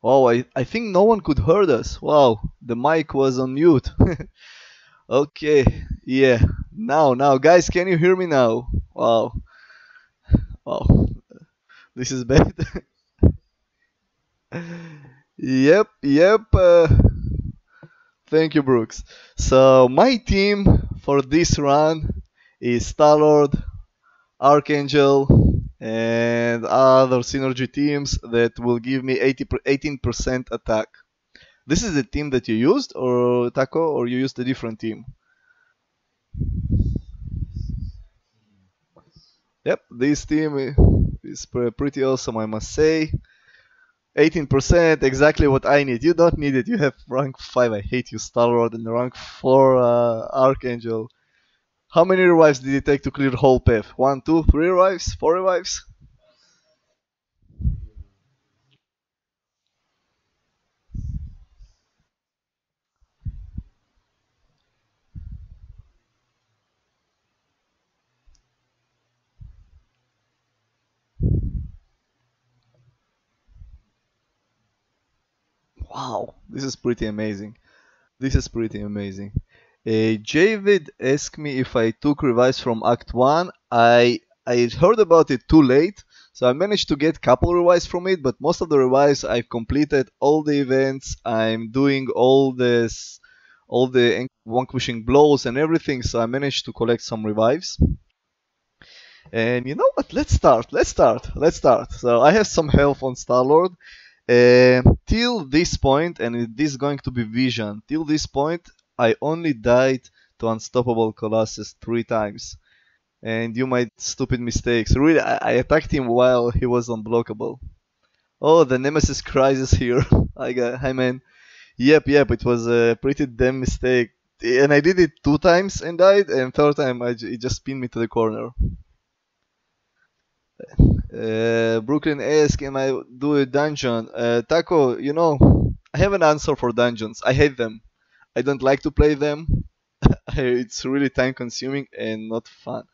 Wow, I think no one could hear us. Wow, the mic was on mute. Okay, yeah. Now, guys, can you hear me now? Wow, wow, this is bad. Yep. Thank you, Brooks. So my team for this run is Starlord, Archangel, and other synergy teams that will give me 18% attack. This is the team that you used, or Taco, or you used a different team? Yep, this team is pretty awesome, I must say. 18%, exactly what I need. You don't need it. You have rank 5. I hate you, Starlord, and rank 4 Archangel. How many revives did it take to clear the whole path? 1, 2, 3 revives? 4 revives? Wow, this is pretty amazing. This is pretty amazing. Javid asked me if I took revives from Act 1. I heard about it too late, so I managed to get couple revives from it, but most of the revives I've completed all the events. I'm doing all the vanquishing blows and everything, so I managed to collect some revives. And you know what? Let's start. So I have some health on Starlord. Till this point, and this is going to be Vision, till this point, I only died to Unstoppable Colossus 3 times. And you made stupid mistakes. Really, I attacked him while he was unblockable. Oh, the Nemesis crisis here. Hi man. Yep, it was a pretty damn mistake. And I did it 2 times and died, and third time it just pinned me to the corner. Brooklyn asks, "Can I do a dungeon?" Taco, I have an answer for dungeons. I hate them. I don't like to play them. It's really time consuming and not fun.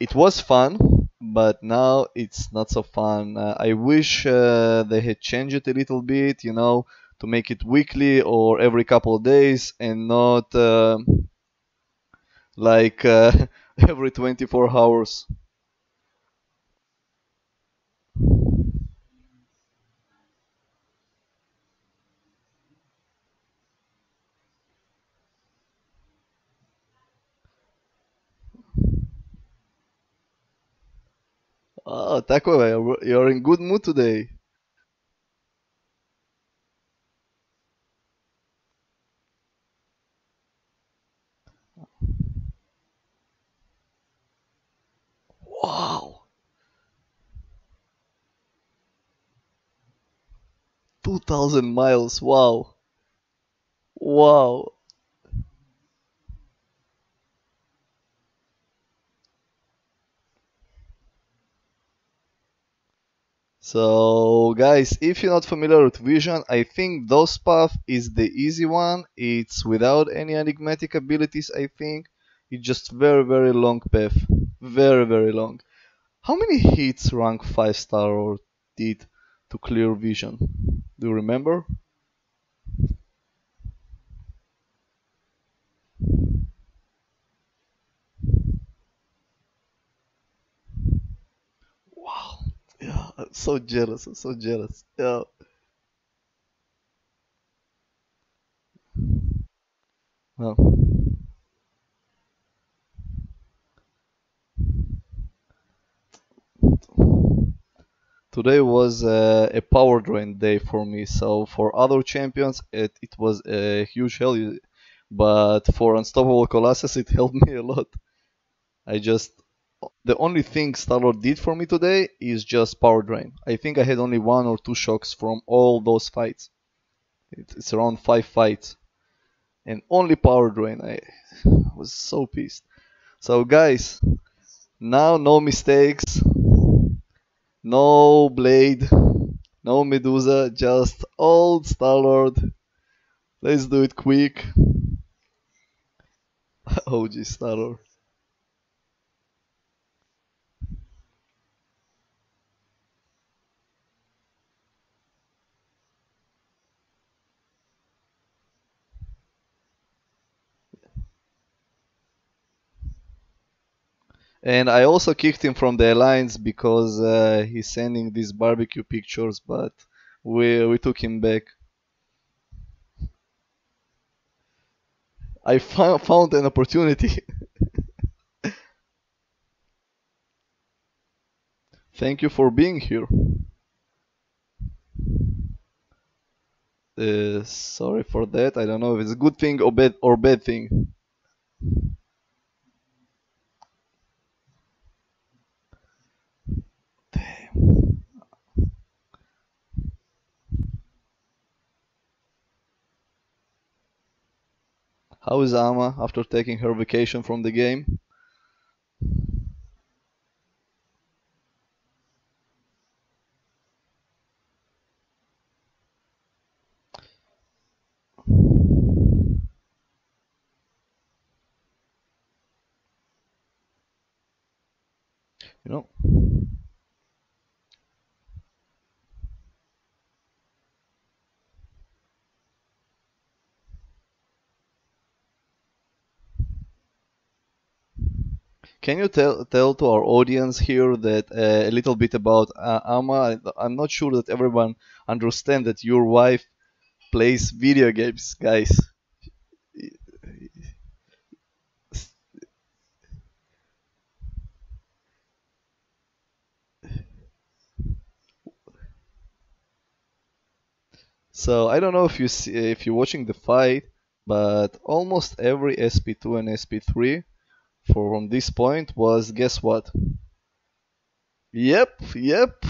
It was fun, but now it's not so fun. I wish they had changed it a little bit, to make it weekly or every couple of days and not like every 24 hours. Oh, Taco, you're in good mood today. Wow, 2,000 miles. Wow, wow. So, guys, if you're not familiar with Vision, I think those path is the easy one. It's without any enigmatic abilities, I think. It's just very long path. Very long. How many hits rank 5 star or did to clear Vision? Do you remember? Wow. Yeah, I'm so jealous. I'm so jealous. Yeah. Well, today was a power drain day for me. So for other champions, it was a huge hell. But for Unstoppable Colossus, it helped me a lot. I just the only thing Starlord did for me today is just power drain. I think I had only 1 or 2 shocks from all those fights. It's around 5 fights, and only power drain. I was so pissed. So guys, now no mistakes, no blade, no Medusa, just old Starlord. Let's do it quick. OG Starlord. And I also kicked him from the alliance because he's sending these barbecue pictures, but we took him back. I found an opportunity. Thank you for being here. Sorry for that. I don't know if it's a good thing or bad thing. How is Ama after taking her vacation from the game? You know, can you tell to our audience here that a little bit about Ama? I'm not sure that everyone understand that your wife plays video games, guys. So I don't know if if you're watching the fight, but almost every SP2 and SP3 from this point was, guess what? Yep, yep.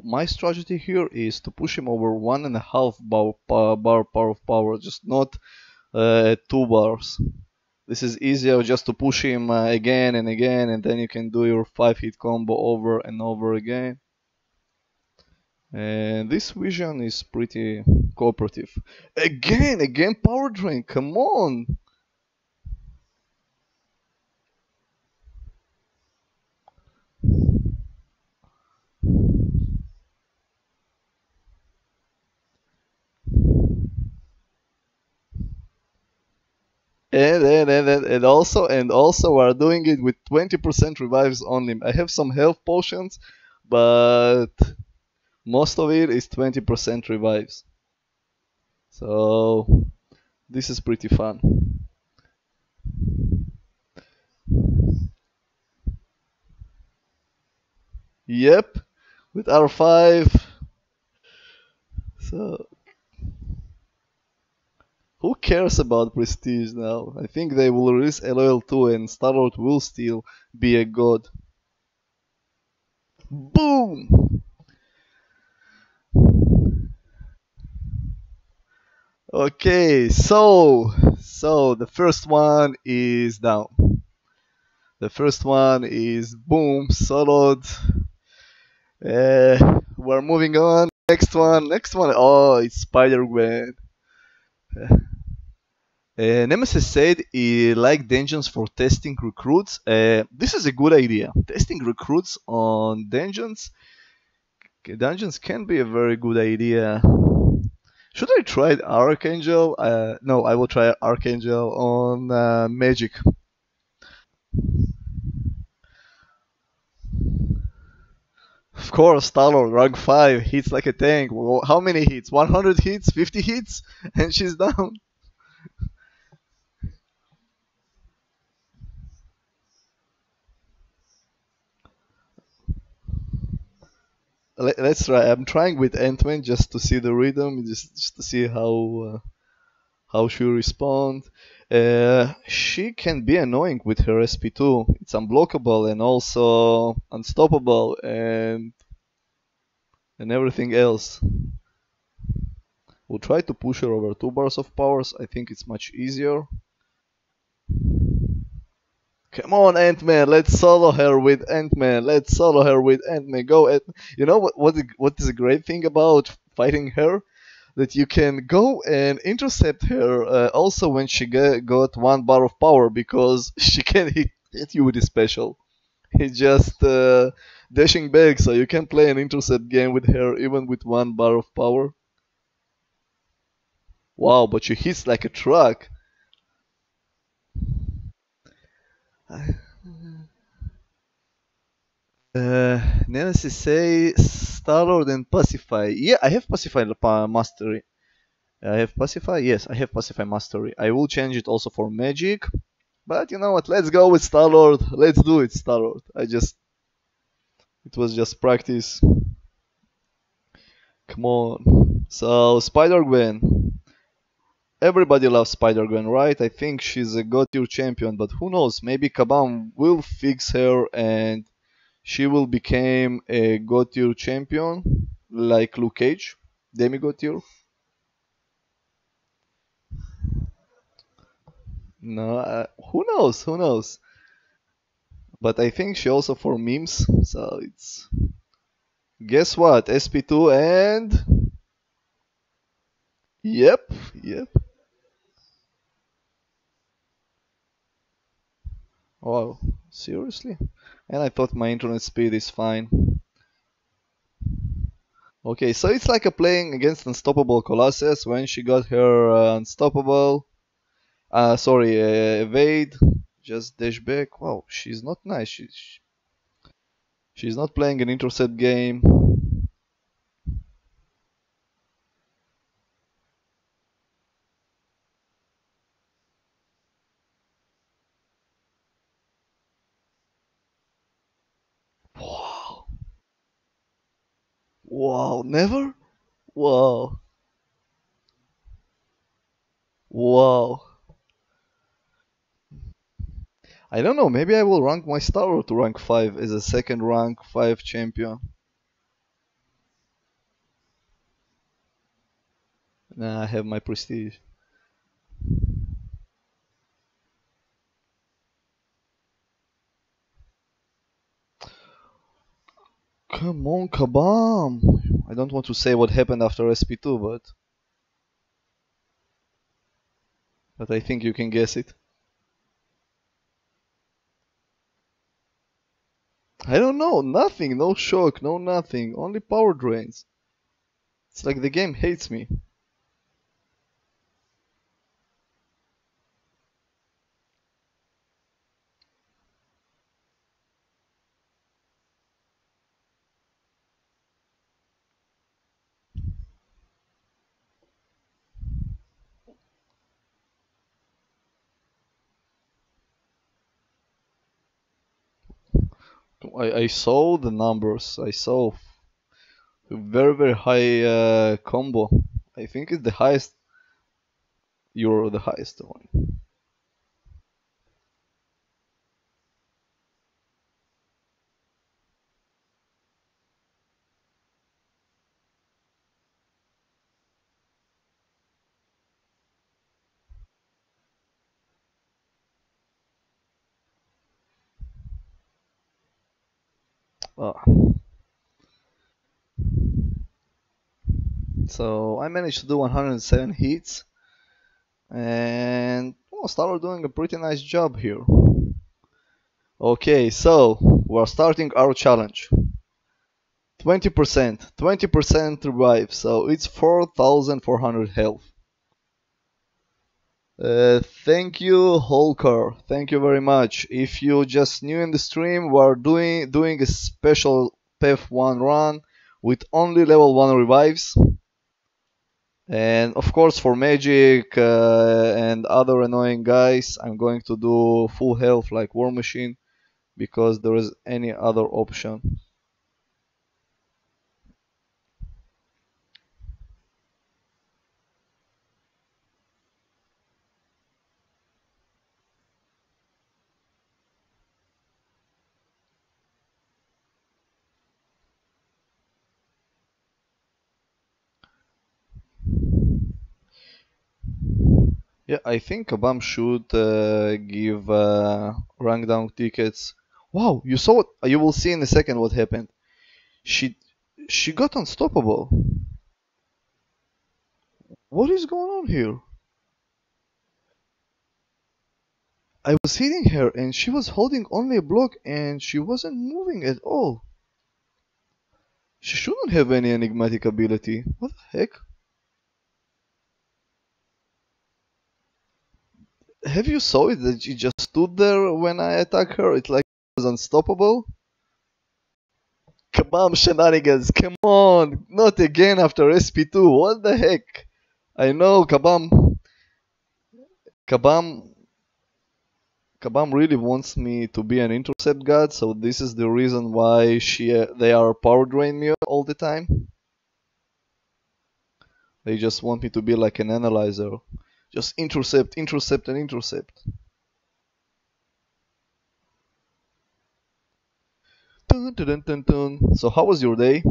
My strategy here is to push him over 1.5 bar power of power, just not 2 bars. This is easier just to push him again and again, and then you can do your 5 hit combo over and over again. And this vision is pretty cooperative. Again, power drain, come on! And also we're doing it with 20% revives only. I have some health potions, but most of it is 20% revives. So this is pretty fun. Yep, with R5. So who cares about prestige now? I think they will release LOL 2 and Starlord will still be a god. Boom! Okay, so the first one is down. The first one is boom, solid. We're moving on. Next one. Oh, it's Spider-Gwen. Nemesis said he liked dungeons for testing recruits. This is a good idea. Testing recruits on dungeons can be a very good idea. Should I try Archangel? No, I will try Archangel on Magic. Of course, Star-Lord, rank 5, hits like a tank. Well, how many hits? 100 hits? 50 hits? And she's down. Let's try. I'm trying with Ant-Man just to see the rhythm, just to see how she respond. She can be annoying with her SP2. It's unblockable and also unstoppable and everything else. We'll try to push her over 2 bars of powers. I think it's much easier. Come on, Ant-Man, let's solo her with Ant-Man. Let's solo her with Ant-Man. Go, Ant. You know what is a great thing about fighting her? That you can go and intercept her also when she got 1 bar of power because she can hit you with a special. He's just dashing back, so you can play an intercept game with her even with 1 bar of power. Wow, but she hits like a truck. Nemesis say Starlord and Pacify. Yeah, I have Pacify Mastery. I have Pacify? Yes, I have Pacify Mastery. I will change it also for Magic. But you know what? Let's go with Starlord. Let's do it, Starlord. It was just practice. Come on. So, Spider-Gwen. Everybody loves Spider-Gwen, right? I think she's a God tier champion, but who knows? Maybe Kabam will fix her and she will become a God tier champion like Luke Cage, demigod tier. No, who knows? Who knows? But I think she also for memes, so it's guess what? SP2 and yep, yep. Wow, seriously? And I thought my internet speed is fine. Okay, so it's like a playing against Unstoppable Colossus when she got her Unstoppable. Sorry, evade. Just dash back. Wow, she's not nice. She's not playing an intercept game. Wow, wow, never. Wow, wow. I don't know. Maybe I will rank my star to rank 5 as a second rank 5 champion. Nah, I have my prestige. Come on, Kabam! I don't want to say what happened after SP2, but I think you can guess it. I don't know, nothing, no shock, no nothing, only power drains. It's like the game hates me. I saw the numbers, I saw a very very high combo. I think it's the highest, you're the highest one. Ah, so I managed to do 107 hits, and well, Star doing a pretty nice job here. Okay, so we're starting our challenge. 20% revive, so it's 4400 health. Thank you, Holker. Thank you very much. If you just new in the stream, we're doing a special PEF1 run with only level 1 revives. And of course, for Magic and other annoying guys, I'm going to do full health like War Machine because there is any other option. Yeah, I think Kabam should give rank down tickets. Wow, you saw it. You will see in a second what happened. She she got unstoppable. What is going on here? I was hitting her and she was holding only a block and she wasn't moving at all. She shouldn't have any enigmatic ability. What the heck? Have you saw it that she just stood there when I attacked her? It's like it was unstoppable. Kabam shenanigans, come on! Not again after SP2, what the heck? I know Kabam Kabam really wants me to be an intercept god, so this is the reason why they are power drain me all the time. They just want me to be like an analyzer. Just intercept, intercept, and intercept. Dun, dun, dun, dun, dun. So how was your day?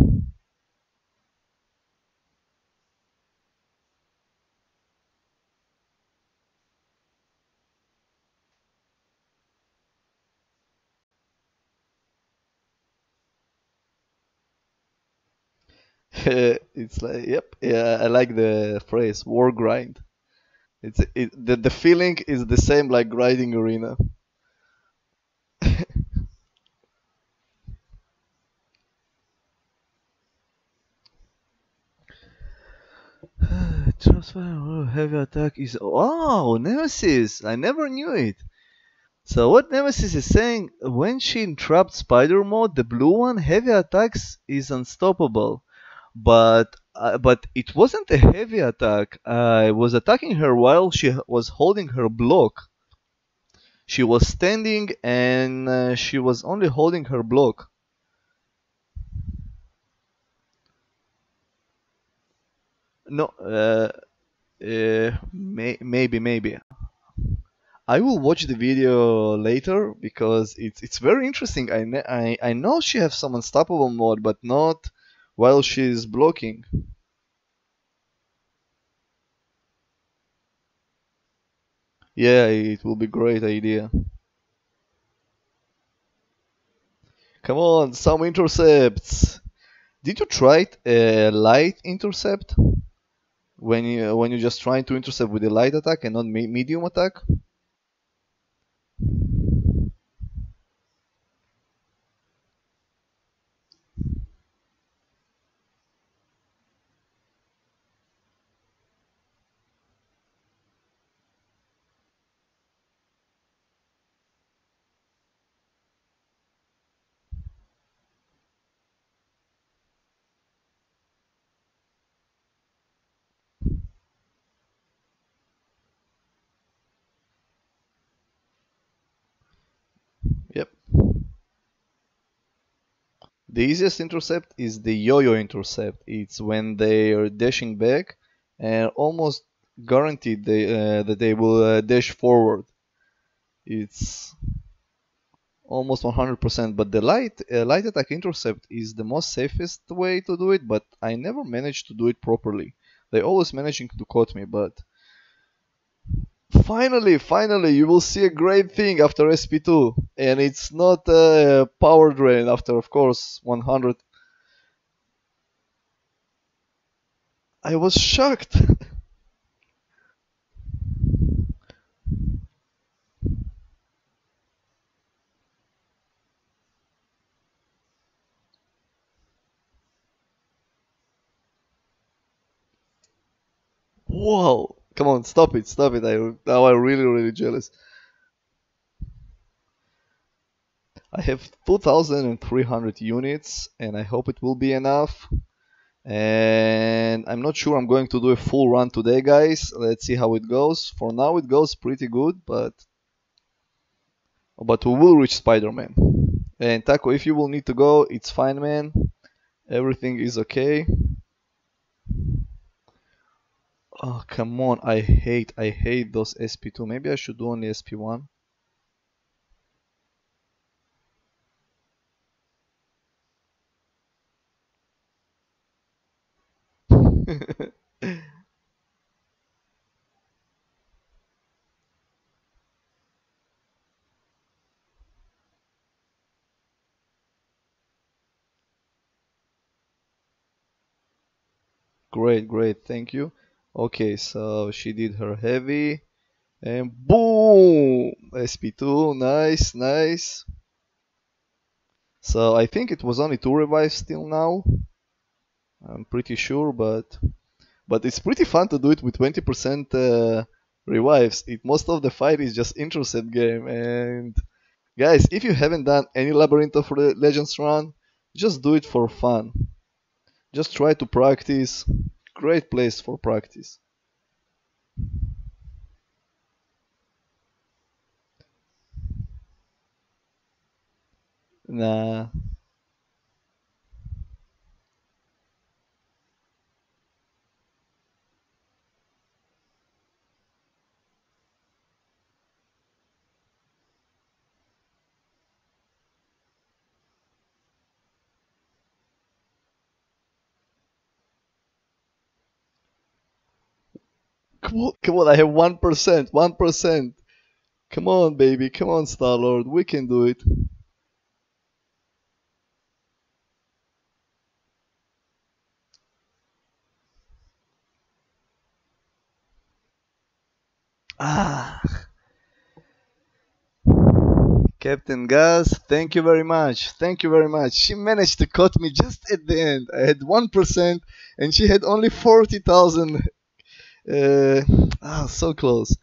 It's like, yep, yeah, I like the phrase war grind. The feeling is the same like grinding arena. Transfer heavy attack is oh Nemesis. I never knew it. So what Nemesis is saying, when she interrupts spider mode, the blue one, heavy attacks is unstoppable. But it wasn't a heavy attack. I was attacking her while she was holding her block. She was standing and she was only holding her block. No, maybe. I will watch the video later because it's very interesting. I know she has some unstoppable mode, but not while she's blocking. Yeah, it will be great idea. Come on, some intercepts. Did you try light intercept when you just trying to intercept with a light attack and not medium attack? Yep. The easiest intercept is the yo-yo intercept. It's when they are dashing back and almost guaranteed that they will dash forward. It's almost 100%. But the light attack intercept is the most safest way to do it. But I never managed to do it properly. They always managing to caught me. But finally, you will see a great thing after SP2, and it's not a power drain after, of course, 100. I was shocked. Whoa! Come on, stop it. Now I'm really jealous. I have 2,300 units, and I hope it will be enough. And I'm not sure I'm going to do a full run today, guys. Let's see how it goes. For now, it goes pretty good, but we will reach Spider-Man. And Taco, if you will need to go, it's fine, man. Everything is okay. Oh, come on. I hate those SP2. Maybe I should do only SP1. Great, great. Thank you. Okay, so she did her heavy. And boom! SP2, nice, nice. So I think it was only 2 revives till now. I'm pretty sure, but it's pretty fun to do it with 20% revives. Most of the fight is just intercept game. And guys, if you haven't done any Labyrinth of Legends run, just do it for fun. Just try to practice. Great place for practice. Nah. Come on, I have 1%, 1%. Come on, baby, come on, Star Lord, we can do it. Ah, Captain Gas, thank you very much. Thank you very much. She managed to cut me just at the end. I had 1% and she had only 40,000. So close.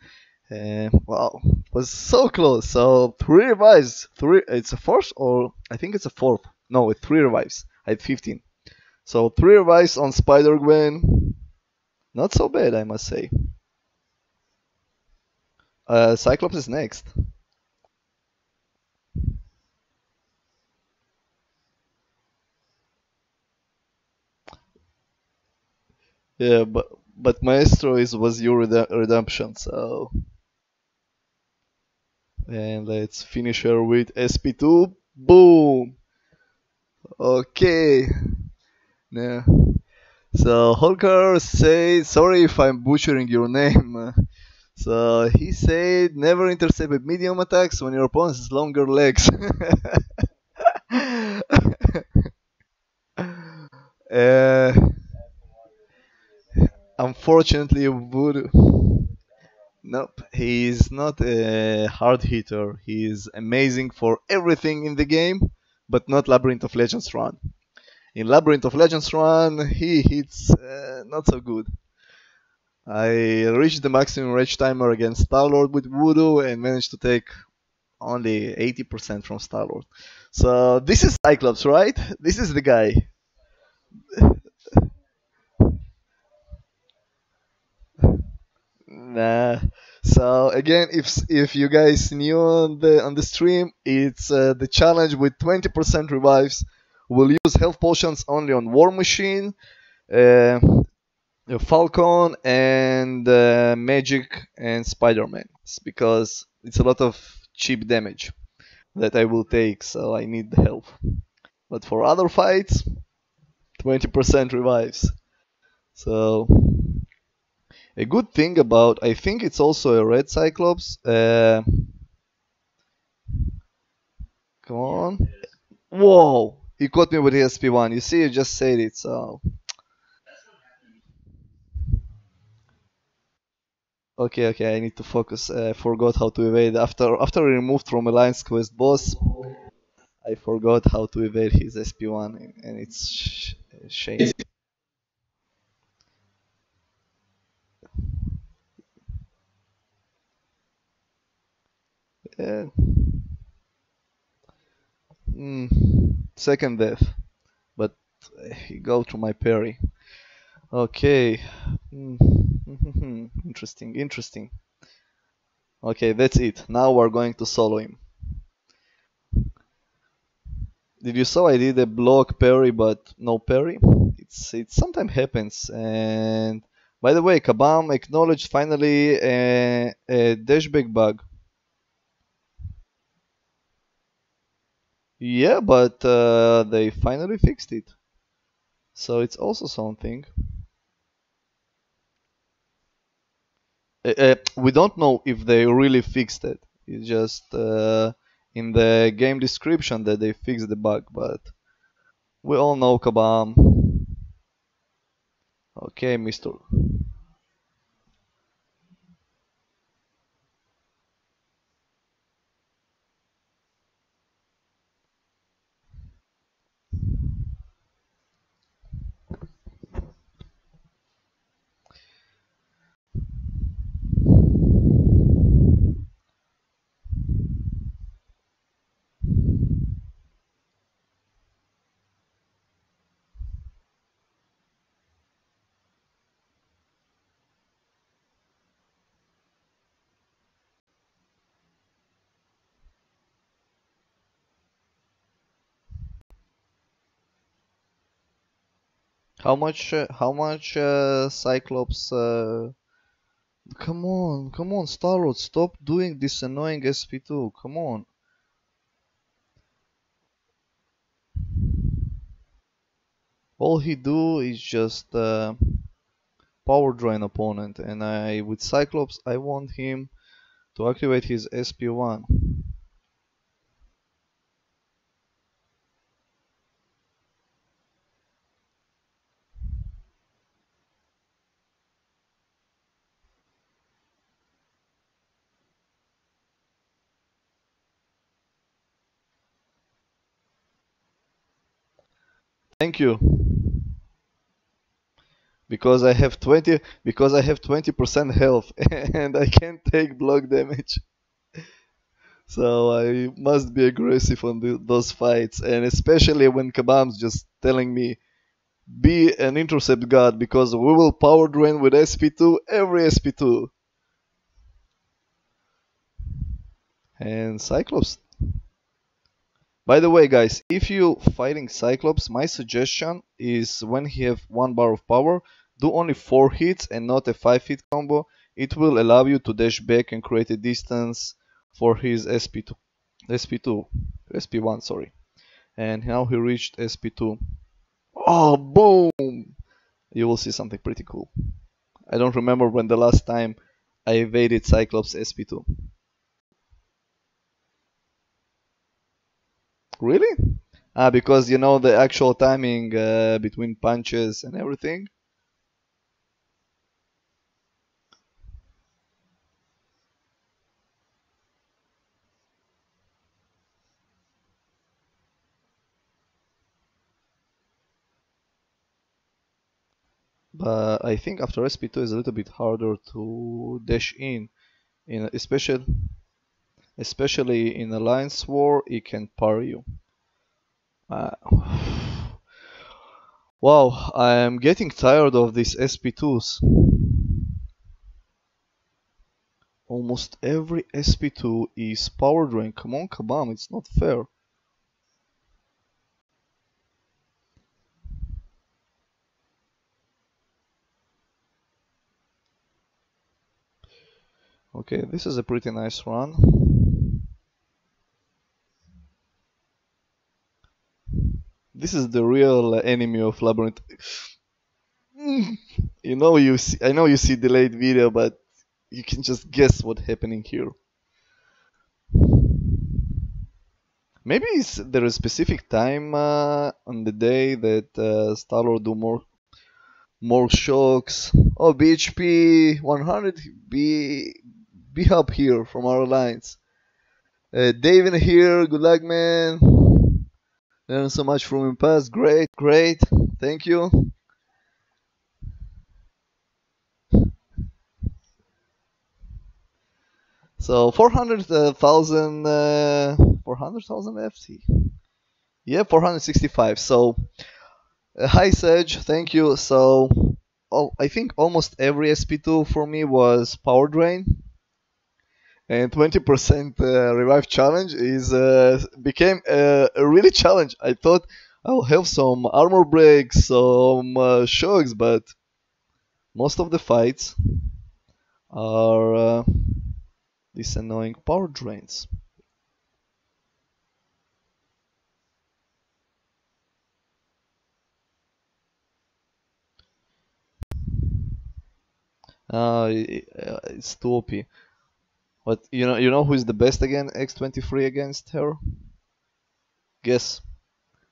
Wow, it was so close. So 3 revives. It's a fourth, or I think it's a fourth. No, it's 3 revives. I had 15. So 3 revives on Spider Gwen. Not so bad, I must say. Cyclops is next. Yeah, but Maestro was your redemption. So and let's finish her with SP2. Boom. Okay. Yeah. So Holker says, sorry if I'm butchering your name. So he said, never intercept with medium attacks when your opponent has longer legs. uh, Unfortunately, would. Nope, he's not a hard hitter. He's amazing for everything in the game, but not Labyrinth of Legends run. In Labyrinth of Legends run, he hits not so good. I reached the maximum rage timer against Star-Lord with Voodoo and managed to take only 80% from Star-Lord. So this is Cyclops, right? This is the guy. Nah. So again, if you guys new on the stream, it's the challenge with 20% revives. We'll use health potions only on War Machine, uh, Falcon, and Magic and Spider-Man, because it's a lot of cheap damage that I will take, so I need the help. But for other fights, 20% revives. So a good thing about, I think it's also a red Cyclops. Come on. Whoa! He caught me with ESP1. You see, you just said it, so. Okay, okay, I need to focus. I forgot how to evade. After I removed from Alliance Quest boss, I forgot how to evade his SP1, and it's a shame. Yeah. Mm, second death, but he go to my parry. Okay. Interesting, interesting. Okay, that's it. Now we're going to solo him. Did you saw I did a block parry but no parry? It sometimes happens. And by the way, Kabam acknowledged finally a dashback bug. Yeah, but they finally fixed it. So it's also something. We don't know if they really fixed it. It's just in the game description that they fixed the bug, but we all know Kabam. Okay, Mr. How much Cyclops come on, Star-Lord, stop doing this annoying SP2. Come on. All he do is just power drain opponent, and I with Cyclops I want him to activate his SP1. Thank you. Because I have 20% health and I can't take block damage. So I must be aggressive on those fights, and especially when Kabam's just telling me be an intercept god because we will power drain with SP2 every SP2. And Cyclops. By the way, guys, if you fighting Cyclops, my suggestion is when he have 1 bar of power, do only 4 hits and not a 5 hit combo. It will allow you to dash back and create a distance for his SP2. SP2. SP1, sorry. And now he reached SP2. Oh, boom! You will see something pretty cool. I don't remember when the last time I evaded Cyclops SP2. Really? Ah, because you know the actual timing between punches and everything? But I think after SP2 is a little bit harder to dash in especially in Alliance War, it can parry you. Uh, wow, I am getting tired of these SP2s. Almost every SP2 is power drain. Come on, Kabam, it's not fair. Okay, this is a pretty nice run. This is the real enemy of Labyrinth. I know you see delayed video, but you can just guess what's happening here. Maybe there is a specific time on the day that Star-Lord do more shocks. Oh, BHP 100, be up here from our lines. David here, good luck, man. Learn so much from him past. Great, great. Thank you. So 400,000, 400,000 FT. Yeah, 465. So hi Sage, thank you. So I think almost every SP2 for me was power drain, and 20% revive challenge is became a really challenge. I thought I'll have some armor breaks, some shocks, but most of the fights are these annoying power drains. It's too OP. But you know who is the best again? X23 against her? Guess.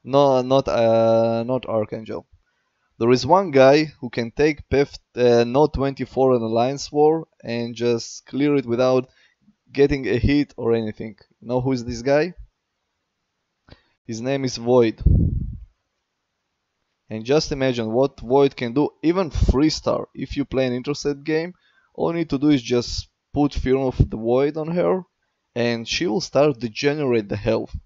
No, not Archangel. There is one guy who can take Pef no 24 in Alliance War and just clear it without getting a hit or anything. You know who is this guy? His name is Void. And just imagine what Void can do, even 3-star. If you play an intercept game, all you need to do is just put Fear of the Void on her, and she will start to generate the health.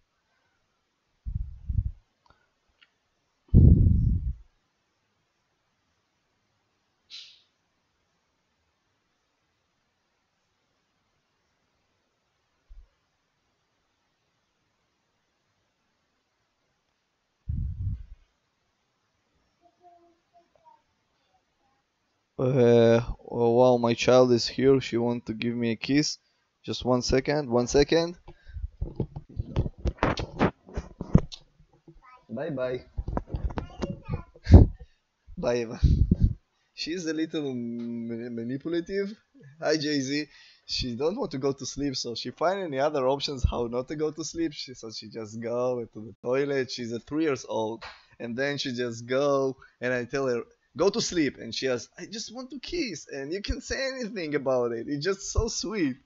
Oh, wow, my child is here. She want to give me a kiss. Just 1 second. 1 second. Bye bye. Bye. She's a little manipulative. Hi, Jay Z. She don't want to go to sleep, so she find any other options how not to go to sleep. So she just go to the toilet. She's a 3 years old, and then she just go, and I tell her go to sleep, and she has I just want to kiss, and you can say anything about it. It's just so sweet.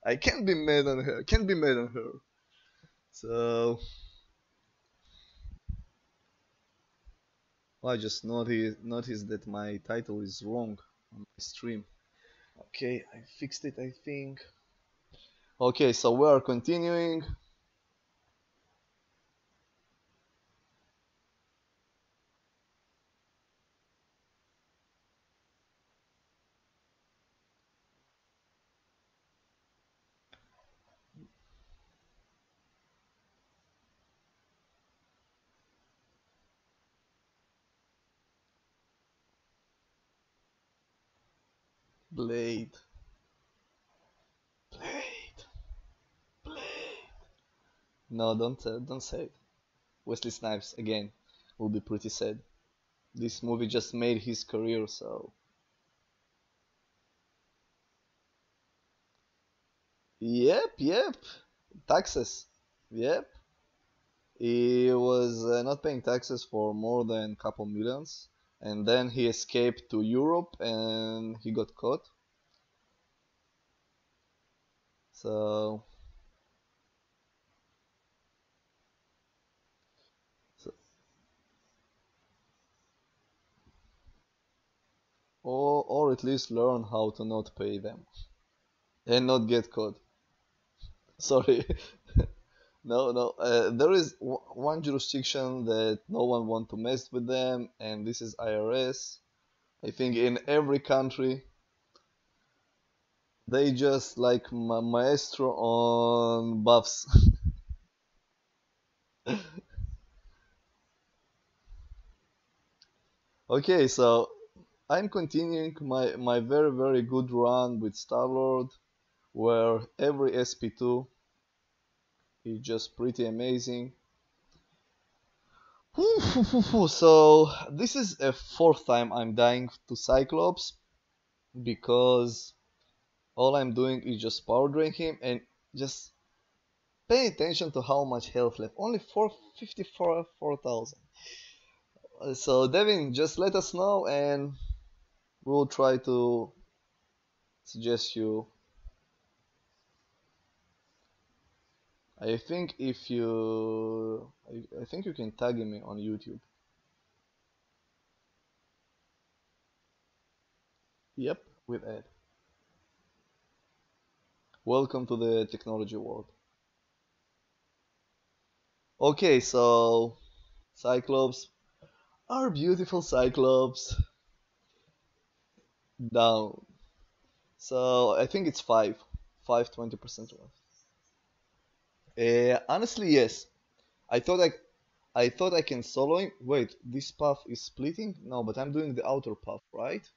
I can't be mad on her. Can't be mad on her. So I just noticed that my title is wrong on my stream. Okay, I fixed it, I think. Okay, so we are continuing. Blade, Blade, Blade. No, don't say it. Wesley Snipes again will be pretty sad. This movie just made his career, so yep, taxes. Yep, he was not paying taxes for more than couple millions, and then he escaped to Europe and he got caught. So, so or at least learn how to not pay them and not get caught. Sorry. No. There is one jurisdiction that no one want to mess with them, and this is IRS. I think in every country they just like maestro on buffs. Okay, so I'm continuing my very good run with Star Lord, where every SP2 is just pretty amazing. So this is a fourth time I'm dying to Cyclops because all I'm doing is just power drain him and just pay attention to how much health left. Only 454, 4,000. So Devin, just let us know and we'll try to suggest you. I think if you, I think you can tag me on YouTube. Yep, with Ed. Welcome to the technology world. Okay, so Cyclops, our beautiful Cyclops, down. So I think it's 20% left. Honestly, yes. I thought I thought I can solo him. Wait, this path is splitting? No, but I'm doing the outer path, right?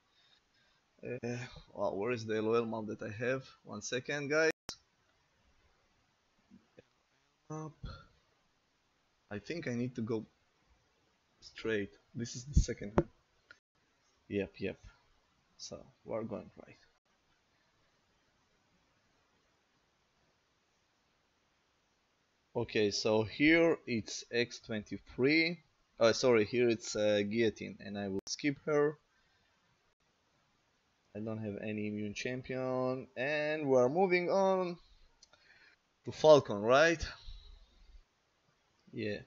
Uh, well, where is the LOL map that I have? 1 second, guys. Up. I think I need to go straight. This is the second one. Yep. So we're going right. Okay, so here it's X23. Sorry, here it's Guillotine, and I will skip her. I don't have any immune champion, and we're moving on to Falcon, right? Yeah.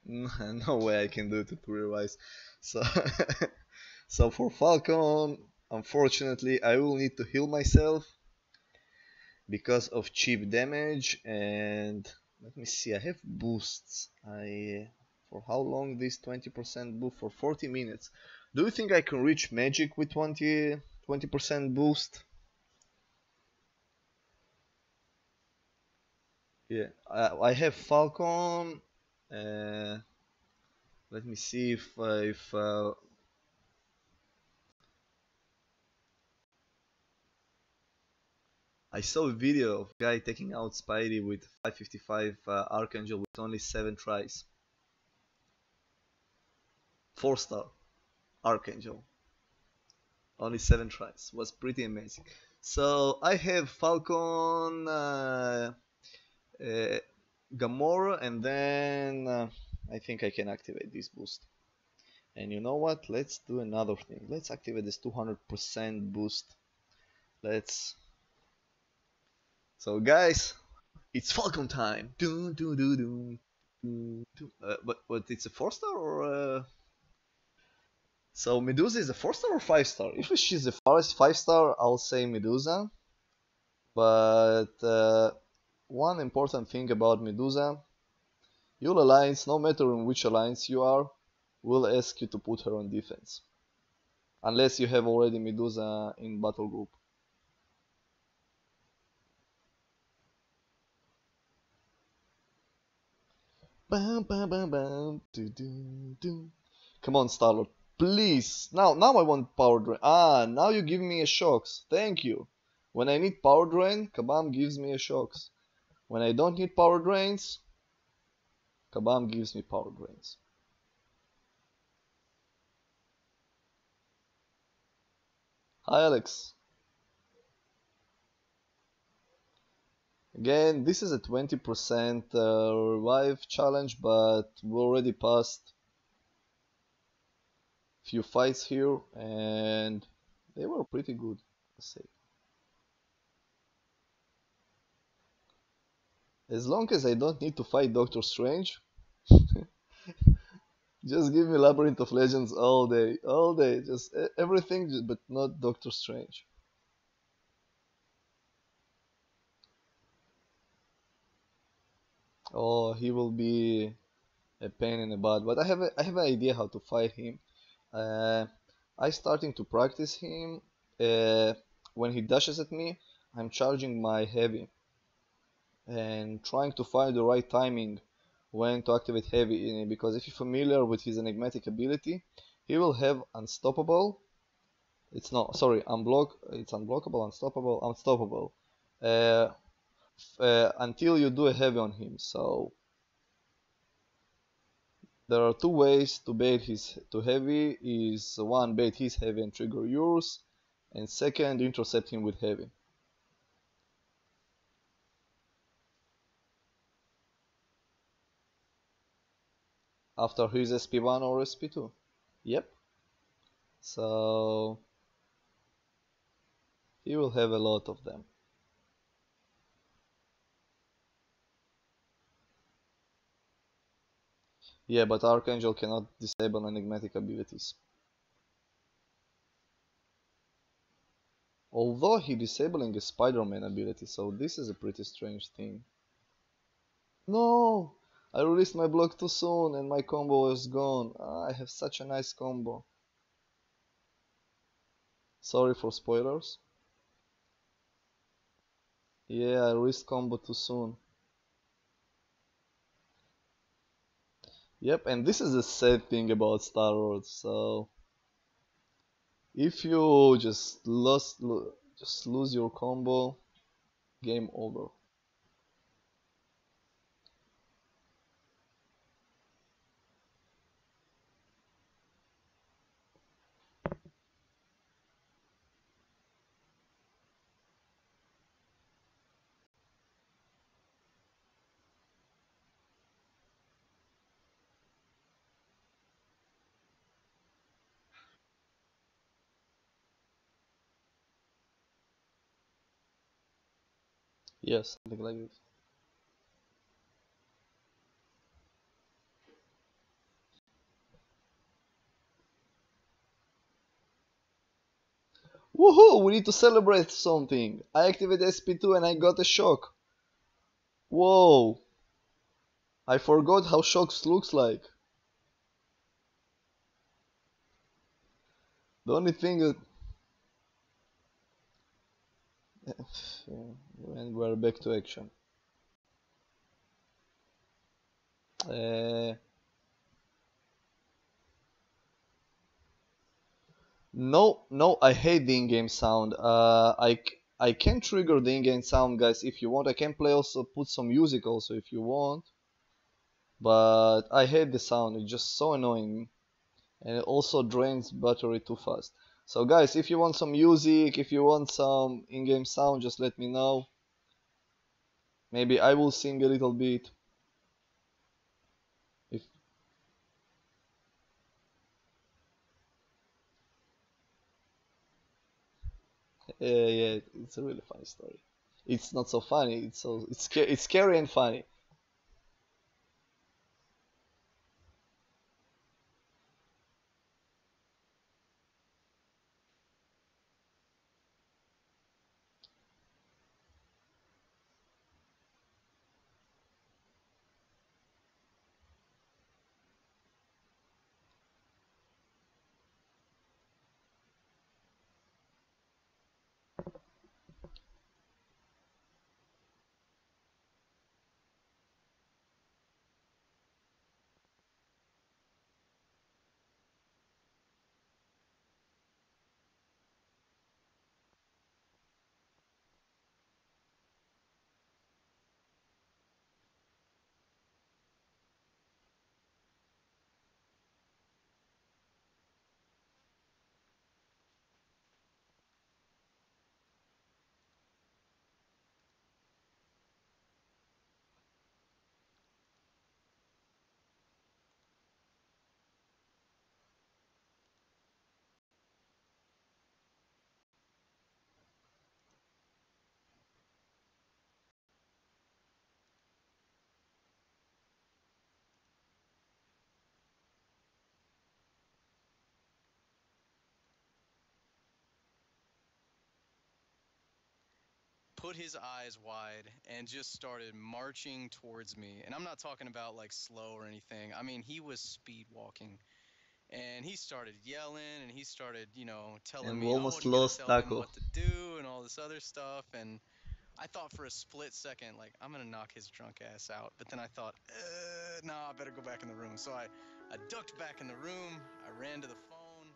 No way I can do it to Rise. So, so for Falcon, unfortunately, I will need to heal myself because of cheap damage. And let me see, I have boosts. For how long this 20% boost? For 40 minutes. Do you think I can reach magic with 20% boost? Yeah, I have Falcon. Uh, Let me see if I saw a video of a guy taking out Spidey with 555 Archangel with only 7 tries. 4-star Archangel. Only 7 tries. Was pretty amazing. So I have Falcon, uh, Gamora, and then I think I can activate this boost. And you know what? Let's do another thing. Let's activate this 200% boost. Let's. So guys, it's Falcon time. Doom, doom, doom, doom, doom, doom. But it's a 4-star or? So Medusa is a 4-star or 5-star? If she's a 5-star, I'll say Medusa. But one important thing about Medusa, your alliance, no matter in which alliance you are, will ask you to put her on defense. Unless you have already Medusa in battle group. Bam, bam, bam, bam. Do, do, do. Come on, Starlord. Please. Now I want power drain. Ah, now you give me a shocks. Thank you. When I need power drain, Kabam gives me a shocks. When I don't need power drains, Kabam gives me power drains. Hi, Alex. Again, this is a 20% revive challenge, but we already passed few fights here, and they were pretty good, I'll say. As long as I don't need to fight Doctor Strange, just give me Labyrinth of Legends all day, just everything, but not Doctor Strange. Oh, he will be a pain in the butt, but I have an idea how to fight him. Uh, I starting to practice him. Uh, when he dashes at me, I'm charging my heavy and trying to find the right timing when to activate heavy in it, because if you're familiar with his enigmatic ability, he will have unstoppable. It's not, sorry, it's unblockable, unstoppable. Uh, until you do a heavy on him. So there are two ways to bait his to heavy. Is one, bait his heavy and trigger yours, and second, intercept him with heavy. After his SP1 or SP2. Yep. So he will have a lot of them. Yeah, but Archangel cannot disable enigmatic abilities. Although he disabling a Spider-Man ability, so this is a pretty strange thing. No! I released my block too soon and my combo was gone. Ah, I have such a nice combo. Sorry for spoilers. Yeah, I released combo too soon. Yep, and this is the sad thing about Star Wars. So if you just lose your combo, game over. Yes, something like this. Woohoo! We need to celebrate something. I activated SP2 and I got a shock. Whoa! I forgot how shocks looks like. The only thing that and we're back to action. Uh, no, I hate the in-game sound. I can trigger the in-game sound, guys, if you want. I can play also, put some music also if you want. But I hate the sound, it's just so annoying. And it also drains battery too fast. So guys, if you want some music, if you want some in-game sound, just let me know. Maybe I will sing a little bit. If yeah, it's a really funny story. It's not so funny. It's scary and funny. Put his eyes wide and just started marching towards me. And I'm not talking about like slow or anything. I mean, he was speed walking. And he started yelling and he started, telling And we me I almost wasn't going to lost tell him Taco. what to do and all this other stuff. And I thought for a split second, like, I'm going to knock his drunk ass out. But then I thought, no, I better go back in the room. So I ducked back in the room. I ran to the phone.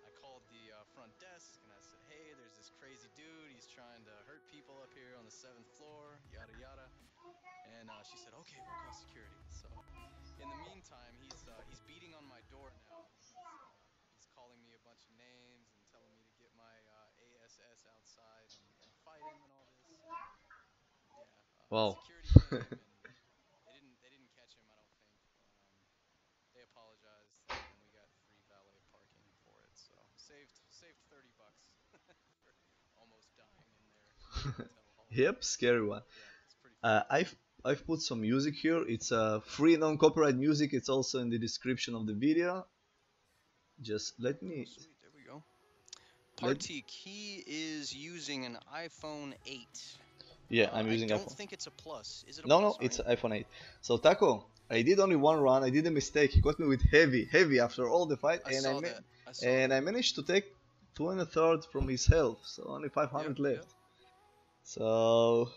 I called the front desk and I said, hey, there's this crazy dude. He's trying to hurt people up here on the seventh floor, yada, yada. And she said, okay, we'll call security. So in the meantime, he's beating on my door now, and he's calling me a bunch of names and telling me to get my ASS outside and fight him and all this. So yeah, Wow. security came and they didn't catch him, I don't think, but they apologized and we got free valet parking for it. So saved $30 for almost dying in there in the hotel hallway. Yep, scary one. Yeah, it's pretty Uh, funny. I've I've put some music here. It's free non-copyright music. It's also in the description of the video. Just Oh, sweet. There we go. let Partik, he is using an iPhone 8. yeah, I'm I using don't iPhone. think it's a plus. Is it a No, no, plus, it's right? iPhone 8. So Taco, I did only one run. I did a mistake. He caught me with heavy after all the fight, I saw that. I saw and that. I managed to take two and a third from his health. So only Yep, 500 yep. left. So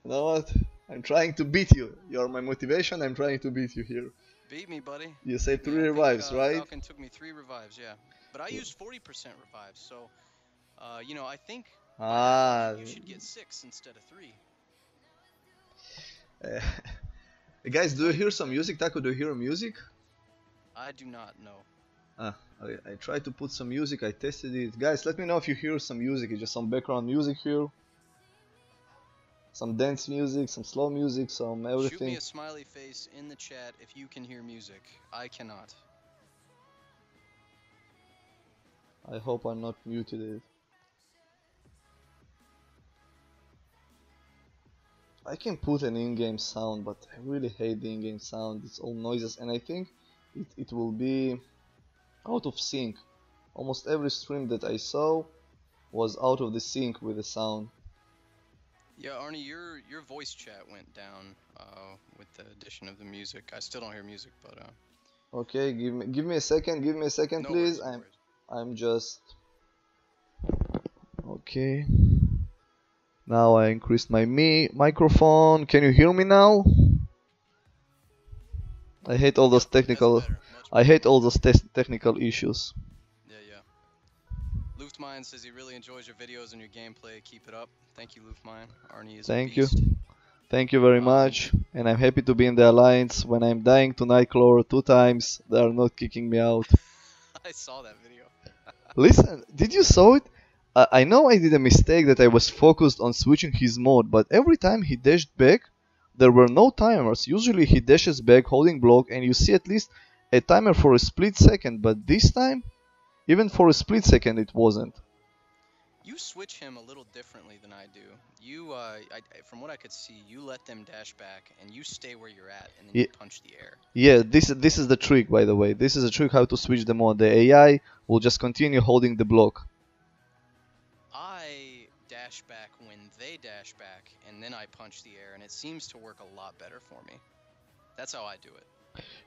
you know what? I'm trying to beat you. You're my motivation. I'm trying to beat you here. Beat me, buddy. You Beat saved me. three I think revives, right? Falcon took me 3 revives, yeah. But I used 40% revives, so, I think by now Ah, you should get 6 instead of 3. uh, So guys, do you hear 20%. some music? Taco, do you hear music? I do not know. Ah, I tried to put some music. I tested it. Guys, let me know if you hear some music. It's just some background music here, some dance music, some slow music, some Shoot me everything. a smiley face in the chat if you can hear music. I cannot. I hope I'm not muted it. I can put an in-game sound, but I really hate the in-game sound. It's all noises, and I think it will be out of sync. Almost every stream that I saw was out of the sync with the sound. Yeah, Arnie, your voice chat went down with the addition of the music. I still don't hear music, but Okay, give me a second. Give me a second, no please. worries, no worries. I'm just okay. Now I increased my microphone. Can you hear me now? I hate all those Yep, that's technical. better, much I better. hate all those technical issues. Yeah, yeah. Luftmine says he really enjoys your videos and your gameplay. Keep it up. Thank you, Luftmine. Arnie is a Thank you. beast. Thank you very Um, much. And I'm happy to be in the Alliance. When I'm dying to Nightcrawler 2 times, they are not kicking me out. I saw that video. Listen, did you saw it? I know I did a mistake that I was focused on switching his mode, but every time he dashed back, there were no timers. Usually he dashes back holding block and you see at least a timer for a split second, but this time, even for a split second, it wasn't. You switch him a little differently than I do. From what I could see, you let them dash back and you stay where you're at, and then you Ye- punch the air. Yeah, this is the trick, by the way. This is a trick how to switch the mode. The AI will just continue holding the block. I dash back when they dash back, and then I punch the air, and it seems to work a lot better for me. That's how I do it.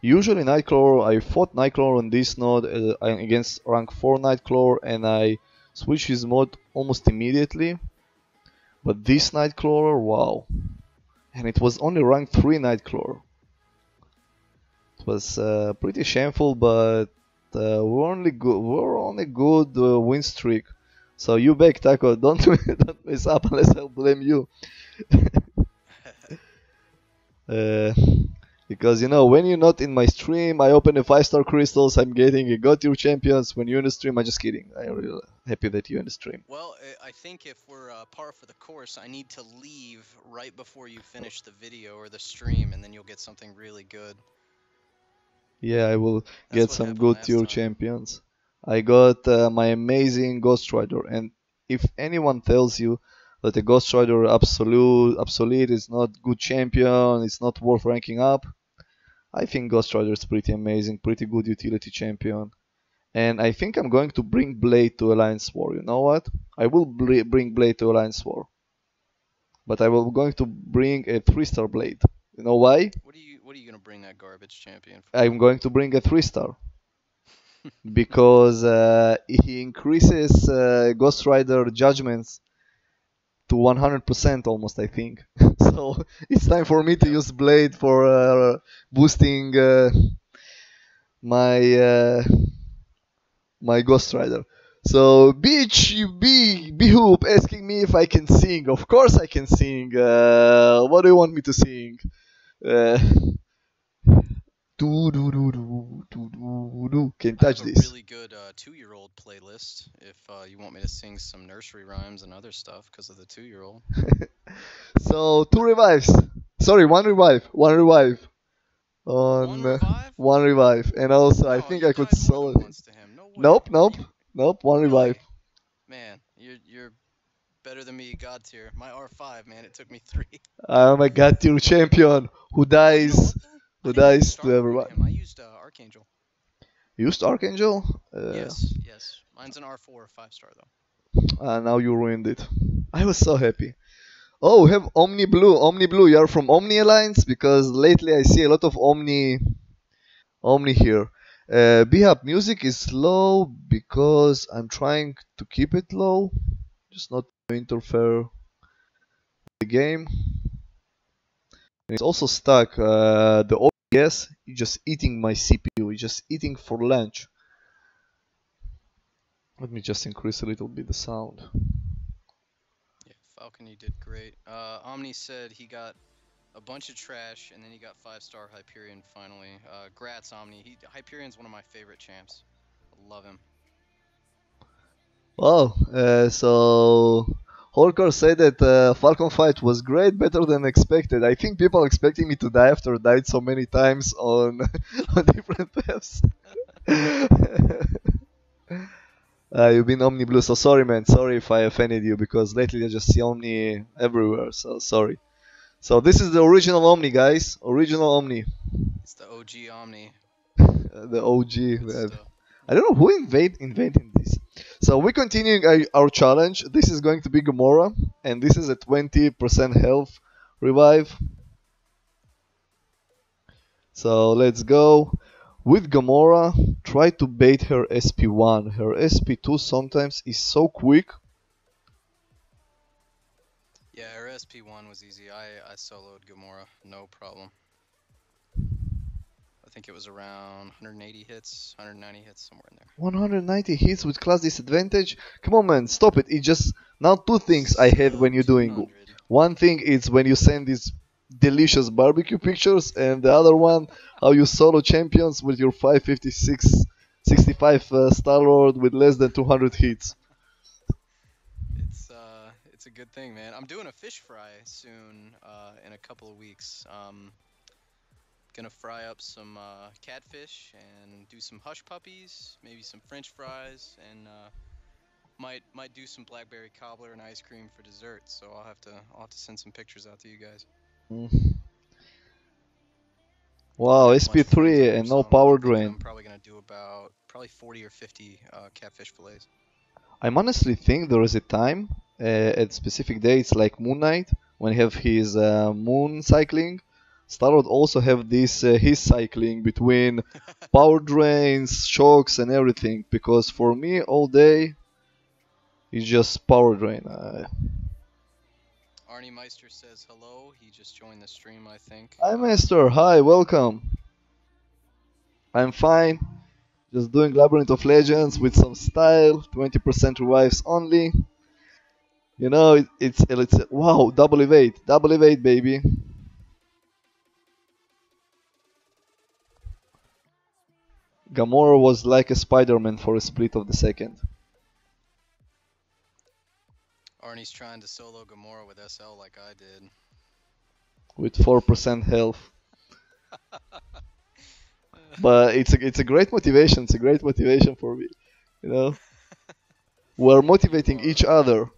Usually Nightcrawler, I fought Nightcrawler on this node against rank 4 Nightcrawler and I switched his mode almost immediately. But this Nightcrawler, wow. And it was only rank 3 Nightcrawler. It was pretty shameful, but we're on a good win streak. So you back, Taco, don't, don't mess up unless I'll blame you. Uh, because you know, when you're not in my stream, I open a 5-star crystals. I'm getting a God tier champions. When you're in the stream, I'm just kidding. I'm really happy that you're in the stream. Well, I think if we're par for the course, I need to leave right before you finish the video or the stream, and then you'll get something really good. Yeah, I will That's get what some happened good last tier time. champions. I got my amazing Ghost Rider, and if anyone tells you that a Ghost Rider obsolete is not good champion, it's not worth ranking up, I think Ghost Rider is pretty amazing, pretty good utility champion. And I think I'm going to bring Blade to Alliance War. You know what? I will bring Blade to Alliance War, but I will going to bring a 3-star Blade. You know why? What are you gonna bring that garbage champion for? I'm going to bring a 3-star because he increases Ghost Rider judgments to 100% almost, I think. So it's time for me to Yep. use Blade for boosting my my Ghost Rider. So, bitch, you be hoop asking me if I can sing. Of course I can sing. What do you want me to sing? Uh, do do do do do do do. Can I touch have a this. really good 2-year-old playlist if you want me to sing some nursery rhymes and other stuff because of the 2-year-old. So 2 revives. Sorry, 1 revive. 1 revive One on revive? 1 revive, and also I No, think you I could died more solo than it. once to him. No way. Nope, nope, nope. 1 revive. Really? Man, you're better than me, God tier. My R5, man, it took me 3. I'm a god tier champion who Oh, you know dies, what though? I who didn't use dies to Star Lord on everyone. him. I used Archangel. Used Archangel? Yes, yes. Mine's an R4 5-star though. Now you ruined it. I was so happy. Oh, we have Omni Blue. Omni Blue, you are from Omni Alliance? Because lately I see a lot of Omni here. Bihab, music is low because I'm trying to keep it low, just not to interfere with the game. It's also stuck. The OBS is just eating my CPU. It's just eating for lunch. Let me just increase a little bit the sound. Yeah, Falcon, you did great. Omni said he got a bunch of trash and then he got 5-star Hyperion finally. Grats, Omni. Hyperion's one of my favorite champs. I love him. Wow. So Holker said that Falcon fight was great, better than expected. I think people expecting me to die after I died so many times on on different paths. You've been Omni Blue, so sorry, man. Sorry if I offended you because lately I just see Omni everywhere. So sorry. So this is the original Omni, guys. Original Omni, It's the OG Omni. the OG. Good stuff. I don't know who invented this. So we're continuing our challenge. This is going to be Gamora, and this is a 20% health revive. So let's go. With Gamora, try to bait her SP1. Her SP2 sometimes is so quick. Yeah, her SP1 was easy. I soloed Gamora, no problem. I think it was around 180 hits, 190 hits, somewhere in there. 190 hits with class disadvantage? Come on, man, stop it. It just now two things I hate when Sub you're doing. 200. One thing is when you send these delicious barbecue pictures, and the other one how you solo champions with your 556, 65 Star Lord with less than 200 hits. It's a good thing, man. I'm doing a fish fry soon, in a couple of weeks. Gonna fry up some catfish and do some hush puppies, maybe some French fries, and might do some blackberry cobbler and ice cream for dessert. So I'll have to send some pictures out to you guys. Mm. I'm Wow, gonna have a bunch of friends SP3 over, and so no I'm power thinking drain. I'm probably gonna do about probably 40 or 50 catfish fillets. I honestly think there is a time at specific dates like Moon Knight when he have his moon cycling. Starlord also have this his cycling between power drains, shocks, and everything. Because for me, all day is just power drain. Arnie Meister says hello. He just joined the stream, I think. Hi, Master. Hi, welcome. I'm fine. Just doing Labyrinth of Legends with some style. 20% revives only. You know, it's wow, double evade, baby. Gamora was like a Spider-Man for a split of the second, Arnie's trying to solo Gamora with SL like I did. with 4% health. But it's a great motivation. It's a great motivation for me. You know, we're You motivating are each right. other.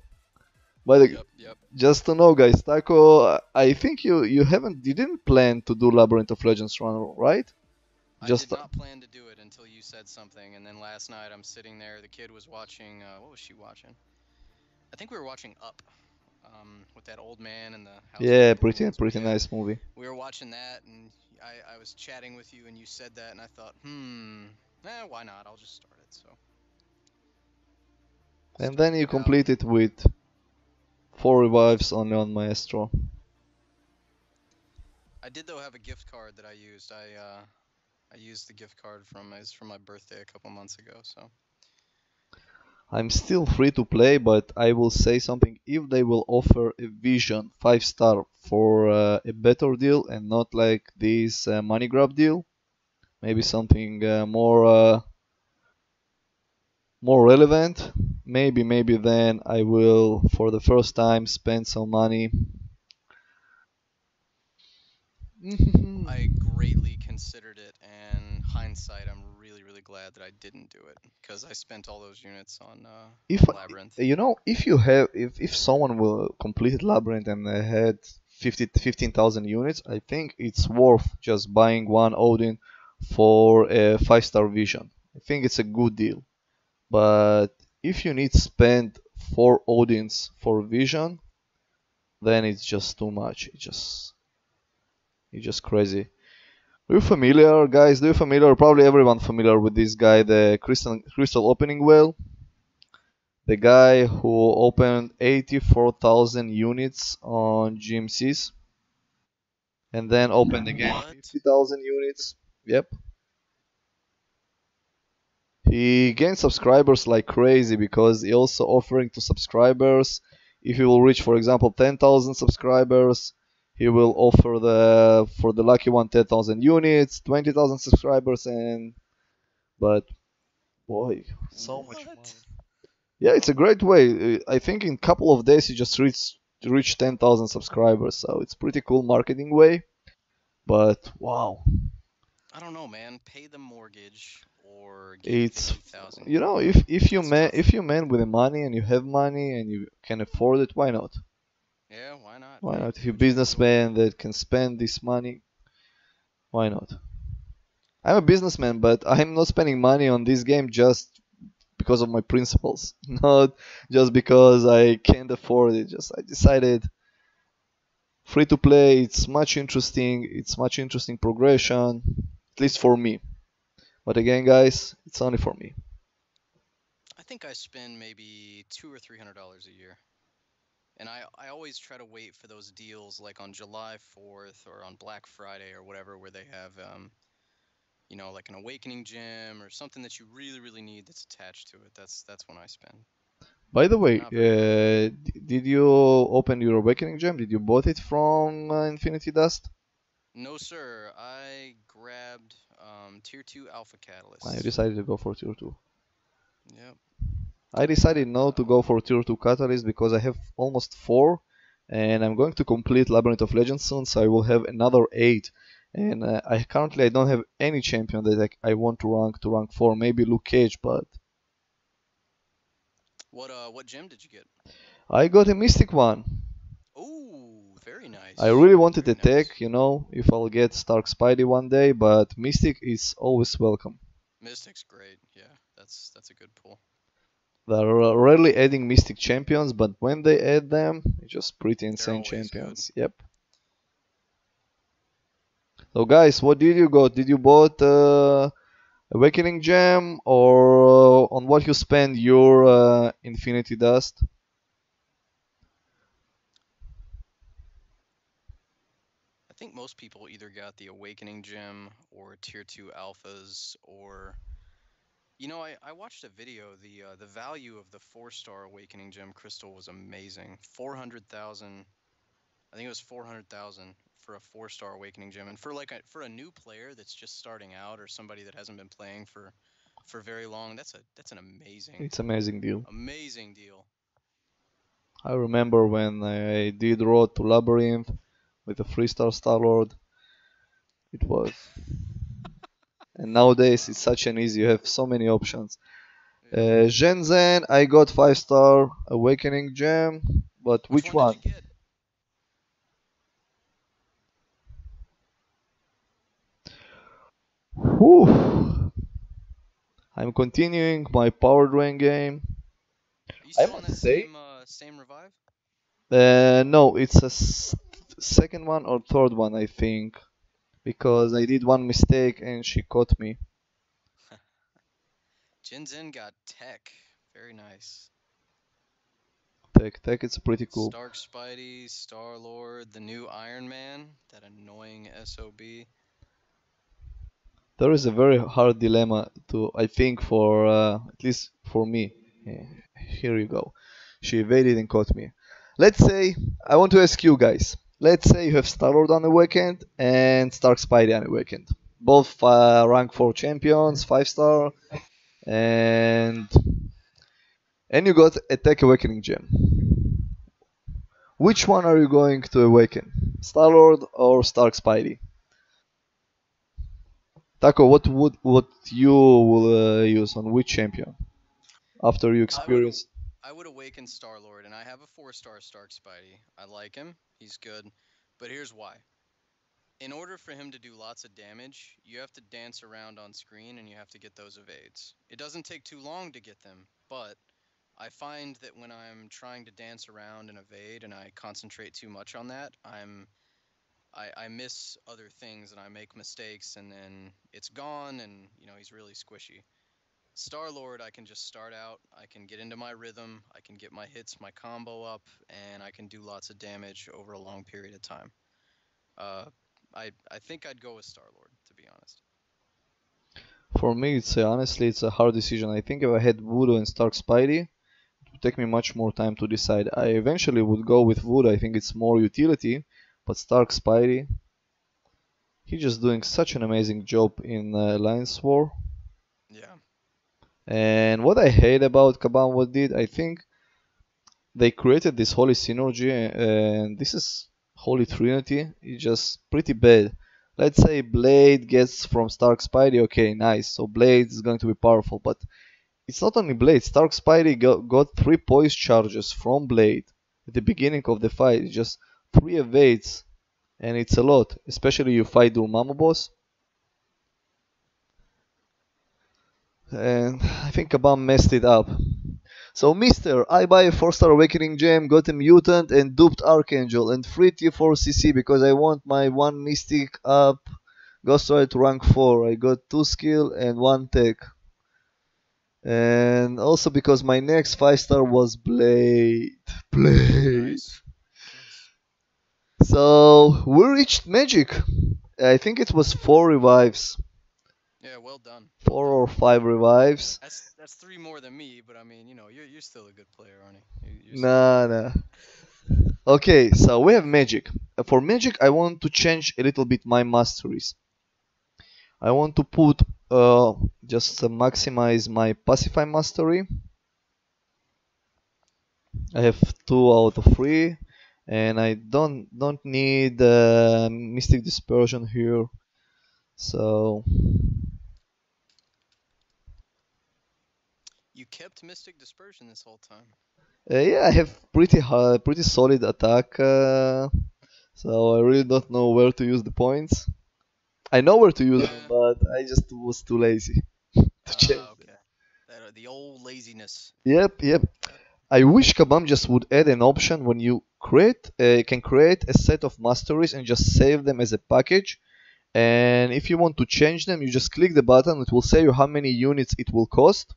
But Yep, yep. just to know, guys, Taco, I think you didn't plan to do Labyrinth of Legends run, right? I did Just not plan to do it until you said something, and then last night I'm sitting there. The kid was watching. What was she watching? I think we were watching Up, with that old man and the house full yeah, of pretty balloons. But pretty yeah, nice movie. we were watching that, and I was chatting with you, and you said that, and I thought, why not? I'll just start it. So And then started you it out. complete it with four revives only on Maestro. I did though have a gift card that I used. I used the gift card from my birthday a couple months ago. So I'm still free to play, but I will say something. If they will offer a Vision 5 star for a better deal and not like this money grab deal, maybe something more relevant. Maybe then I will for the first time spend some money. I greatly considered it, and hindsight, I'm really glad that I didn't do it because I spent all those units If on Labyrinth. if someone will complete Labyrinth and they had 15,000 units, I think it's worth just buying one Odin for a 5 star Vision. I think it's a good deal. But if you need to spend four Odins for Vision, then it's just too much. It's just crazy. Are you familiar, guys? Do you familiar? Probably everyone familiar with this guy, the Crystal Opening Whale, the guy who opened 84,000 units on GMCs and then opened again What? 50,000 units. Yep. He gained subscribers like crazy because he also offering to subscribers. If he will reach, for example, 10,000 subscribers, he will offer the for the lucky one 10,000 units, 20,000 subscribers, and but boy, so much money. What? Yeah, it's a great way. I think in a couple of days you just reach 10,000 subscribers, so it's pretty cool marketing way. But wow, I don't know, man. Pay the mortgage or get it's 50,000 you know units. It's if tough. you man with the money and you have money and you can afford it, why not? Yeah, why not, Why man? not? If Do you're a what you gotta do. businessman that can spend this money, why not? I'm a businessman, but I'm not spending money on this game just because of my principles, not just because I can't afford it. Just I decided free to play. It's much interesting. It's much interesting progression, at least for me. But again, guys, it's only for me. I think I spend maybe $200 or $300 a year. And I always try to wait for those deals like on July 4th or on Black Friday or whatever where they have like an awakening gem or something that you really, really need that's attached to it. That's when I spend. By the way, Not very often. did you open your Awakening Gem? Did you bought it from Infinity Dust? No, sir. I grabbed tier 2 alpha I catalysts. decided to go for Tier 2. Yep. I I decided grabbed not to go for Tier 2 Catalyst because I have almost 4 and I'm going to complete Labyrinth of Legends soon, so I will have another 8. And I don't have any champion that I want to rank 4. Maybe Luke Cage, but what gem did you get? I got a Mystic one. Oh, very I nice. really wanted Very a nice. tech, if I'll get Stark Spidey one day, but Mystic is always welcome. Mystic's great. Yeah, that's a good pull. They're rarely adding Mystic champions, but when they add them, it's just pretty They're insane always good. champions. Yep. So guys, what did you got? Did you bought Awakening Gem or on what you spend your Infinity Dust? I think most people either got the Awakening Gem or Tier 2 Alphas or I watched a video. The value of the 4-star Awakening Gem crystal was amazing. 400,000. I think it was 400,000 for a 4-star Awakening Gem. And for a new player that's just starting out or somebody that hasn't been playing for very long, that's an amazing It's amazing deal. amazing deal. I remember when I did Road to Labyrinth with a 3-star Star-Lord. It was. And nowadays it's Wow. such an easy, you have so many options. Yeah. Shenzhen, I got 5-star Awakening Gem, but Which which one did one? you get? Whew. I'm continuing my Power Drain game. Are you I still on must that say, same revive? no, it's a second one or third one, I think, because I did one mistake and she caught me. Jinzen got tech. Very nice. Tech, it's pretty cool. Stark Spidey, Star Lord, the new Iron Man, that annoying SOB. There is a very hard dilemma to, I think, for at least for me. Eh, Here you go. She evaded and caught me. Let's say I want to ask you guys. Let's say you have Star Lord on the weekend and Stark Spidey on the weekend. Both rank 4 champions, 5-star, and you got Attack Awakening Gem. Which one are you going to awaken? Star Lord or Stark Spidey? Taco, what you will use on which champion after you I would experience? I would awaken Star Lord, and I have a 4-star Stark Spidey. I like him. He's good. But here's why. In order for him to do lots of damage, you have to dance around on screen and you have to get those evades. It doesn't take too long to get them, but I find that when I'm trying to dance around and evade and I concentrate too much on that, I miss other things and I make mistakes and then it's gone and he's really squishy. Star Lord, I can just start out, I can get into my rhythm, I can get my hits, my combo up, and I can do lots of damage over a long period of time. Uh, I think I'd go with Star Lord, to be honest. For me, it's honestly it's a hard decision. I think if I had Voodoo and Stark Spidey, it would take me much more time to decide. I eventually would go with Voodoo. I think it's more utility, but Stark Spidey, he's just doing such an amazing job in Alliance War. Yeah. And what I hate about Kaban what did, I think they created this holy synergy, and this is holy trinity. It's just pretty bad. Let's say Blade gets from Stark Spidey. Okay, nice. So Blade is going to be powerful, but it's not only Blade. Stark Spidey got 3 poise charges from Blade at the beginning of the fight. It's just 3 evades, and it's a lot. Especially you fight Dormammu boss. And I think Kabam messed it up. So, Mister, I buy a 4-star Awakening Gem, got a Mutant, and duped Archangel, and free T4 CC because I want my 1 Mystic up. Ghost Rider to rank 4. I got 2 skill and 1 tech. And also because my next 5-star was Blade. Blade. Nice. Nice. So, we reached Magic. I think it was 4 revives. Yeah, well done. Well Four done. or five revives. That's three more than me, but I mean, you're still a good player, Arnie. You're still a good Nah, player. nah. Okay, so we have magic. For magic, I want to change a little bit my masteries. I want to put just maximize my pacify mastery. I have 2 out of 3, and I don't need mystic dispersion here. So You kept Mystic Dispersion this whole time. yeah, I have pretty solid attack. So I really don't know where to use the points. I know where to use them, Yeah. but I just was too lazy to change Ah, them. okay. The old laziness. Yep, yep. I wish Kabam just would add an option when you can create a set of masteries and just save them as a package. And if you want to change them, you just click the button. It will say you how many units it will cost.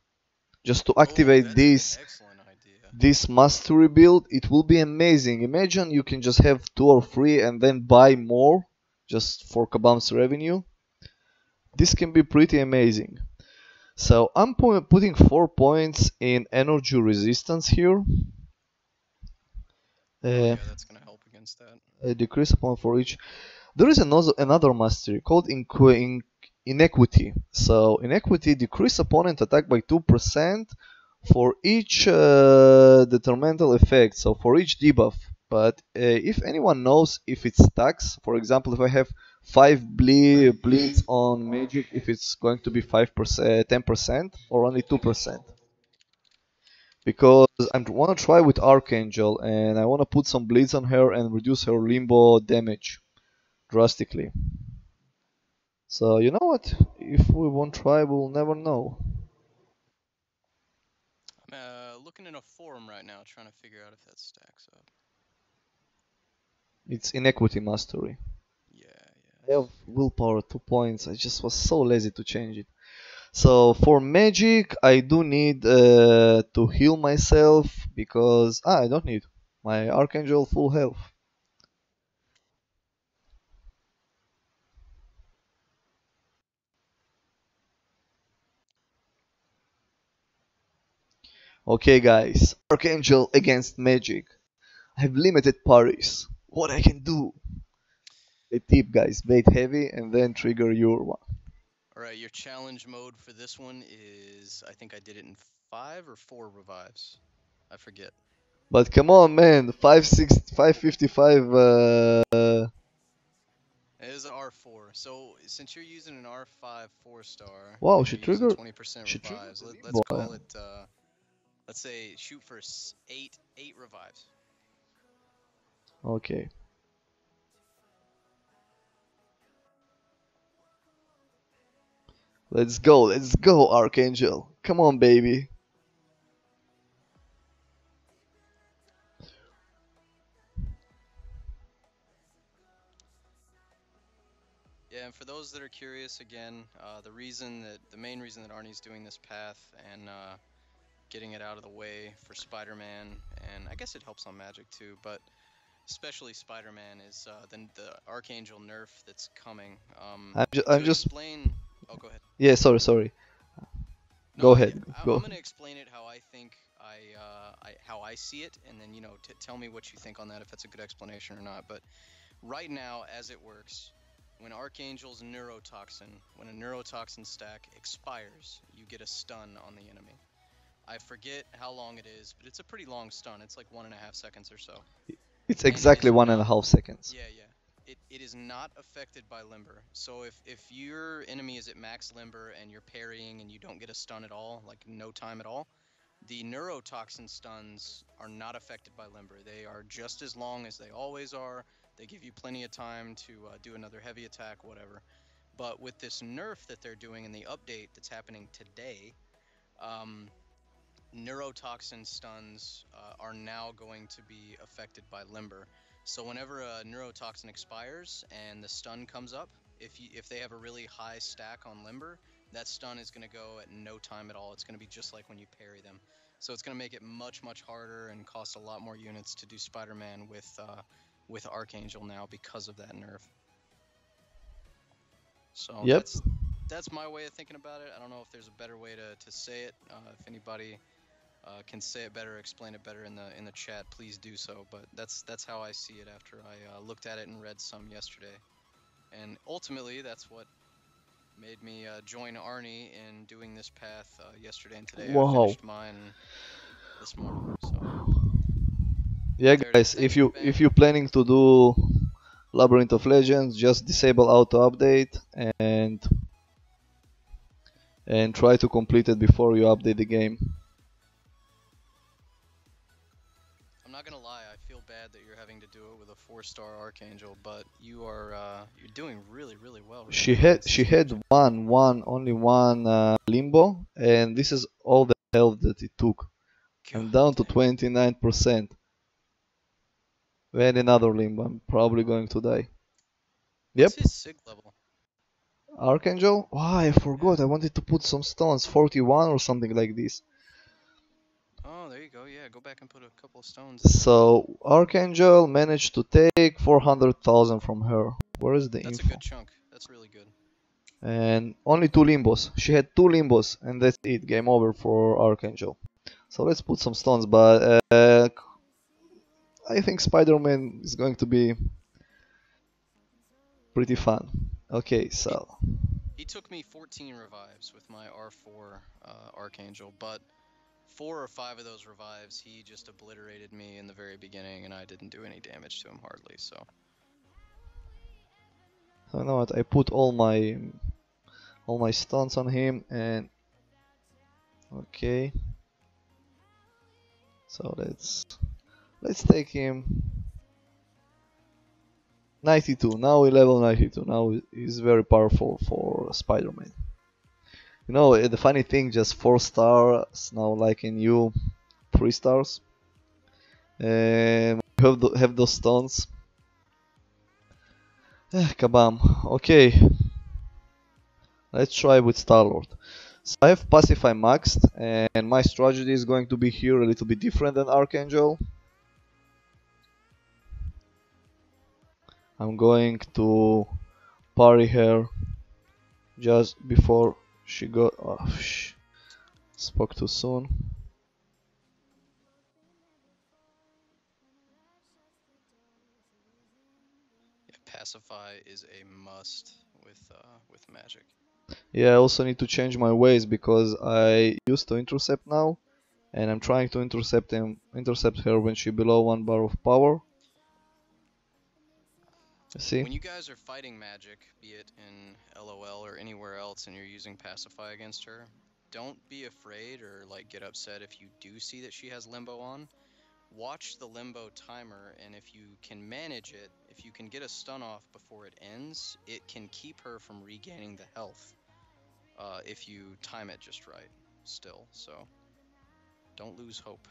Just to Oh, activate that's an excellent idea. this mastery build, it will be amazing. Imagine you can just have 2 or 3 and then buy more just for Kabam's revenue. This can be pretty amazing. So I'm putting 4 points in energy resistance here. Oh Uh, yeah, that's gonna help against that. a decrease upon for each. There is another mastery called Inequity. So Inequity decrease opponent attack by 2% for each detrimental effect, so for each debuff. But if anyone knows if it stacks, for example, if I have 5 bleeds on magic, if it's going to be 5%, 10%, or only 2%. Because I want to try with Archangel and I want to put some bleeds on her and reduce her limbo damage drastically. So you know what? If we won't try, we'll never know. I'm looking in a forum right now, trying to figure out if that stacks up. It's inequity mastery. Yeah, I yes. have willpower 2 points. I just was so lazy to change it. So for magic, I do need to heal myself because I don't need my archangel full health. Okay, guys, archangel against magic. I have limited parries. What I can do? A tip, guys: bait heavy and then trigger your one. All right, your challenge mode for this one is I think I did it in 5 or 4 revives. I forget. But come on, man, 555. It is an R4. So since you're using an R5 4 star Wow, and you're using 20% she triggered revives, the let's limbo. call it. Let's say shoot for eight revives. Okay, let's go, Archangel. Come on, baby. Yeah, and for those that are curious, again, the main reason that Arnie's doing this path and getting it out of the way for Spider-Man, and I guess it helps on Magic too, but especially Spider-Man is the Archangel nerf that's coming. I'm To just. explain, oh, go ahead. Yeah, sorry. No, Go ahead. I'm Go. gonna explain it how I think how I see it, and then tell me what you think on that if that's a good explanation or not. But right now, as it works, when Archangel's neurotoxin, when a neurotoxin stack expires, you get a stun on the enemy. I forget how long it is, but it's a pretty long stun. It's like 1.5 seconds or so, It's and it exactly is one and a not. half seconds. Yeah, yeah. It is not affected by limber. So if your enemy is at max limber and you're parrying and you don't get a stun at all, like no time at all, the neurotoxin stuns are not affected by limber. They are just as long as they always are. They give you plenty of time to do another heavy attack, whatever. But with this nerf that they're doing in the update that's happening today, um, neurotoxin stuns are now going to be affected by limber. So whenever a neurotoxin expires and the stun comes up, if they have a really high stack on limber, that stun is going to go at no time at all. It's going to be just like when you parry them. So it's going to make it much harder and cost a lot more units to do Spider-Man with Archangel now because of that nerf. So Yep. that's my way of thinking about it. I don't know if there's a better way to say it. If anybody can say it better, explain it better in the chat, please do so. But that's how I see it after I looked at it and read some yesterday, and ultimately that's what made me join Arnie in doing this path yesterday and today. I Wow. finished mine this morning. So Yeah, there it is. guys, Thanks, if Bang. you're planning to do Labyrinth of Legends, just disable auto update and try to complete it before you update the game. I'm not gonna lie, I feel bad that you're having to do it with a 4-star Archangel, but you're doing really well right She now had against she this had magic. only one limbo, and this is all the health that it took. God I'm down to dang. 29%. And another limbo. I'm probably going to die. What's Yep. his sig level? Archangel? Why, I Yeah. forgot. I wanted to put some stones. 41 or something like this. Oh, there you go. Yeah, go back and put a couple of stones in. So Archangel managed to take 400,000 from her. Where is the That's a info? good chunk. That's really good. And only two limbos. She had two limbos, and that's it. Game over for Archangel. So let's put some stones, but I think Spider-Man is going to be pretty fun. Okay, He so he took me 14 revives with my R4 Archangel, but 4 or 5 of those revives, he just obliterated me in the very beginning, and I didn't do any damage to him hardly. So you know what? I put all my stones on him, and okay. So let's take him 92. Now we level 92. Now he's very powerful for Spider-Man. You know, the funny thing, just 4 stars now, like in you, 3 stars. And we have those stones. Kabam. Okay, let's try with Star-Lord. So I have Pacify maxed, and my strategy is going to be here a little bit different than Archangel. I'm going to parry her just before she got. Oh, spoke too soon. yeah, pacify is a must with magic. Yeah, I also need to change my ways because I used to intercept now, and I'm trying to intercept her when she below 1 bar of power. You see? When you guys are fighting magic, be it in LOL or anywhere else, and you're using pacify against her, don't be afraid or like get upset if you do see that she has limbo on. Watch the limbo timer, and if you can manage it, if you can get a stun off before it ends, it can keep her from regaining the health if you time it just right still. So don't lose hope.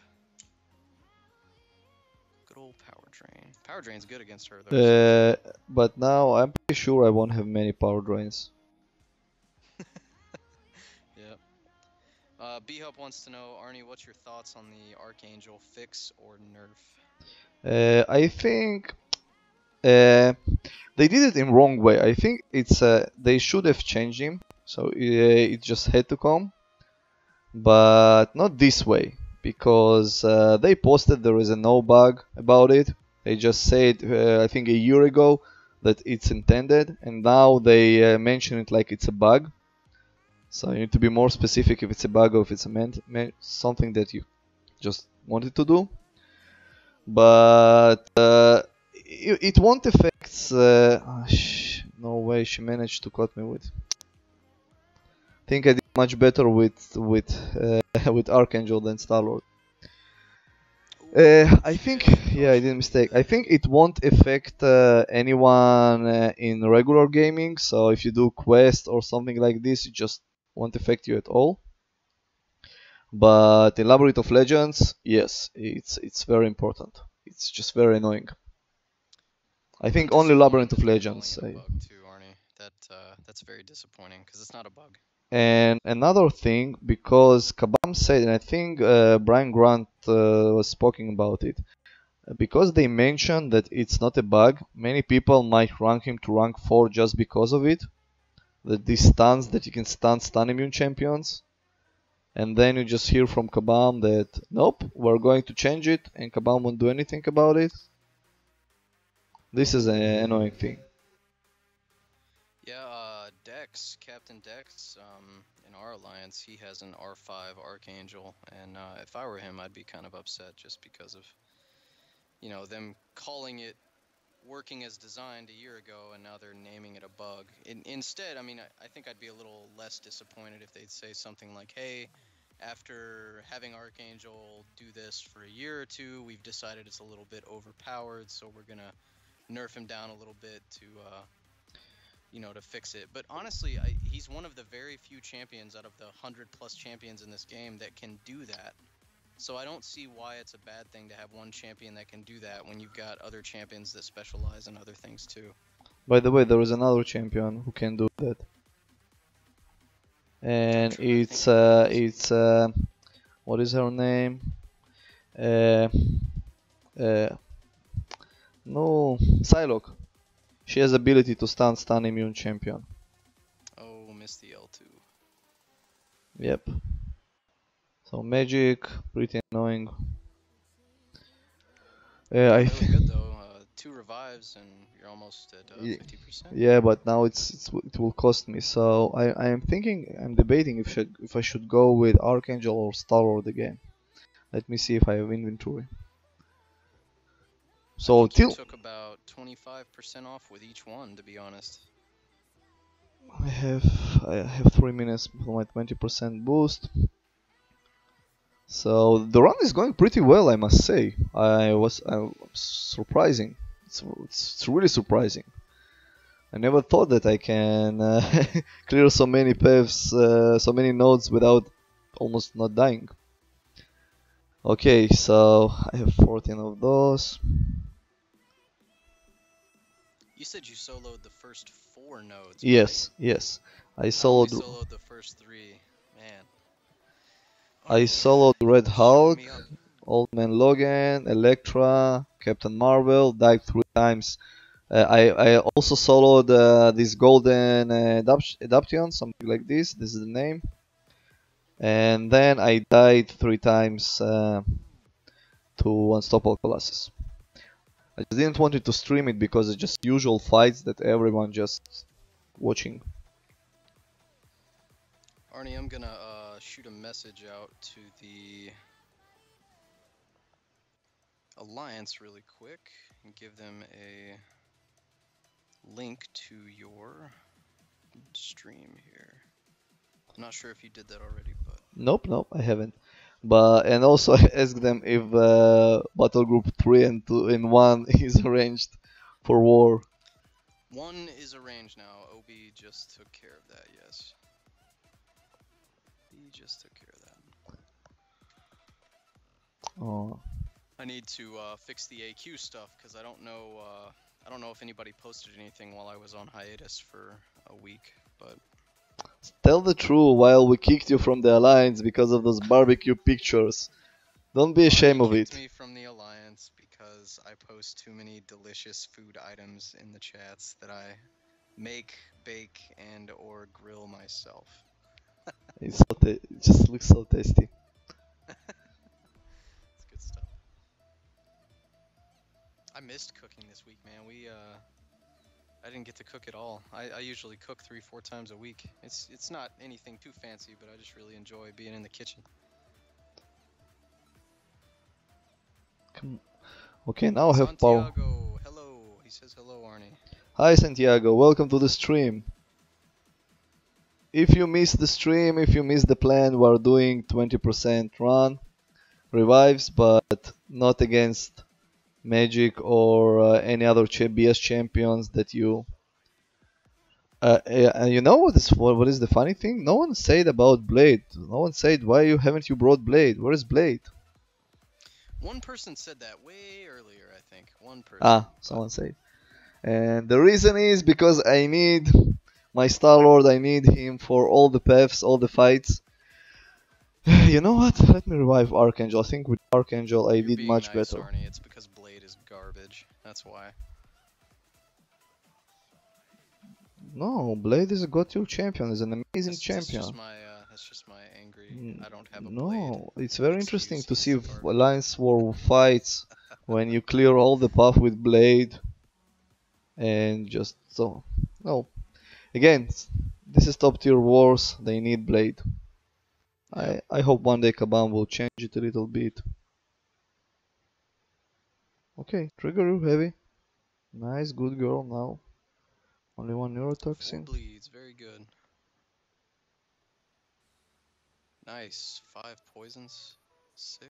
Good old power drain. Power drain's good against her though, seriously. Uh, but now I'm pretty sure I won't have many power drains. Yeah. B-Hub wants to know, Arnie, what's your thoughts on the Archangel fix or nerf? I think uh, they did it in wrong way. I think it's they should have changed him, so it just had to come, but not this way because they posted there is a no bug about it. They just said I think a year ago that it's intended, and now they mention it like it's a bug. So you need to be more specific if it's a bug or if it's a something that you just wanted to do. But it won't affect. No way she managed to cut me with. I think I did much better with Archangel than Starlord. I think, yeah, I did a mistake. I think it won't affect anyone in regular gaming. So if you do quest or something like this, it just won't affect you at all. But in Labyrinth of Legends, yes, it's very important. It's just very annoying. I I'm think only disappointed Labyrinth that of they're calling Legends. it a bug too, Arnie. That's very disappointing because it's not a bug. And another thing, because Kabam said, and I think Brian Grant was speaking about it, because they mentioned that it's not a bug, many people might rank him to rank 4 just because of it. these stuns that you can stun immune champions. And then you just hear from Kabam that nope, we're going to change it, and Kabam won't do anything about it. This is an annoying thing. Yeah, Dex, Captain Dex, in our alliance, he has an R5 Archangel, and if I were him, I'd be kind of upset just because of, them calling it working as designed a year ago, and now they're naming it a bug. Instead, I mean, I think I'd be a little less disappointed if they'd say something like, hey, after having Archangel do this for a year or two, we've decided it's a little bit overpowered, so we're gonna nerf him down a little bit to fix it. But honestly, he's one of the very few champions out of the 100+ champions in this game that can do that. So I don't see why it's a bad thing to have one champion that can do that when you've got other champions that specialize in other things too. By the way, there is another champion who can do that. And it's what is her name? No, Psylocke. She has ability to stun immune champion. Oh, missed the L2. Yep. So magic, pretty annoying. Really good though. 2 revives and you're almost at 50%. Yeah, but now it will cost me. So I'm debating if I should go with Archangel or Star-Lord again. Let me see if I have inventory. So you took about 25% off with each one, to be honest. I have 3 minutes for my 20% boost. So the run is going pretty well, I must say. I was surprising. It's really surprising. I never thought that I can clear so many paths, so many nodes without almost not dying. Okay, so I have 14 of those. You said you soloed the first 4 nodes. Yes, right? yes. I soloed the first 3. Man. I soloed Red Hulk, Old Man Logan, Elektra, Captain Marvel, died 3 times. I also soloed this Golden Adaption, something like this. This is the name. And then I died 3 times to Unstoppable Colossus. I just didn't want it to stream it because it's just usual fights that everyone just watching. Arnie, I'm gonna shoot a message out to the Alliance really quick and give them a link to your stream here. I'm not sure if you did that already, but Nope, I haven't. And also I asked them if Battle Group 3 and 2 and 1 is arranged for war. 1 is arranged now. Obi just took care of that, yes. He just took care of that. Oh. I need to fix the AQ stuff because I don't know if anybody posted anything while I was on hiatus for a week, but Tell the truth, while we kicked you from the Alliance because of those barbecue pictures. Don't be ashamed of it. Kicked me from the Alliance because I post too many delicious food items in the chats that I make, bake, and or grill myself. It just looks so tasty. It's good stuff. I missed cooking this week, man. I didn't get to cook at all. I usually cook 3-4 times a week. It's not anything too fancy, but I just really enjoy being in the kitchen. Okay, now I have power. Santiago, hello. He says hello, Arnie. Hi Santiago, welcome to the stream. If you missed the stream, if you missed the plan, we're doing 20% run revives, but not against Magic or any other BS champions that you. You know what is the funny thing? No one said about Blade. No one said why haven't you brought Blade? Where is Blade? One person said that way earlier, I think. One person. Someone said. And the reason is because I need my Star-Lord. I need him for all the paths, all the fights. You know what? Let me revive Archangel. I think with Archangel I did much nice, better. Arnie. It's because Blade is garbage. That's why. No, Blade is a god tier champion. Is an amazing champion. That's just my angry. N- I don't have a blade. No, it's very interesting Excuse to see use of garbage. Alliance War fights when you clear all the path with Blade and just so. No, again, this is top tier wars. They need Blade. Yeah. I hope one day Kabam will change it a little bit. Okay, trigger you heavy. Nice, good girl now. Only one Four neurotoxin. bleeds. Very good. Nice. Five poisons. Six.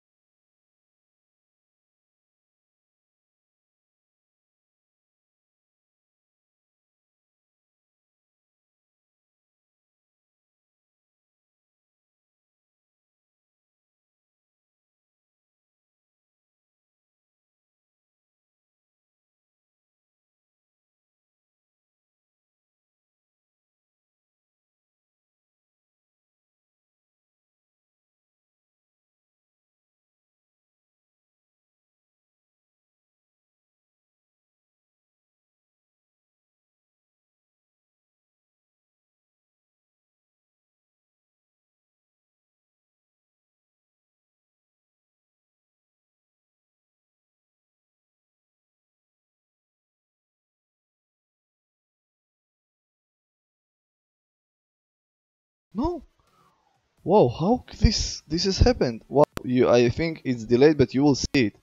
No. Whoa, how this has happened? Wow, I think it's delayed, but you will see it.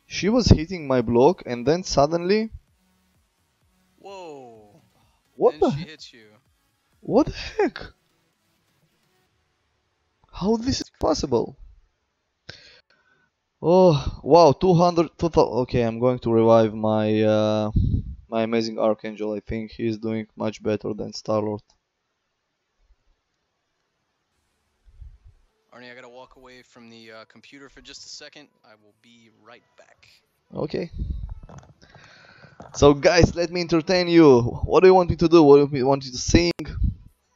She was hitting my block, and then suddenly, Whoa. what And the she hits you. what the heck? How this is That's crazy. possible? Oh, wow, 200, 2000. Okay, I'm going to revive my amazing Archangel. I think he's doing much better than Starlord. Arnie, I gotta walk away from the computer for just a second. I will be right back. Okay. So guys, let me entertain you. What do you want me to do? What do you want me to sing?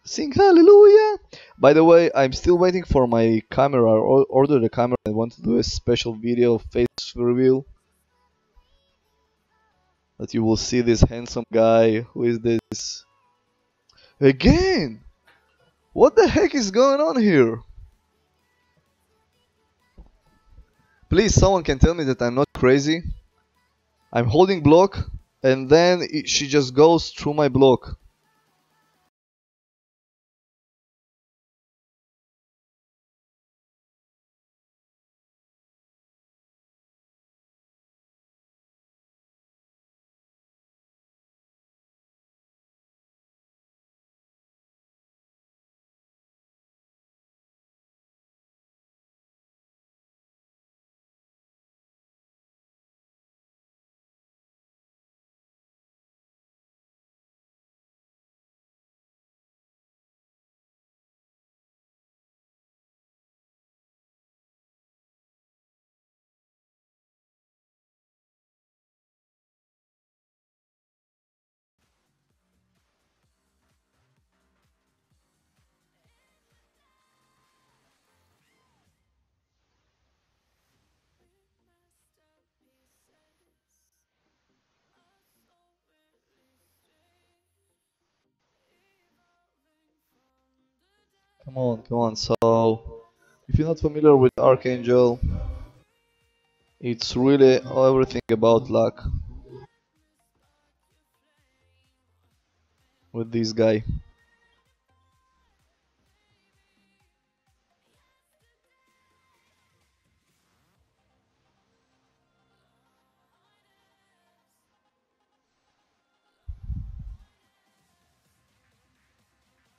Sing hallelujah! By the way, I'm still waiting for my camera. I ordered a camera. I want to do a special video face reveal that you will see this handsome guy. Who is this? Again! What the heck is going on here? Please, someone can tell me that I'm not crazy. I'm holding block, and then she just goes through my block. Come on, come on. So, if you're not familiar with Archangel, it's really everything about luck with this guy.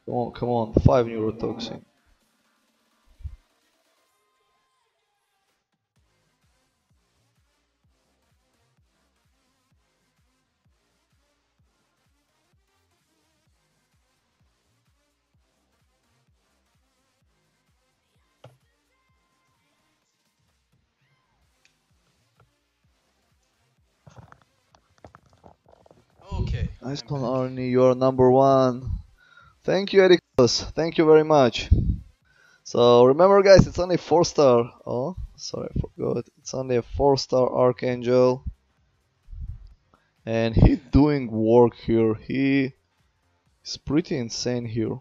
Come on, 5 neurotoxin. Okay, Nice I'm one, back. Arnie. You're number one. Thank you, Ericus. Thank you very much. So remember, guys, it's only 4 star. Oh, sorry, I forgot. It's only a 4 star Archangel, and he doing work here. It's pretty insane here.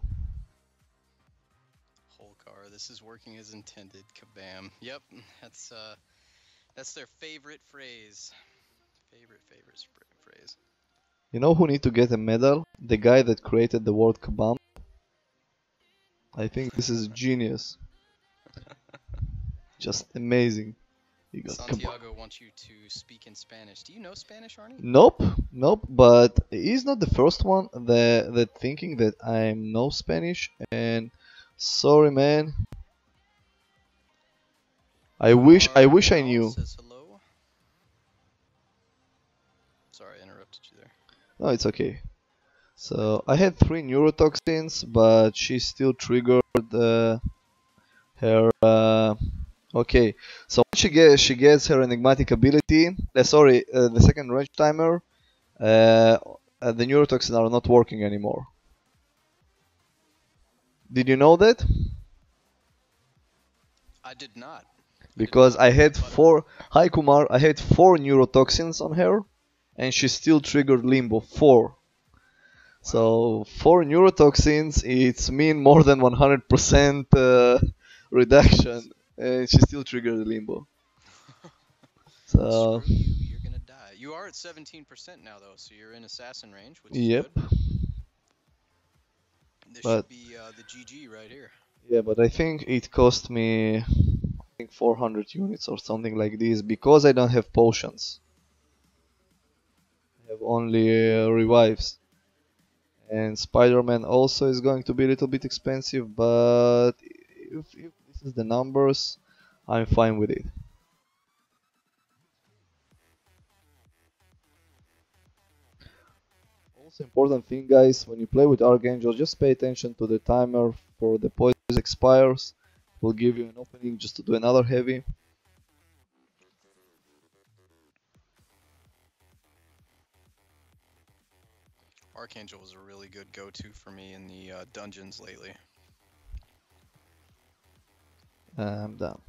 Whole car. This is working as intended. Kabam. Yep, that's their favorite phrase. Favorite phrase. You know who need to get a medal? The guy that created the word kabam. I think this is genius. Just amazing. He got kabam. Santiago wants you to speak in Spanish. Do you know Spanish, Arnie? Nope, nope. But he's not the first one that thinking that I know Spanish. And sorry, man. I wish I knew. Says hello. Sorry, I interrupted you there. No, it's okay. So I had 3 neurotoxins, but she still triggered her. Okay, so once she gets her enigmatic ability. The second range timer. The neurotoxins are not working anymore. Did you know that? I did not. Because I had 4. Hi Kumar, I had 4 neurotoxins on her, and she still triggered limbo 4. So 4 neurotoxins, it's mean more than 100% reduction, and she still triggered limbo. So screw you, you're gonna die. You are at 17% now though, so you're in assassin range, which is yep. good. This should be the GG right here. Yeah, but I think it cost me 400 units or something like this because I don't have potions. I have only revives. And Spider-Man also is going to be a little bit expensive, but if this is the numbers, I'm fine with it. Also important thing, guys, when you play with Archangel, just pay attention to the timer for the poison expires. It will give you an opening just to do another heavy. Archangel was a really good go-to for me in the dungeons lately. I'm done.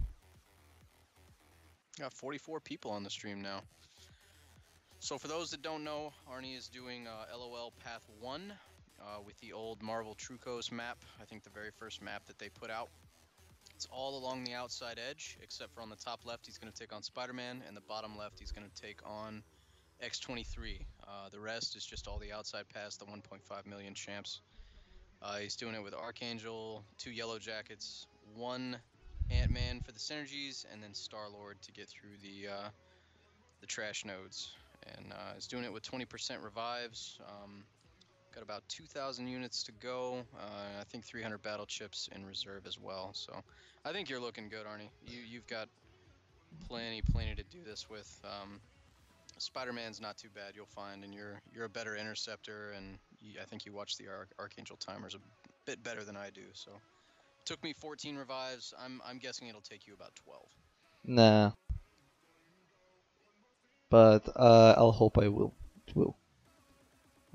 Got 44 people on the stream now. So for those that don't know, Arnie is doing LOL Path 1 with the old Marvel True Coast map. I think the very first map that they put out. It's all along the outside edge, except for on the top left he's going to take on Spider-Man, and the bottom left he's going to take on X-23. The rest is just all the outside paths, the 1.5 million champs. He's doing it with Archangel, 2 Yellow Jackets, 1 Ant-Man for the synergies, and then Star-Lord to get through the trash nodes. And he's doing it with 20% revives. Got about 2,000 units to go. I think 300 battle chips in reserve as well. So I think you're looking good, Arnie. You've got plenty to do this with. Spider-Man's not too bad, you'll find, and you're a better interceptor, and I think you watch the Archangel timers a bit better than I do. So it took me 14 revives. I'm guessing it'll take you about 12. Nah. But I'll hope I will. It will.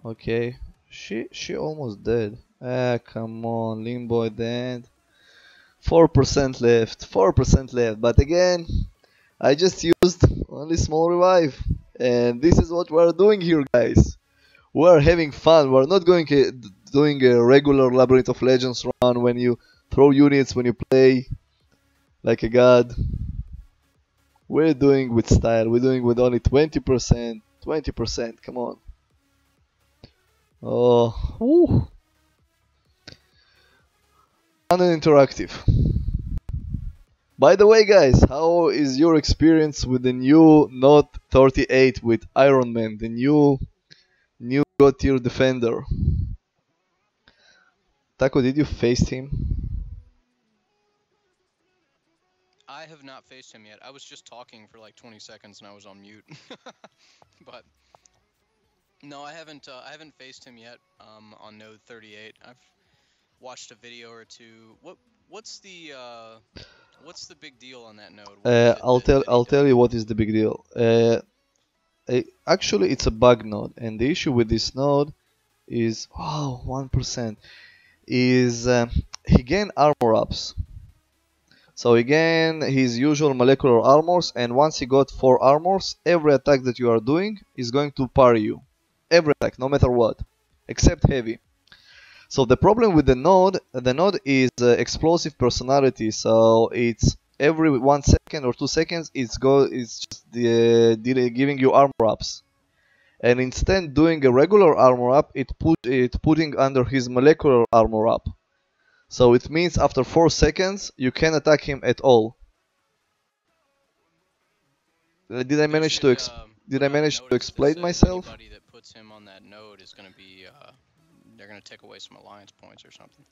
Okay. She almost dead. Come on, Limbo at the end. 4% left. 4% left. But again, I just used only small revive. And this is what we're doing here, guys. We're having fun. We're not doing a regular Labyrinth of Legends run when you throw units, when you play like a god. We're doing with style. We're doing with only 20%. 20%. Come on. Oh, woo. Fun and interactive. By the way, guys, how is your experience with the new Note 38 with Iron Man, the new God tier defender? Taco, did you face him? I have not faced him yet. I was just talking for like 20 seconds and I was on mute. But no, I haven't faced him yet on Node 38. I've watched a video or two. What's the big deal on that node? I'll tell you what is the big deal. Actually, it's a bug node, and the issue with this node is 1% is he gain armor ups. So he gain his usual molecular armors, and once he got 4 armors, every attack that you are doing is going to parry you. Every attack, no matter what, except heavy. So the problem with the node is explosive personality. So it's every 1 second or 2 seconds, it's just giving you armor ups. And instead doing a regular armor up, it putting under his molecular armor up. So it means after 4 seconds you can attack him at all. Did I manage to put out a notice that explain says myself? anybody that puts him on that node is going to be they're going to take away some alliance points or something.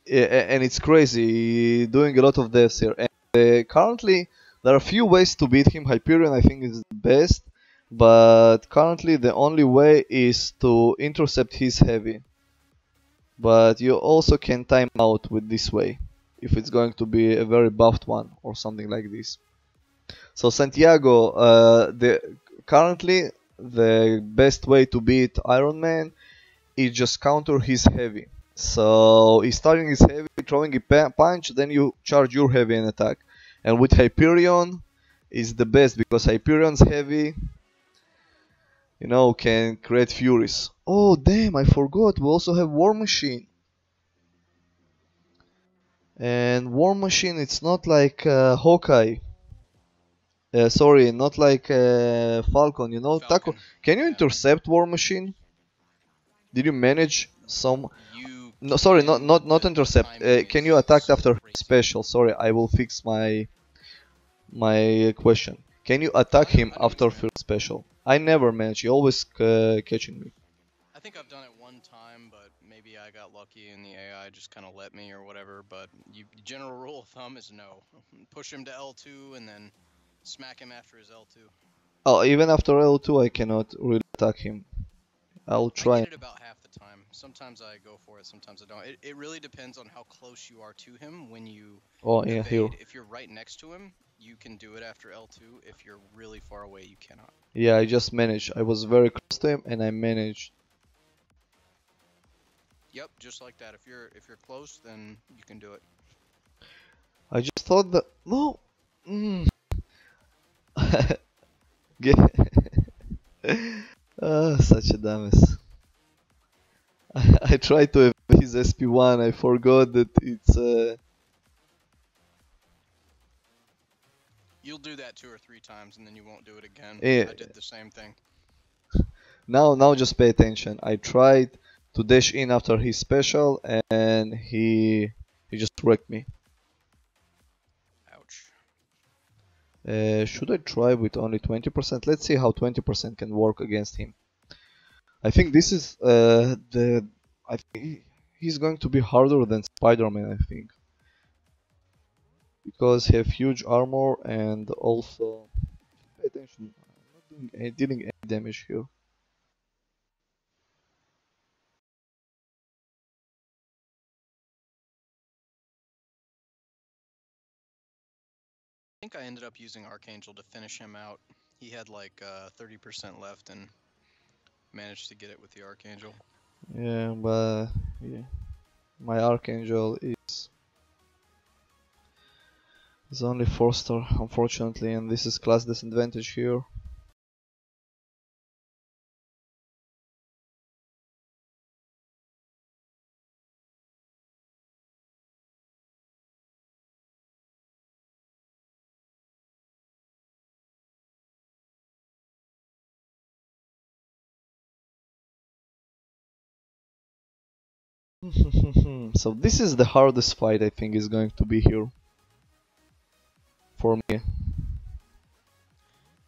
Yeah, and it's crazy doing a lot of deaths here. And currently, there are a few ways to beat him. Hyperion, I think, is the best, but currently the only way is to intercept his heavy. But you also can time out with this way, if it's going to be a very buffed one or something like this. So Santiago, currently the best way to beat Iron Man is just counter his heavy. So he's starting his heavy, throwing a punch, then you charge your heavy and attack. And with Hyperion is the best because Hyperion's heavy, can create furies. Oh damn, I forgot. We also have War Machine. And War Machine, it's not like Hawkeye. Sorry, not like Falcon. Taco. Falcon. Can you Yeah. intercept War Machine? Did you manage some? You No, sorry, can, not but the intercept. timing Can you is attack so after crazy. special? Sorry, I will fix my question. Can you attack I know, him I know what after you mean. first special? I never manage. He always catching me. I think I've done it one time, but maybe I got lucky and the AI just kind of let me or whatever. But general rule of thumb is no. Push him to L2 and then smack him after his L2. Oh, even after L2, I cannot really attack him. I'll I try. get it about half the time. Sometimes I go for it, sometimes I don't. It really depends on how close you are to him when you Oh, yeah, here. evade. If you're right next to him, you can do it after L2. If you're really far away, you cannot. Yeah, I just managed. I was very close to him, and I managed. Yep, just like that. If you're close, then you can do it. I just thought that no. Mm. Ge- Such a dumbass. I tried to evade his SP1. I forgot that it's. You'll do that 2 or 3 times and then you won't do it again. Eh, I did the same thing. now just pay attention. I tried to dash in after his special, and he just wrecked me. Ouch. Should I try with only 20%? Let's see how 20% can work against him. I think this is the. I think he's going to be harder than Spider-Man. I think because he have huge armor and also pay attention. I'm not dealing any damage here. I think I ended up using Archangel to finish him out. He had like 30% left and managed to get it with the Archangel. Yeah, but yeah, my Archangel is only 4-star, unfortunately, and this is class disadvantage here. So this is the hardest fight I think is going to be here for me.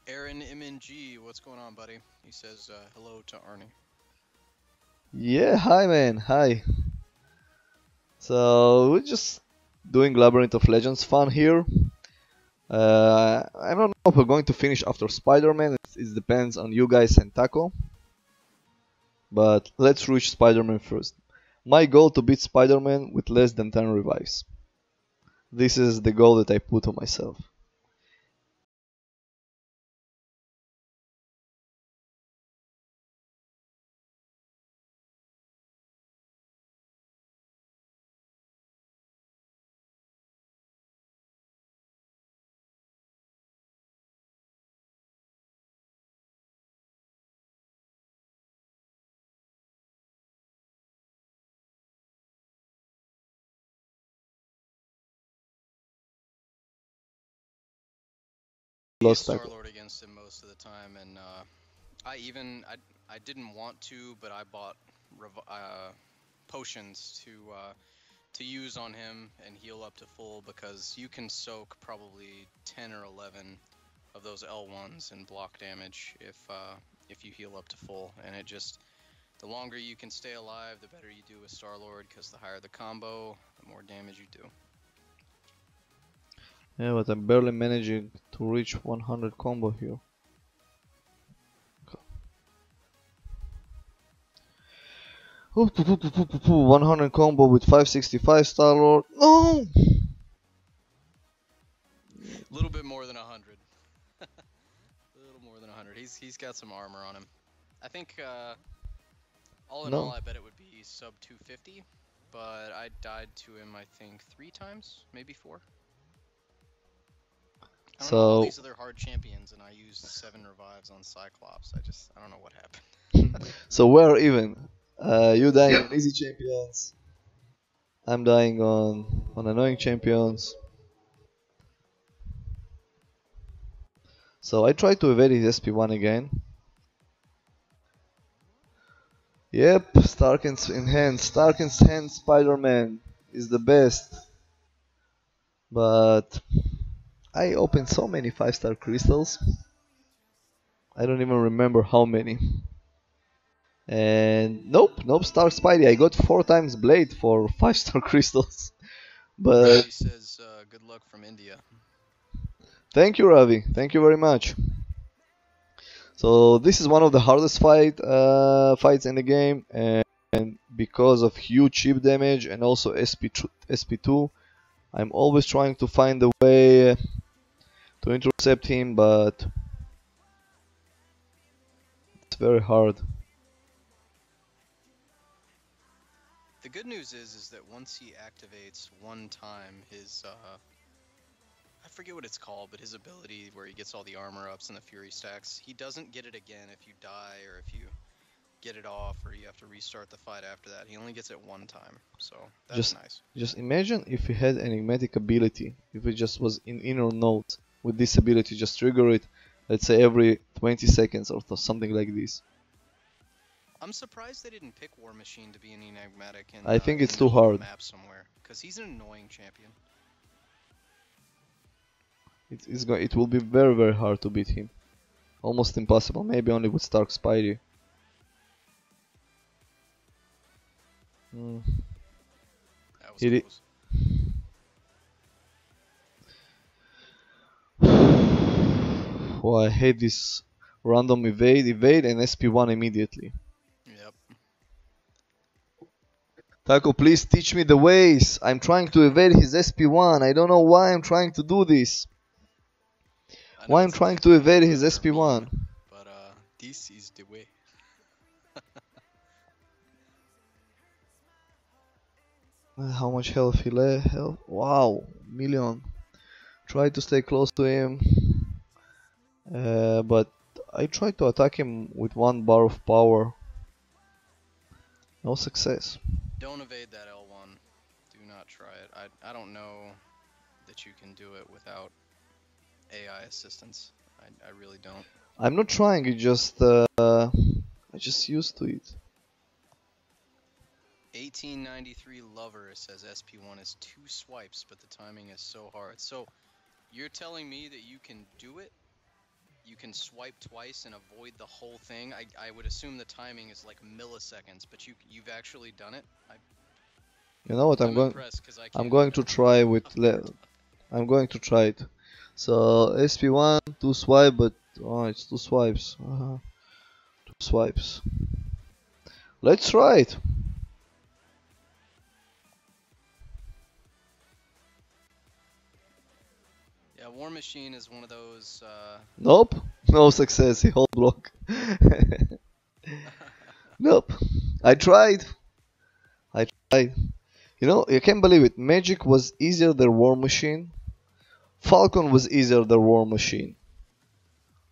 Aaron MNG, what's going on, buddy? He says hello to Arnie. Yeah, hi man, hi. So we're just doing Labyrinth of Legends fun here. I don't know if we're going to finish after Spider-Man. It depends on you guys and Taco. But let's reach Spider-Man first. My goal to beat Spider-Man with less than 10 revives. This is the goal that I put on myself. be a lost Star tackle. Lord against him most of the time, and I didn't want to, but I bought potions to use on him and heal up to full, because you can soak probably 10 or 11 of those L1s and block damage if you heal up to full, and it just, the longer you can stay alive, the better you do with Star Lord, because the higher the combo, the more damage you do. Yeah, but I'm barely managing to reach 100 combo here. 100 combo with 565 Star Lord. No! A little bit more than 100. A little more than 100. He's got some armor on him. I think all in all, No. I bet it would be sub 250, but I died to him, I think, 3 times, maybe 4. I don't know, all So, these other hard champions, and I used 7 revives on Cyclops. I don't know what happened. so we're even. You dying on easy champions. I'm dying on annoying champions. So I try to evade his SP1 again. Yep, Starken's in hand. Starken's hand Spider-Man is the best. But I opened so many 5-star crystals. I don't even remember how many. And nope, Star Spidey. I got 4 times Blade for 5-star crystals. But Ravi says, good luck from India. thank you, Ravi. Thank you very much. So this is one of the hardest fights in the game, and because of huge chip damage and also SP2, I'm always trying to find a way to intercept him, but it's very hard. The good news is that once he activates one time his I forget what it's called, but his ability where he gets all the armor ups and the fury stacks, he doesn't get it again if you die or if you get it off or you have to restart the fight after that. He only gets it one time, so that's nice. Just imagine if he had enigmatic ability, if it just was in inner node with this ability, just trigger it, let's say every 20 seconds or something like this. I'm surprised they didn't pick War Machine to be an enigmatic in, I think in it's the too middle of hard. the map somewhere, because he's an annoying champion. It will be very hard to beat him. Almost impossible, maybe only with Stark Spidey. That was He close. Oh, I hate this random evade and SP1 immediately. Yep. Taco, please teach me the ways. I'm trying to evade his SP1. I don't know why I'm trying to do this. Why I'm trying to evade his SP1. But this is the way. How much health he left? Wow, million. Try to stay close to him. But I tried to attack him with 1 bar of power. No success. Don't evade that L1. Do not try it. I don't know that you can do it without AI assistance. I really don't. I'm not trying, I just used to it. 1893 Lover says SP1 is 2 swipes, but the timing is so hard. So you're telling me that you can do it? You can swipe twice and avoid the whole thing? I would assume the timing is like milliseconds, but you've actually done it? You know what? I'm going to try with. I'm going to try it. So SP1, 2 swipe, but oh, it's 2 swipes. 2 swipes. Let's try it. Yeah, War Machine is one of those. Nope, no success. He hold block. Nope. I tried. You know, you can't believe it. Magic was easier than War Machine. Falcon was easier than War Machine.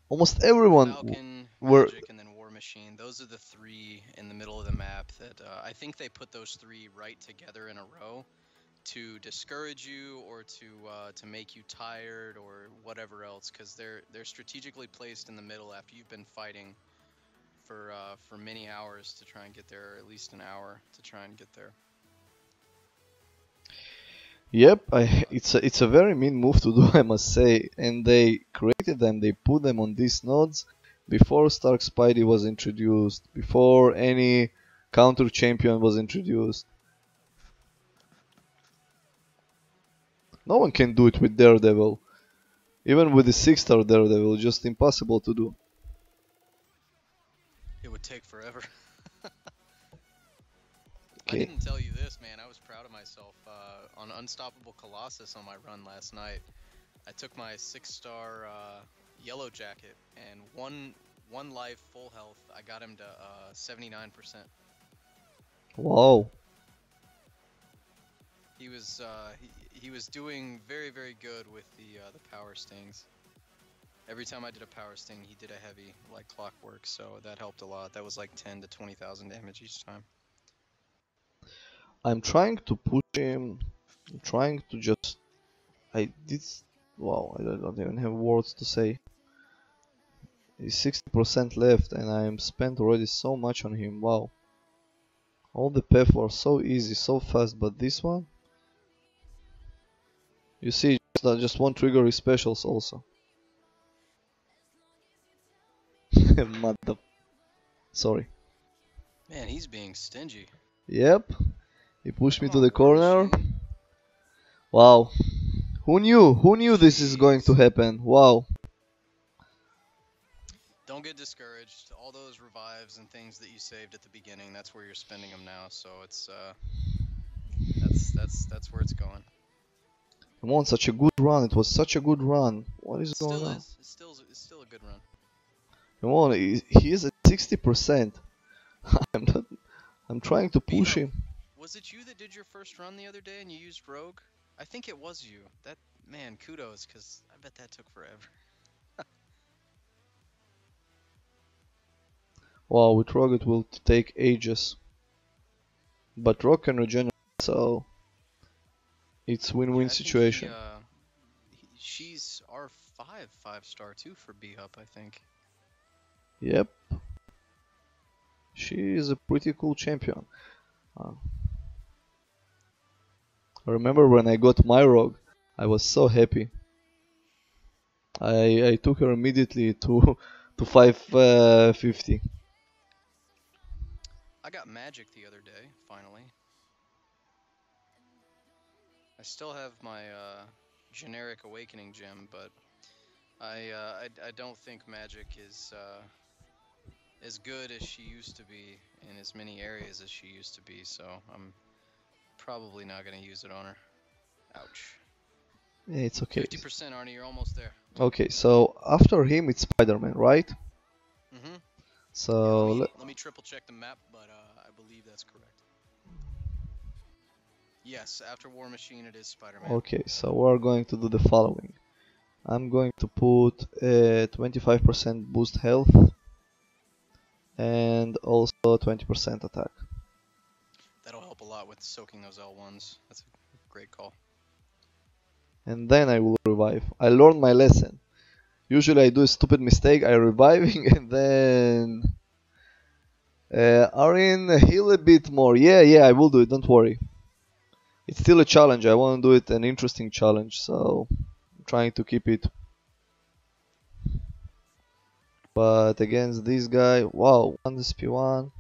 Almost everyone Falcon, were. Magic, and then War Machine. Those are the 3 in the middle of the map that I think they put those 3 right together in a row to discourage you or to make you tired or whatever else, because they're strategically placed in the middle after you've been fighting for many hours to try and get there, or at least an hour to try and get there. Yep, it's a very mean move to do, I must say. And they created them, they put them on these nodes before Stark Spidey was introduced, before any counter champion was introduced. No one can do it with Daredevil. Even with the 6-star Daredevil, just impossible to do. It would take forever. I Okay. didn't tell you this, man. I was proud of myself. On Unstoppable Colossus on my run last night, I took my 6-star Yellow Jacket, and one life, full health. I got him to 79%. Wow. He was doing very, very good with the power stings. Every time I did a power sting, he did a heavy like clockwork, so that helped a lot. That was like 10 to 20,000 damage each time. I'm trying to push him. I'm trying to just. I did. Wow, I don't even have words to say. He's 60% left, and I am spent already so much on him. Wow. All the paths were so easy, so fast, but this one. You see, just one trigger his specials also. Mother. Sorry. Man, he's being stingy. Yep. He pushed me Come to on, the War corner. Machine. Wow. Who knew? Who knew this is going to Jeez. happen? Wow. Don't get discouraged. All those revives and things that you saved at the beginning, that's where you're spending them now. So it's that's where it's going. Come on, such a good run. It was such a good run. What is It going still on? is. It's still a good run. Come on, he is at 60%. I'm not. I'm trying to push B-Hub, him. was it you that did your first run the other day and you used Rogue? I think it was you. That man, kudos, because I bet that took forever. Wow, with Rogue it will take ages. But Rogue can regenerate, so it's win-win Yeah, I think he situation. she's R5 5-star too for B-Hub, I think. Yep. She is a pretty cool champion. Uh, I remember when I got my Rogue, I was so happy. I took her immediately to to 550. I got Magic the other day, finally. I still have my generic Awakening gem, but I don't think Magic is as good as she used to be in as many areas as she used to be, so I'm probably not going to use it on her. Ouch. Yeah, it's okay. 50%, Arnie, you're almost there. Okay, so after him it's Spider-Man, right? Mm-hmm. Yeah, So let me triple check the map, but I believe that's correct. Yes, after War Machine it is Spider-Man. okay, so we're going to do the following. I'm going to put a 25% boost health and also 20% attack. That'll help a lot with soaking those L1s. That's a great call. And then I will revive. I learned my lesson. Usually I do a stupid mistake, I reviving and then Arin, heal a bit more. Yeah, I will do it, don't worry. It's still a challenge, I want to do it an interesting challenge, so I'm trying to keep it. But against this guy, wow, 1 SP1.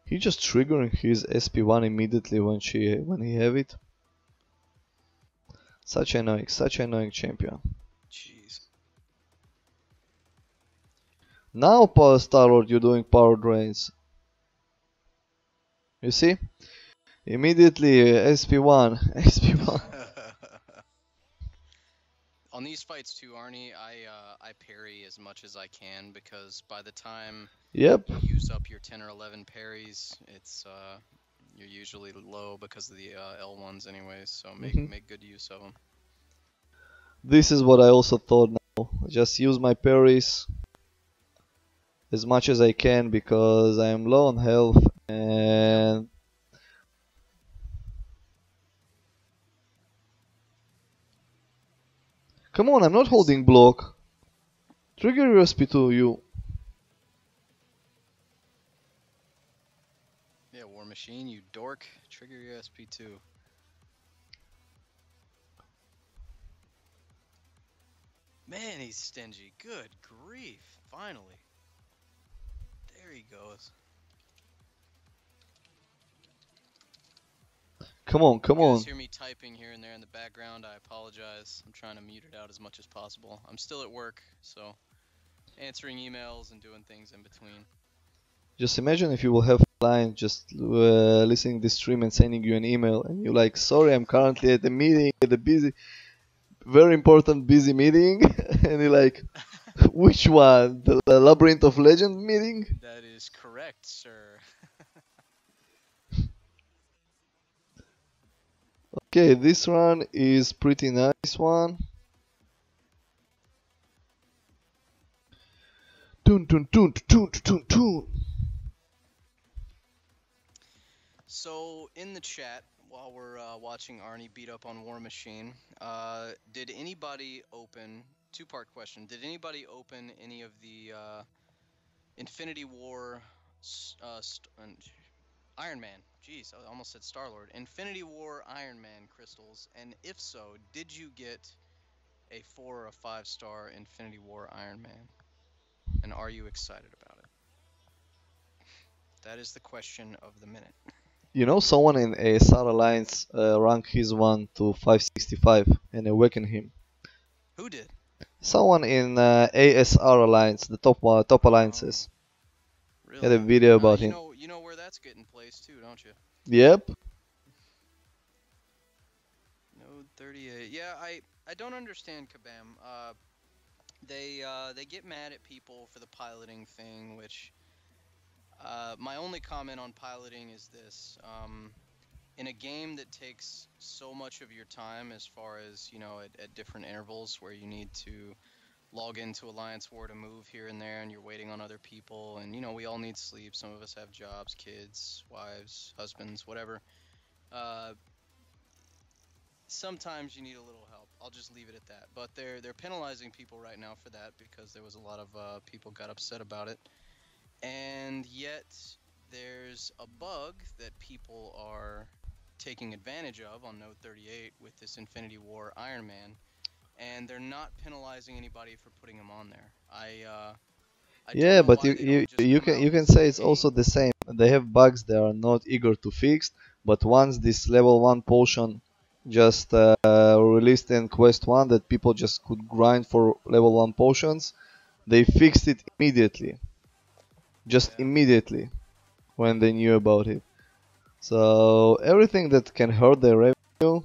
He just triggering his SP1 immediately when he have it. Such annoying champion. Jeez. Now Power Star-Lord, you're doing power drains. You see? Immediately SP1, SP1. On these fights too, Arnie, I parry as much as I can, because by the time Yep. you use up your 10 or 11 parries, it's you're usually low because of the L1s anyways, so make good use of them. This is what I also thought now. Just use my parries. as much as I can because I am low on health and come on, I'm not Nice. holding block. Trigger your SP2, you. Yeah, War Machine, you dork. Trigger your SP2. Man, he's stingy. Good grief. Finally. There he goes. Come on, If come you guys on. hear me typing here and there in the background, I apologize. I'm trying to mute it out as much as possible. I'm still at work, so answering emails and doing things in between. Just imagine if you will have a client just listening this stream and sending you an email and you're like, sorry, I'm currently at a meeting, at a busy, very important busy meeting. And you're like, which one? The Labyrinth of Legends meeting? That is correct, sir. Okay, this one is pretty nice one. Tun tun tun tun tun tun. So, in the chat, while we're watching Arnie beat up on War Machine, did anybody open, two-part question, did anybody open any of the Infinity War, Iron Man, jeez, I almost said Star-Lord, Infinity War Iron Man crystals, and if so, did you get a 4 or a 5-star Infinity War Iron Man? And are you excited about it? That is the question of the minute. You know, someone in ASR Alliance ranked his one to 565 and awakened him. Who did? Someone in ASR Alliance, the top alliances, Oh, had a really? video about him. You know where that's getting placed too, don't you? Yep. Node 38. Yeah, I don't understand Kabam. They get mad at people for the piloting thing, which my only comment on piloting is this. In a game that takes so much of your time as far as, you know, at different intervals where you need to log into Alliance War to move here and there and you're waiting on other people and, you know, we all need sleep. Some of us have jobs, kids, wives, husbands, whatever. Sometimes you need a little help. I'll just leave it at that. But they're penalizing people right now for that because there was a lot of people got upset about it. And yet there's a bug that people are taking advantage of on Node 38 with this Infinity War Iron Man, and they're not penalizing anybody for putting him on there. I don't Yeah, know but why they don't just come out you and can say say, it's also hey, the same. They have bugs they are not eager to fix, but once this level 1 potion just released in Quest 1 that people just could grind for level 1 potions, they fixed it immediately. Just yeah, immediately when they knew about it. So everything that can hurt their revenue,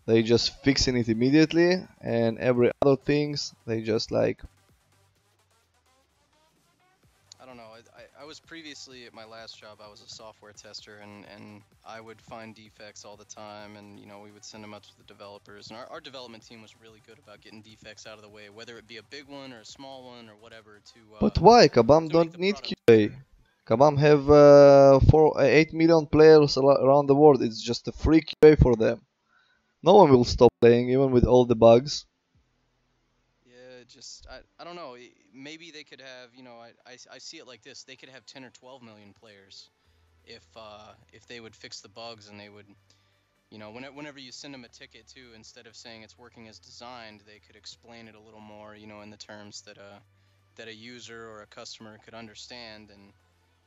they just fixing it immediately, and every other things they just like. I don't know. I was previously at my last job, I was a software tester, and I would find defects all the time, and you know we would send them out to the developers, and our development team was really good about getting defects out of the way, whether it be a big one or a small one or whatever, But why? Kabam to make don't the need product QA. better. Kabam have 8 million players around the world. It's just a free QA for them. No one will stop playing, even with all the bugs. Yeah, just I don't know. Maybe they could have, you know, I see it like this. They could have 10 or 12 million players if they would fix the bugs and they would, you know, whenever you send them a ticket too, instead of saying it's working as designed, they could explain it a little more, you know, in the terms that a user or a customer could understand. And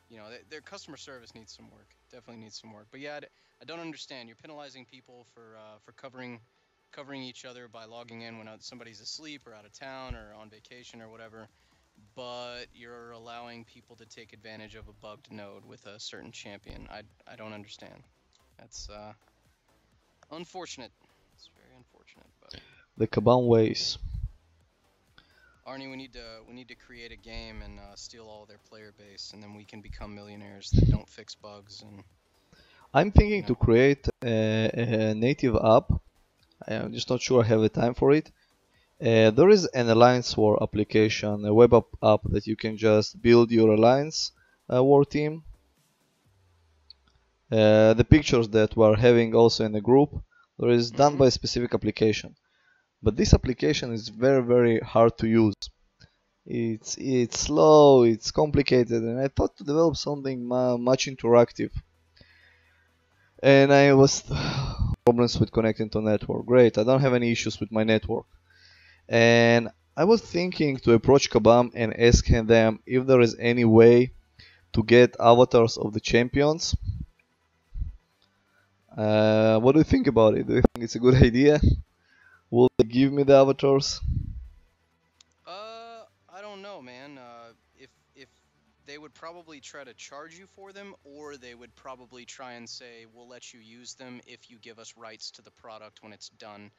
you know, their customer service needs some work. Definitely needs some work. But yeah, I don't understand. You're penalizing people for covering each other by logging in when somebody's asleep or out of town or on vacation or whatever. But you're allowing people to take advantage of a bugged node with a certain champion. I don't understand. That's unfortunate. It's very unfortunate. But The Kabam ways. Arnie, we need to create a game and steal all their player base, and then we can become millionaires that don't fix bugs and I'm you thinking to know. create a native app. I'm just not sure I have the time for it. There is an Alliance War application, a web app that you can just build your Alliance War team. The pictures that we are having also in the group, there is done by a specific application. But this application is very hard to use. It's slow, it's complicated, and I thought to develop something much interactive. And I was problems with connecting to network. Great, I don't have any issues with my network. And I was thinking to approach Kabam and ask them if there is any way to get avatars of the champions. What do you think about it? Do you think it's a good idea? Will they give me the avatars? I don't know, man. If they would probably try to charge you for them, or they would probably try and say, we'll let you use them if you give us rights to the product when it's done.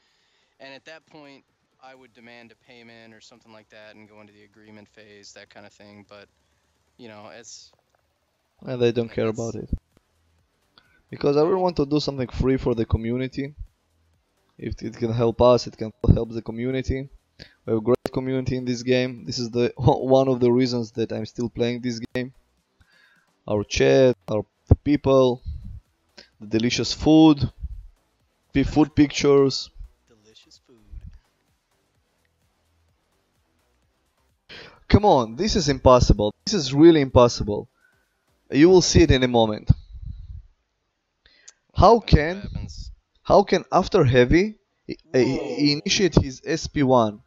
And at that point, I would demand a payment or something like that and go into the agreement phase, that kind of thing. But, you know, it's... And they don't care about it. Because I really want to do something free for the community. If it can help us, it can help the community. We have a great community in this game. This is the one of the reasons that I'm still playing this game. Our chat, our people, the delicious food, food pictures. Delicious food. Come on, this is impossible. This is really impossible. You will see it in a moment. How can after heavy he initiate his SP1?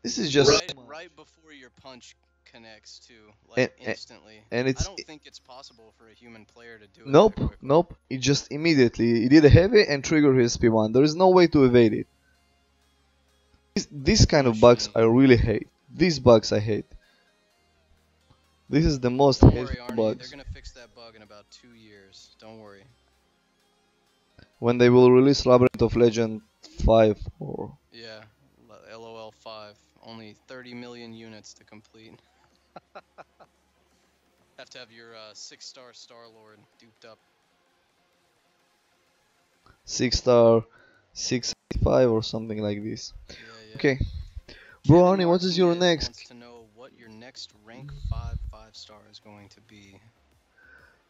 This is just right before your punch connects too, like instantly. And I don't think it's possible for a human player to do it. Nope. It just immediately he did a heavy and triggered his SP1. There is no way to evade it. These kind of bugs I really hate. These bugs I hate. This is the most hateful bugs. They're gonna fix that bug in about 2 years. Don't worry. When they will release Labyrinth of Legends 5 or... Yeah, LOL 5. Only 30 million units to complete. Have to have your 6-star Star-Lord duped up. 6-star, 685 or something like this. Yeah. Okay. Bro, Arnie, what is your next? Wants to know what your next rank 5 5-star is going to be.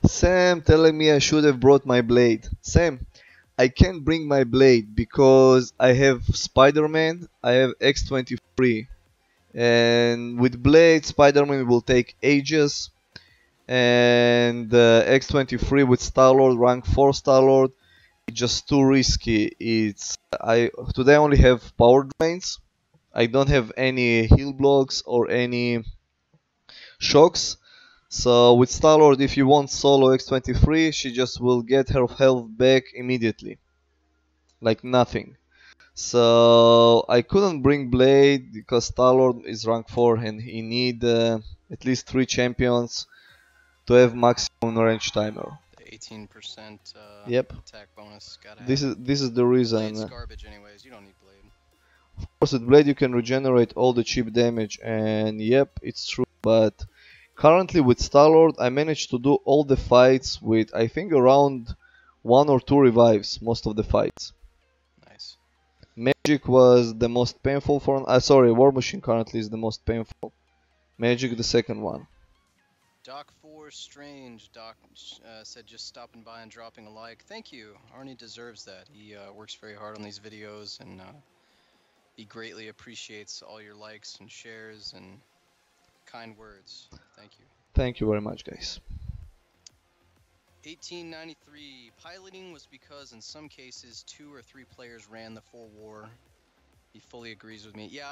Sam telling me I should have brought my blade. Sam, I can't bring my blade because I have Spider-Man, I have X-23. And with blade, Spider-Man will take ages. And X-23 with Star-Lord, rank 4 Star-Lord, it's just too risky. Today I only have power drains. I don't have any heal blocks or any shocks. So with Star-Lord, if you want solo X-23, she just will get her health back immediately. Like nothing. So I couldn't bring Blade because Star-Lord is rank 4 and he need at least 3 champions to have maximum range timer. 18% yep. attack bonus. This is the reason. Blade's garbage anyways. You don't need Blade. Of course, with Blade you can regenerate all the cheap damage, and yep, it's true. But currently with Star-Lord, I managed to do all the fights with I think around 1 or 2 revives. Most of the fights. Nice. Magic was the most painful for. Sorry, War Machine currently is the most painful. Magic the second one. Doc4 Strange, Doc said just stopping by and dropping a like. Thank you. Arnie deserves that. He works very hard on these videos, and he greatly appreciates all your likes and shares and kind words. Thank you. Thank you very much, guys. 1893. Piloting was because in some cases 2 or 3 players ran the full war. He fully agrees with me. Yeah,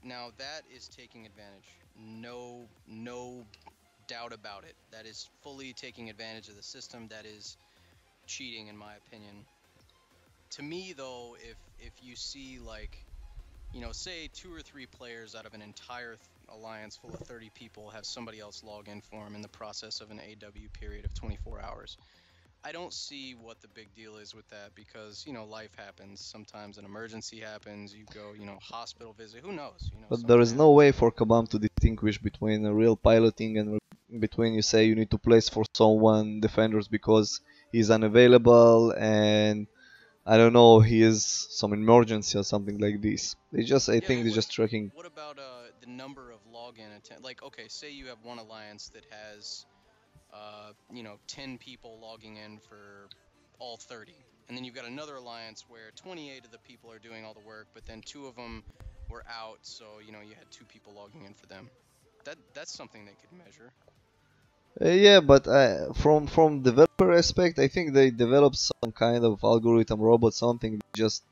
now that is taking advantage. No doubt about it. That is fully taking advantage of the system. That is cheating, in my opinion. To me, though, if you see, like, you know, say 2 or 3 players out of an entire alliance full of 30 people have somebody else log in for them in the process of an AW period of 24 hours. I don't see what the big deal is with that because, you know, life happens. Sometimes an emergency happens. You go, you know, hospital visit. Who knows? You know, but there is no way for Kabam to distinguish between a real piloting and between you say you need to place for someone defenders because he's unavailable and I don't know, he is some emergency or something like this. I Yeah, think they're just tracking. what about the number of login attempt? Like, okay, say you have one alliance that has 10 people logging in for all 30. And then you've got another alliance where 28 of the people are doing all the work, but then two of them were out, so you had two people logging in for them. That's something they could measure. Yeah, but from developer aspect, I think they developed some kind of algorithm robot, something just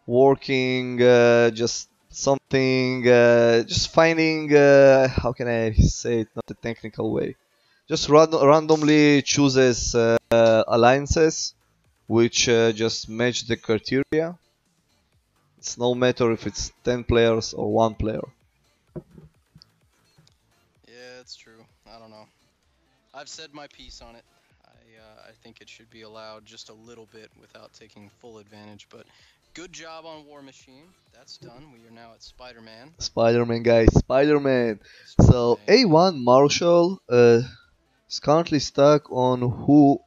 working, just something, just finding. How can I say it? Not a technical way. Just randomly chooses alliances which just match the criteria. It's no matter if it's 10 players or one player. Yeah, it's true. I don't know. I've said my piece on it. I think it should be allowed just a little bit without taking full advantage. But good job on War Machine. That's done. We are now at Spider-Man. Spider-Man, guys, Spider-Man. So Spider-Man. A1 Marshall is currently stuck on who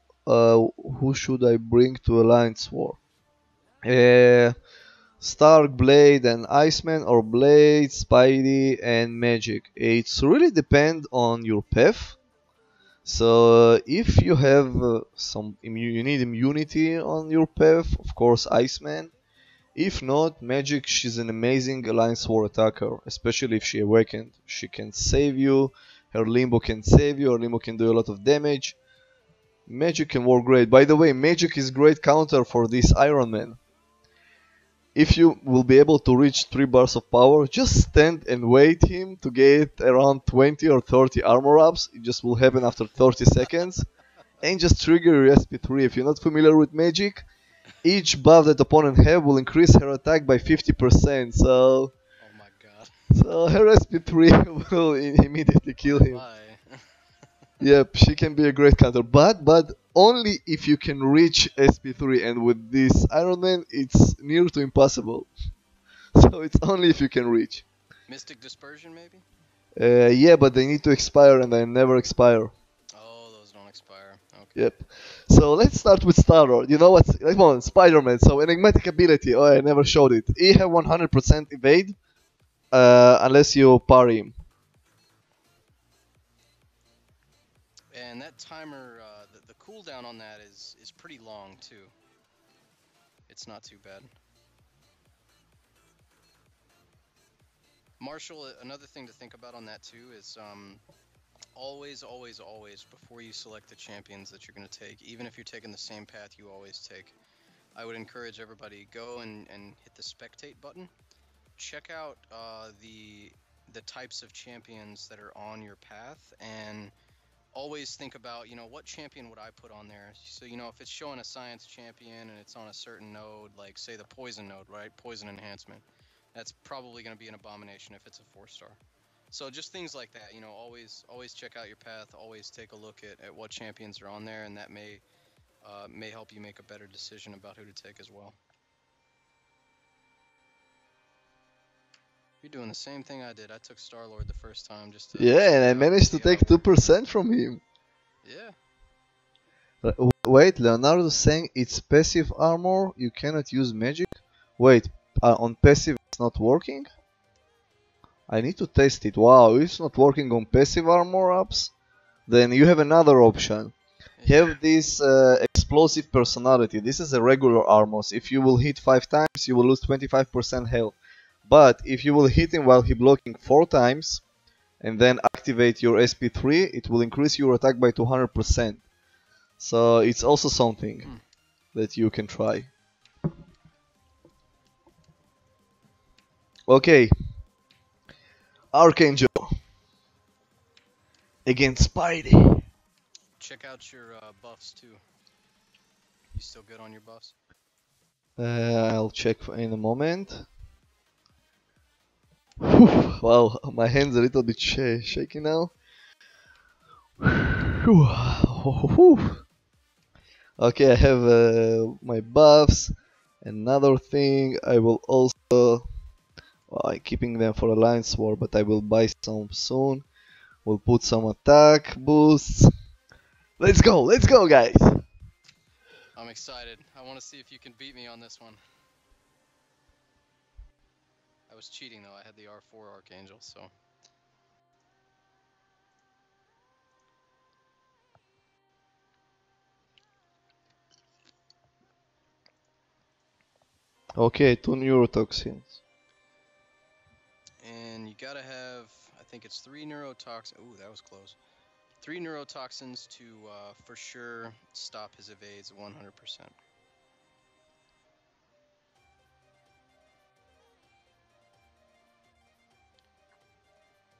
should I bring to Alliance War. Uh, Stark, Blade, and Iceman, or Blade, Spidey, and Magic. It's really depend on your path. So if you have you need immunity on your path, of course Iceman. If not, Magic, she's an amazing Alliance War attacker, especially if she awakened. She can save you, her Limbo can save you, her Limbo can do a lot of damage. Magic can work great. By the way, Magic is great counter for this Iron Man. If you will be able to reach 3 bars of power, just stand and wait him to get around 20 or 30 armor ups. It just will happen after 30 seconds. And just trigger your SP3. If you're not familiar with Magic, each buff that opponent have will increase her attack by 50%. Oh my god. So her SP3 will immediately kill him. My. Yep, she can be a great counter, but only if you can reach SP3, and with this Iron Man, it's near to impossible. So it's only if you can reach. Mystic Dispersion, maybe? Yeah, but they need to expire, and they never expire. Oh, those don't expire. Okay. Yep. So let's start with Star-Lord. You know what's... Come on, Spider-Man. So enigmatic ability. Oh, I never showed it. He have 100% evade, unless you parry him. And that timer, the cooldown on that is pretty long too. It's not too bad. Marshall, another thing to think about on that too is always, always, always, before you select the champions that you're going to take, even if you're taking the same path you always take, I would encourage everybody, go and hit the spectate button. Check out the types of champions that are on your path, and always think about, what champion would I put on there? So, if it's showing a science champion and it's on a certain node, like say the poison node, right? Poison enhancement. That's probably going to be an abomination if it's a 4-star. So just things like that, always check out your path, always take a look at what champions are on there, and that may help you make a better decision about who to take as well. You're doing the same thing I did. I took Star-Lord the first time just to Yeah, and I managed to take 2% from him. Yeah. Wait, Leonardo's saying it's passive armor, you cannot use magic? Wait, on passive it's not working? I need to test it. Wow, if it's not working on passive armor ups, then you have another option. You have this explosive personality. This is a regular armor. So if you will hit 5 times, you will lose 25% health. But if you will hit him while he blocking 4 times, and then activate your SP3, it will increase your attack by 200%. So it's also something that you can try. Okay. Archangel against Spidey. Check out your buffs too. You still good on your buffs? I'll check in a moment. Whew, wow, my hands are a little bit shaky now. Okay, I have my buffs. Another thing, I will also... I'm keeping them for Alliance War, but I will buy some soon. We'll put some attack boosts. Let's go guys! I'm excited. I want to see if you can beat me on this one. I was cheating though. I had the R4 Archangel, so. Okay, 2 neurotoxins. And you gotta have, I think it's 3 neurotoxins. Ooh, that was close. 3 neurotoxins to for sure stop his evades 100%.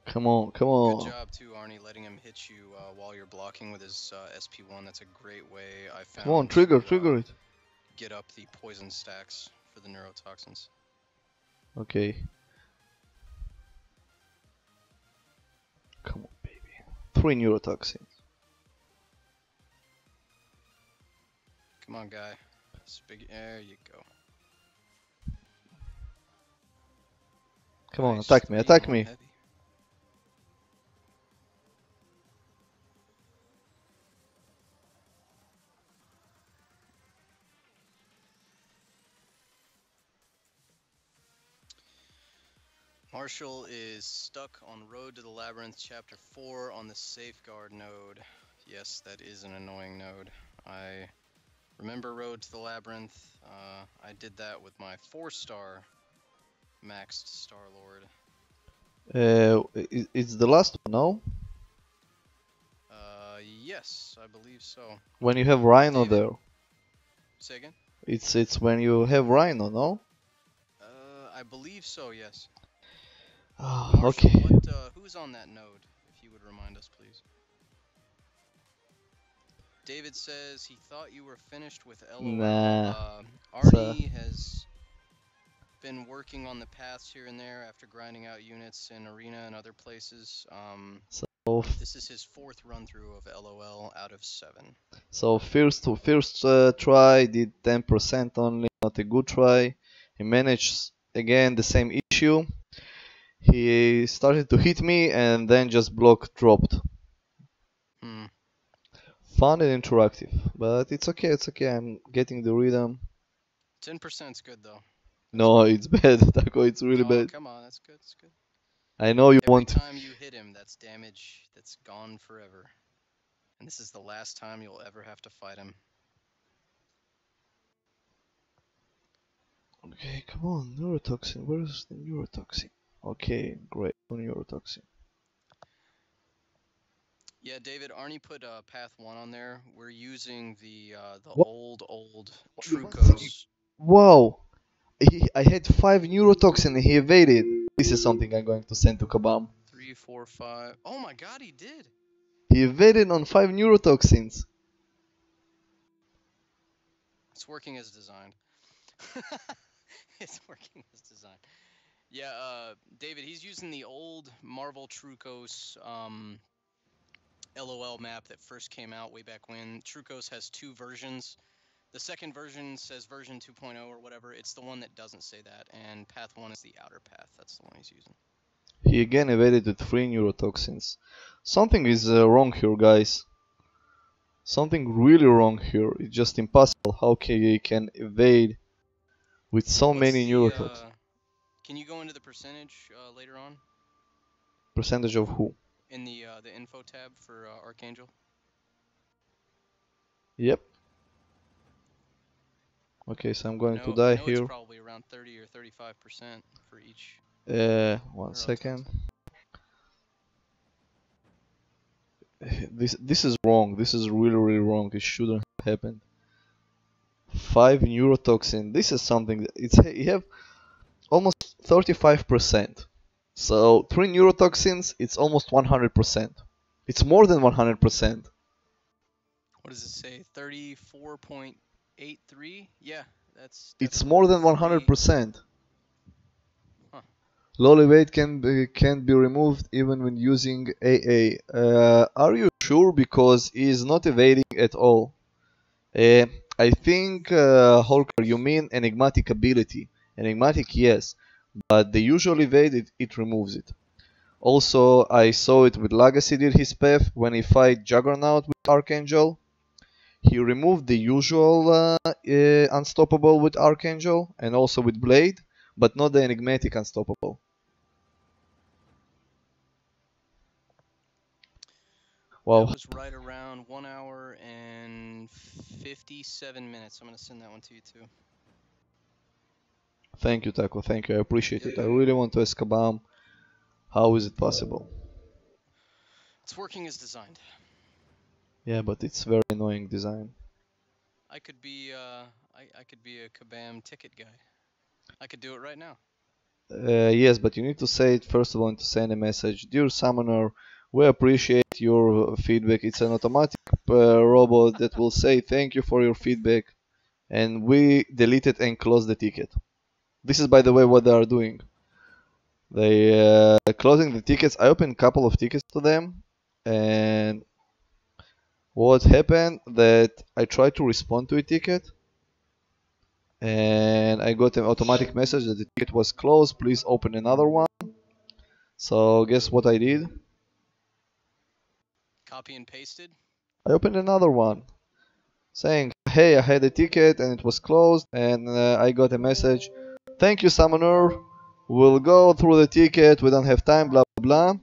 Come on, come Good on. job too, Arnie, letting him hit you while you're blocking with his SP1. That's a great way I found Come on, trigger to it. get up the poison stacks for the neurotoxins. Okay. Come on, baby. 3 neurotoxins. Come on, guy. There you go. Come on, Nice. attack me, 3 attack on me. heavy. Marshall is stuck on Road to the Labyrinth, Chapter 4 on the Safeguard node. Yes, that is an annoying node. I remember Road to the Labyrinth. I did that with my 4-star maxed Star-Lord. It's the last one, no? Yes, I believe so. When you have Rhino David? there. Say again? It's when you have Rhino, no? I believe so, yes. Ah, Marshall, okay. who's on that node, if you would remind us, please? David says he thought you were finished with LOL. Nah. Arnie has been working on the paths here and there after grinding out units in Arena and other places. So This is his 4th run through of LOL out of 7. so first try did 10% only, not a good try. He managed again the same issue. He started to hit me and then just block dropped. Fun and interactive, but it's okay, it's okay. I'm getting the rhythm. 10%'s good though. No, it's bad, Taco. It's really Oh, bad. come on, that's good, that's good. I know you Every want. time you hit him, that's damage that's gone forever. And this is the last time you'll ever have to fight him. Okay, come on, neurotoxin. Where's the neurotoxin? Okay, great, neurotoxin. Yeah, David, Arnie put Path 1 on there. We're using the What? old Trucos. Wow, I had 5 neurotoxin and he evaded. This is something I'm going to send to Kabam. 3, 4, 5. Oh my god, he did! He evaded on 5 neurotoxins. It's working as designed. It's working as designed. Yeah, David, he's using the old Marvel Trucos LOL map that first came out way back when. Trucos has 2 versions. The second version says version 2.0 or whatever. It's the one that doesn't say that, and Path 1 is the outer path. That's the one he's using. He again evaded with 3 neurotoxins. Something is wrong here, guys. Something really wrong here. It's just impossible how he can evade with so many neurotoxins. Can you go into the percentage later on? Percentage of who? In the info tab for Archangel? Yep. Okay, so I'm going to die I know here. It's probably around 30 or 35% for each. 1 second. This is wrong. This is really wrong. It shouldn't have happened. 5 neurotoxin. This is something. You have almost 35%. So 3 neurotoxins. It's almost 100%. It's more than 100%. What does it say? 34.83? Yeah, that's. It's more than 100%. Huh. Low evade can be removed even when using AA. Are you sure? Because he is not evading at all. I think, Holker, you mean enigmatic ability. Enigmatic, yes, but the usual evade, it removes it. Also, I saw it with Legacy did his path when he fight Juggernaut with Archangel. he removed the usual unstoppable with Archangel and also with Blade, but not the enigmatic unstoppable. Wow. That was right around 1 hour and 57 minutes. I'm gonna send that one to you too. Thank you, Taco. Thank you. I appreciate it. I really want to ask Kabam, how is it possible? It's working as designed. Yeah, but it's very annoying design. I could be I could be a Kabam ticket guy. I could do it right now. Yes, but you need to say it first of all and to send a message. Dear Summoner, we appreciate your feedback. It's an automatic robot that will say thank you for your feedback, and we delete it and close the ticket. This is, by the way, what they are doing. They closing the tickets. I opened a couple of tickets to them, and what happened that I tried to respond to a ticket, and I got an automatic message that the ticket was closed. Please open another one. So guess what I did? Copy and pasted. I opened another one saying, hey, I had a ticket and it was closed, and I got a message, thank you, Summoner, we'll go through the ticket, we don't have time, blah blah blah.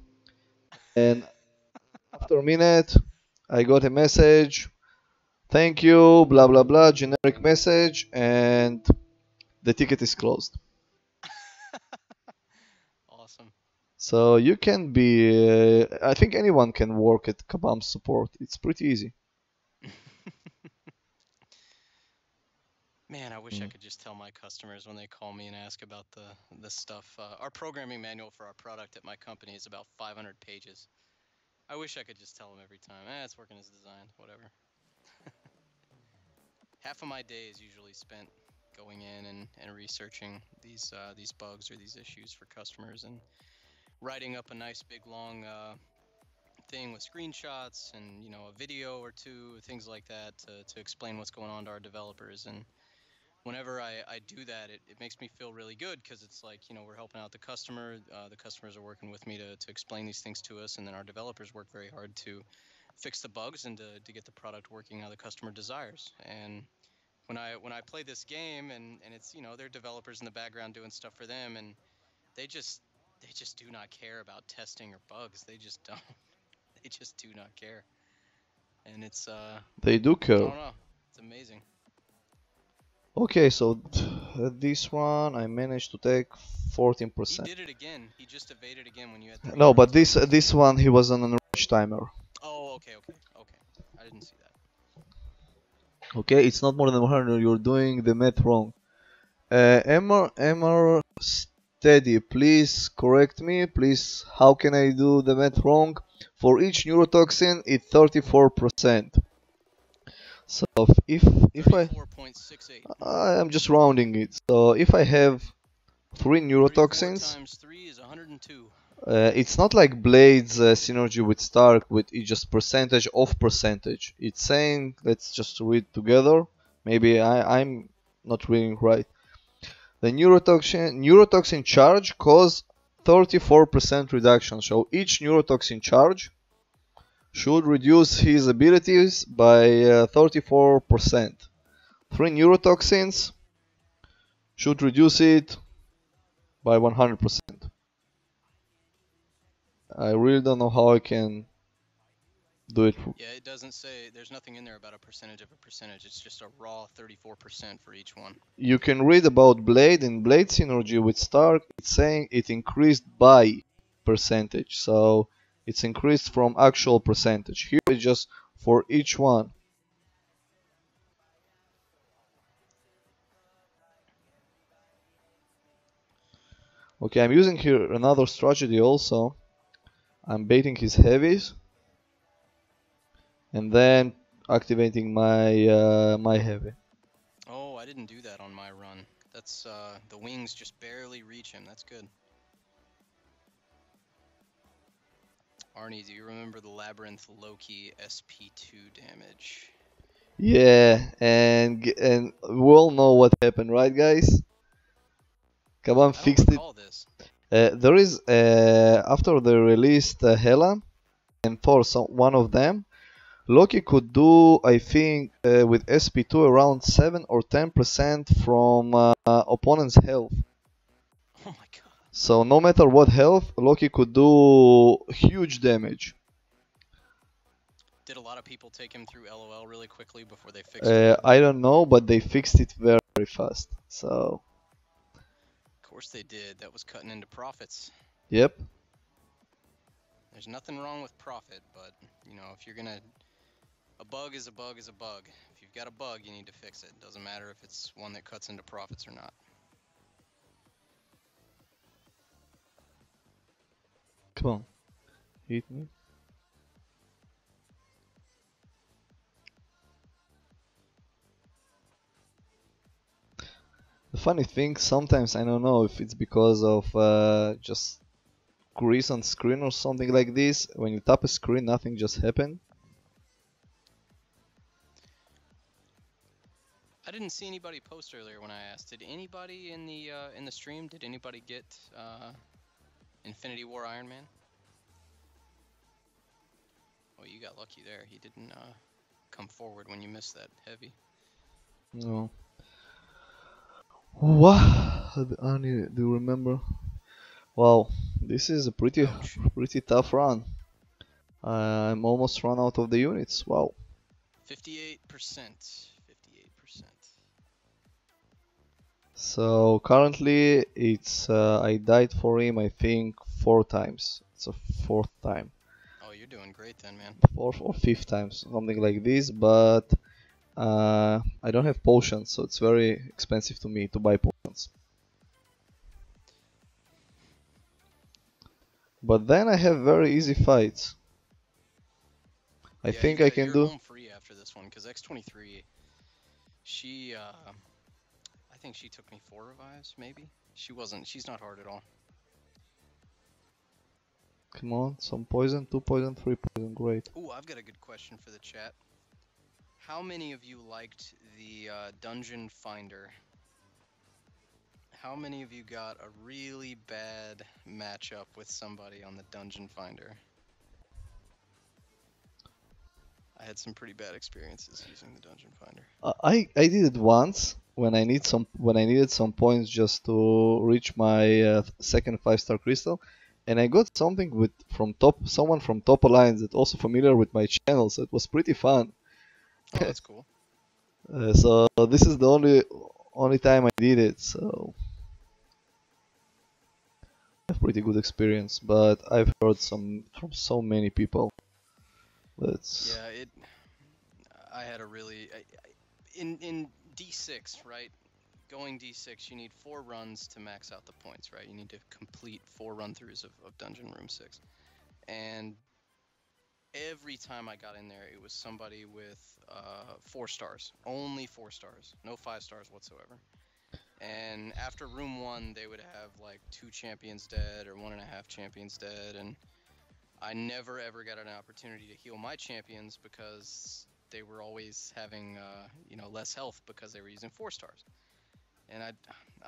And after a minute, I got a message, thank you, blah blah blah, generic message, and the ticket is closed. Awesome. So you can be, I think anyone can work at Kabam support. It's pretty easy. Man, I wish I could just tell my customers when they call me and ask about the stuff. Our programming manual for our product at my company is about 500 pages. I wish I could just tell them every time, it's working as designed, whatever. Half of my day is usually spent going in and researching these bugs or these issues for customers and writing up a nice big long thing with screenshots and a video or two, things like that to explain what's going on to our developers. And whenever I do that, it makes me feel really good because it's like, we're helping out the customer. The customers are working with me to explain these things to us, and then our developers work very hard to fix the bugs and to get the product working how the customer desires. And when I play this game and it's, they're developers in the background doing stuff for them, and they just do not care about testing or bugs. They just don't. They just do not care. And it's They do I care. don't know. It's amazing. Okay, so this one I managed to take 14%. He did it again. He just evaded again when you had 3 No, but minutes. this one he was on an rush timer. Oh, okay. I didn't see that. Okay, it's not more than 100. You're doing the math wrong. Emmer Steady, please correct me. Please, how can I do the math wrong? For each neurotoxin, it's 34%. So if I 34.68. I'm just rounding it. So if I have 3 34 neurotoxins, times 3 is 102. it's not like Blade's synergy with Stark, with it's just percentage of percentage. It's saying, let's just read together. Maybe I'm not reading right. The neurotoxin charge cause 34% reduction. So each neurotoxin charge should reduce his abilities by 34%. 3 neurotoxins should reduce it by 100%. I really don't know how I can do it. Yeah, it doesn't say, there's nothing in there about a percentage of a percentage. It's just a raw 34% for each one. You can read about Blade. In Blade synergy with Stark, it's saying it increased by percentage. So it's increased from actual percentage. Here it's just for each one. Okay, I'm using here another strategy also. I'm baiting his heavies and then activating my my heavy. Oh, I didn't do that on my run. That's the wings just barely reach him. That's good. Arnie, do you remember the Labyrinth Loki SP2 damage? Yeah, and we all know what happened, right, guys? Come on, I don't fixed it. recall this. There is after they released Hela and Thor, one of them Loki could do, I think, with SP2 around 7 or 10% from opponent's health. Oh my god. So no matter what health, Loki could do huge damage. Did a lot of people take him through LOL really quickly before they fixed it? I don't know, but they fixed it very, very fast. So, Of course they did. That was cutting into profits. yep. There's nothing wrong with profit, but you know, if you're gonna, a bug is a bug is a bug. If you've got a bug, you need to fix it. Doesn't matter if it's one that cuts into profits or not. Come on. Hit me. The funny thing, sometimes I don't know if it's because of just grease on screen or something like this. When you tap a screen, nothing just happen. I didn't see anybody post earlier when I asked. Did anybody in the stream? Did anybody get Infinity War Iron Man? Oh, you got lucky there. He didn't come forward when you missed that heavy. No. What? I need, do you remember? Wow, this is a Ouch. pretty tough run. I'm almost run out of the units. Wow. 58%. 58%. So currently it's I died for him I think 4 times. It's a fourth time. Oh, you're doing great then, man. Fourth or fifth times, something like this, but I don't have potions, so it's very expensive to me to buy potions. But then I have very easy fights. I Yeah, think I can you're do. home free after this one, because X23, she, I think she took me 4 revives, maybe? She's not hard at all. Come on, some poison, 2 poison, 3 poison, great. Ooh, I've got a good question for the chat. How many of you liked the Dungeon Finder? How many of you got a really bad matchup with somebody on the Dungeon Finder? I had some pretty bad experiences using the Dungeon Finder. I did it once when I needed some points just to reach my second 5-star crystal, and I got something with someone from Top Alliance that also familiar with my channel, so it was pretty fun. Oh, that's cool. So this is the only time I did it, so I have pretty good experience. But I've heard from so many people. That's Yeah, I had a really in D6, right? Going D6, you need 4 runs to max out the points, right? You need to complete 4 run-throughs of Dungeon Room 6. And every time I got in there, it was somebody with 4 stars. Only 4 stars. No 5 stars whatsoever. And after room 1, they would have like 2 champions dead or 1.5 champions dead. And I never ever got an opportunity to heal my champions because they were always having less health because they were using 4 stars. And I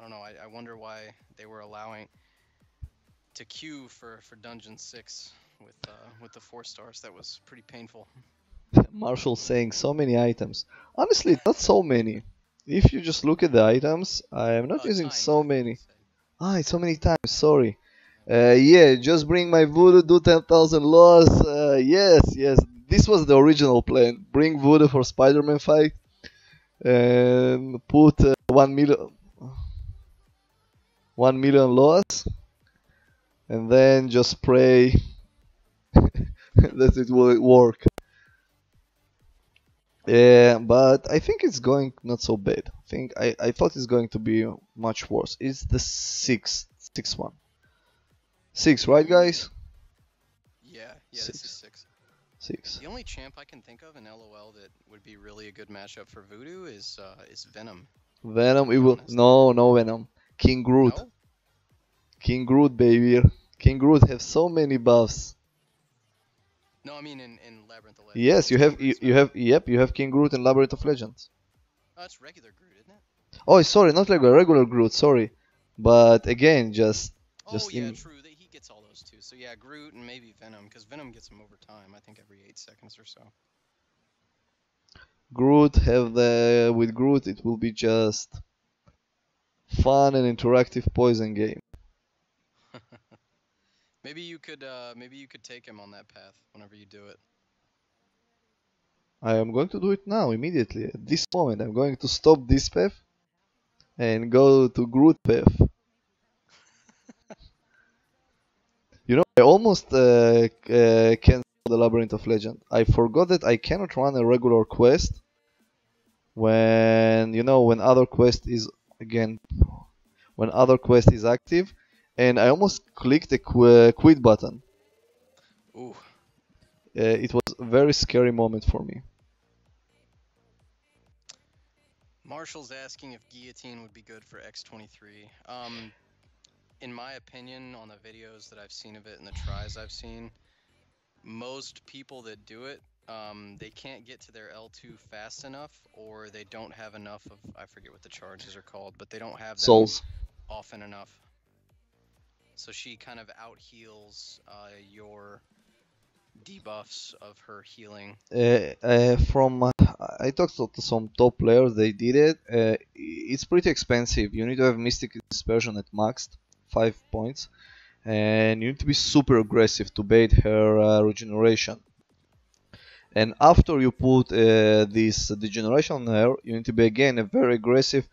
don't know, I wonder why they were allowing to queue for Dungeon 6 with the 4 stars. That was pretty painful. Marshall saying so many items. Honestly, not so many. If you just look at the items, I am not using Times, so I think he many. said. It's so many times. Sorry. Yeah, just bring my voodoo, do 10,000 loss. Yes. This was the original plan. Bring voodoo for Spider-Man fight, and put 1 million loss, and then just pray that it will work. Yeah, but I think it's going not so bad. I thought it's going to be much worse. It's the sixth one. 6, right, Ooh. guys? Yeah, this is 6. 6. 6. The only champ I can think of in LOL that would be really a good matchup for Voodoo is Venom. Venom, To it be will. honest. No Venom. King Groot. No? King Groot, baby. King Groot have so many buffs. No, I mean in Labyrinth of Legends. Yes, you King have Groot's you Venom. have yep, you have King Groot in Labyrinth of Legends. Oh, it's regular Groot, isn't it? Oh, sorry, not regular Groot, sorry. But again, Oh just yeah, in true. He gets all those too. So yeah, Groot and maybe Venom, because Venom gets him over time. I think every 8 seconds or so. Groot have the with Groot it will be just fun and interactive poison game. Maybe you could take him on that path whenever you do it. I am going to do it now immediately. At this moment I'm going to stop this path and go to Groot path. You know, I almost canceled the Labyrinth of Legends. I forgot that I cannot run a regular quest when when other quest is again when other quest is active, and I almost clicked the quit button. Ooh, It was a very scary moment for me. Marshall's asking if guillotine would be good for X23. In my opinion, on the videos that I've seen of it and the tries I've seen, most people that do it, they can't get to their L2 fast enough, or they don't have enough of, I forget what the charges are called, but they don't have them Souls. often enough. So she kind of out heals your debuffs of her healing. From I talked to some top players, they did it. It's pretty expensive. You need to have Mystic Dispersion at maxed 5 points, and you need to be super aggressive to bait her regeneration. And after you put this degeneration on her, you need to be again very aggressive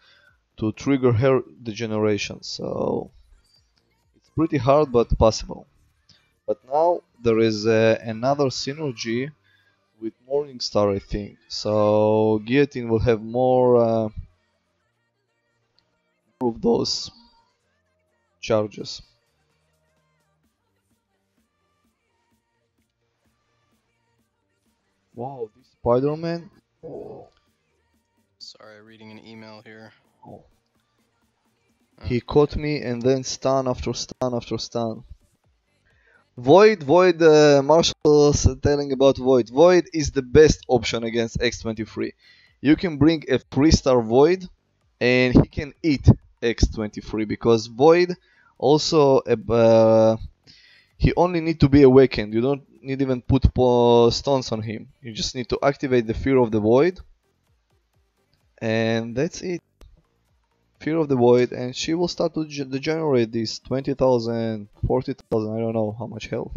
to trigger her degeneration. So it's pretty hard but possible. But now there is another synergy with Morningstar, I think. So Guillotine will have more of those charges. Wow, this Spider-Man. Oh, Sorry, reading an email here. oh. Oh, He caught okay. me and then stun after stun after stun. Void, Marshall's telling about Void. Void is the best option against X23. You can bring a 3-star Void and he can eat X23 because Void also he only need to be awakened. You don't need even put stones on him. You just need to activate the Fear of the Void and that's it. Fear of the Void and she will start to generate this 20,000, 40,000, I don't know how much health.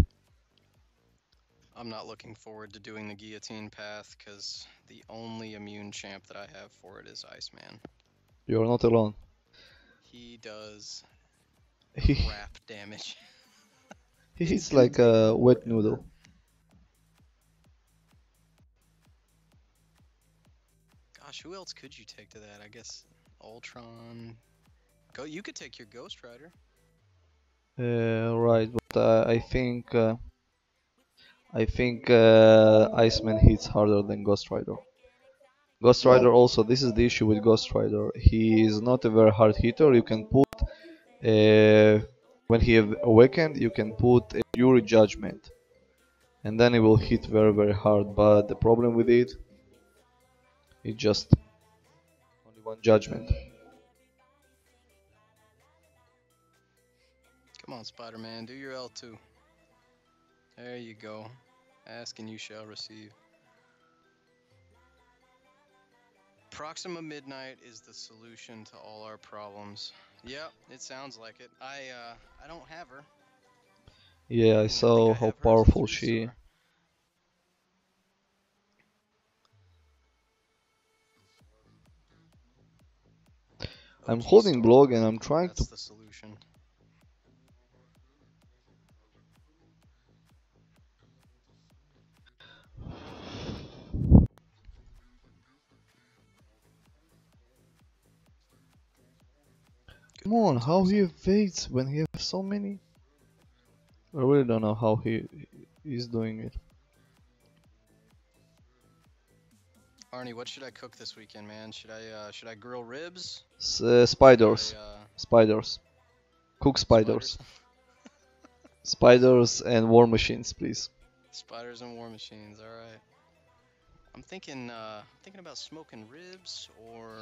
I'm not looking forward to doing the guillotine path because the only immune champ that I have for it is Iceman. You're not alone. He does He, crap damage. he It's hits gonna like take a me wet forever. noodle. Gosh, who else could you take to that? I guess Ultron. Go. You could take your Ghost Rider. Right, but Iceman hits harder than Ghost Rider. Ghost Rider also, this is the issue with Ghost Rider. He is not a very hard hitter. You can put when he have awakened, you can put a Fury Judgment, and then it will hit very hard. But the problem with it is just only one judgment. Come on, Spider-Man, do your L2. There you go. Ask and you shall receive. Proxima Midnight is the solution to all our problems. Yep, it sounds like it. I don't have her. Yeah, I The only thing saw I how have her is a powerful 3-star. I'm OG holding blog Star. and I'm trying to. That's the solution. Good Come on, rounds, how he Arsenal. evades when he has so many? I really don't know how he is doing it. Arnie, what should I cook this weekend, man? Should I grill ribs? Spiders. Should I Spiders. Cook spiders? spiders. Spiders and war machines, please. Spiders and war machines. All right. I'm thinking about smoking ribs, or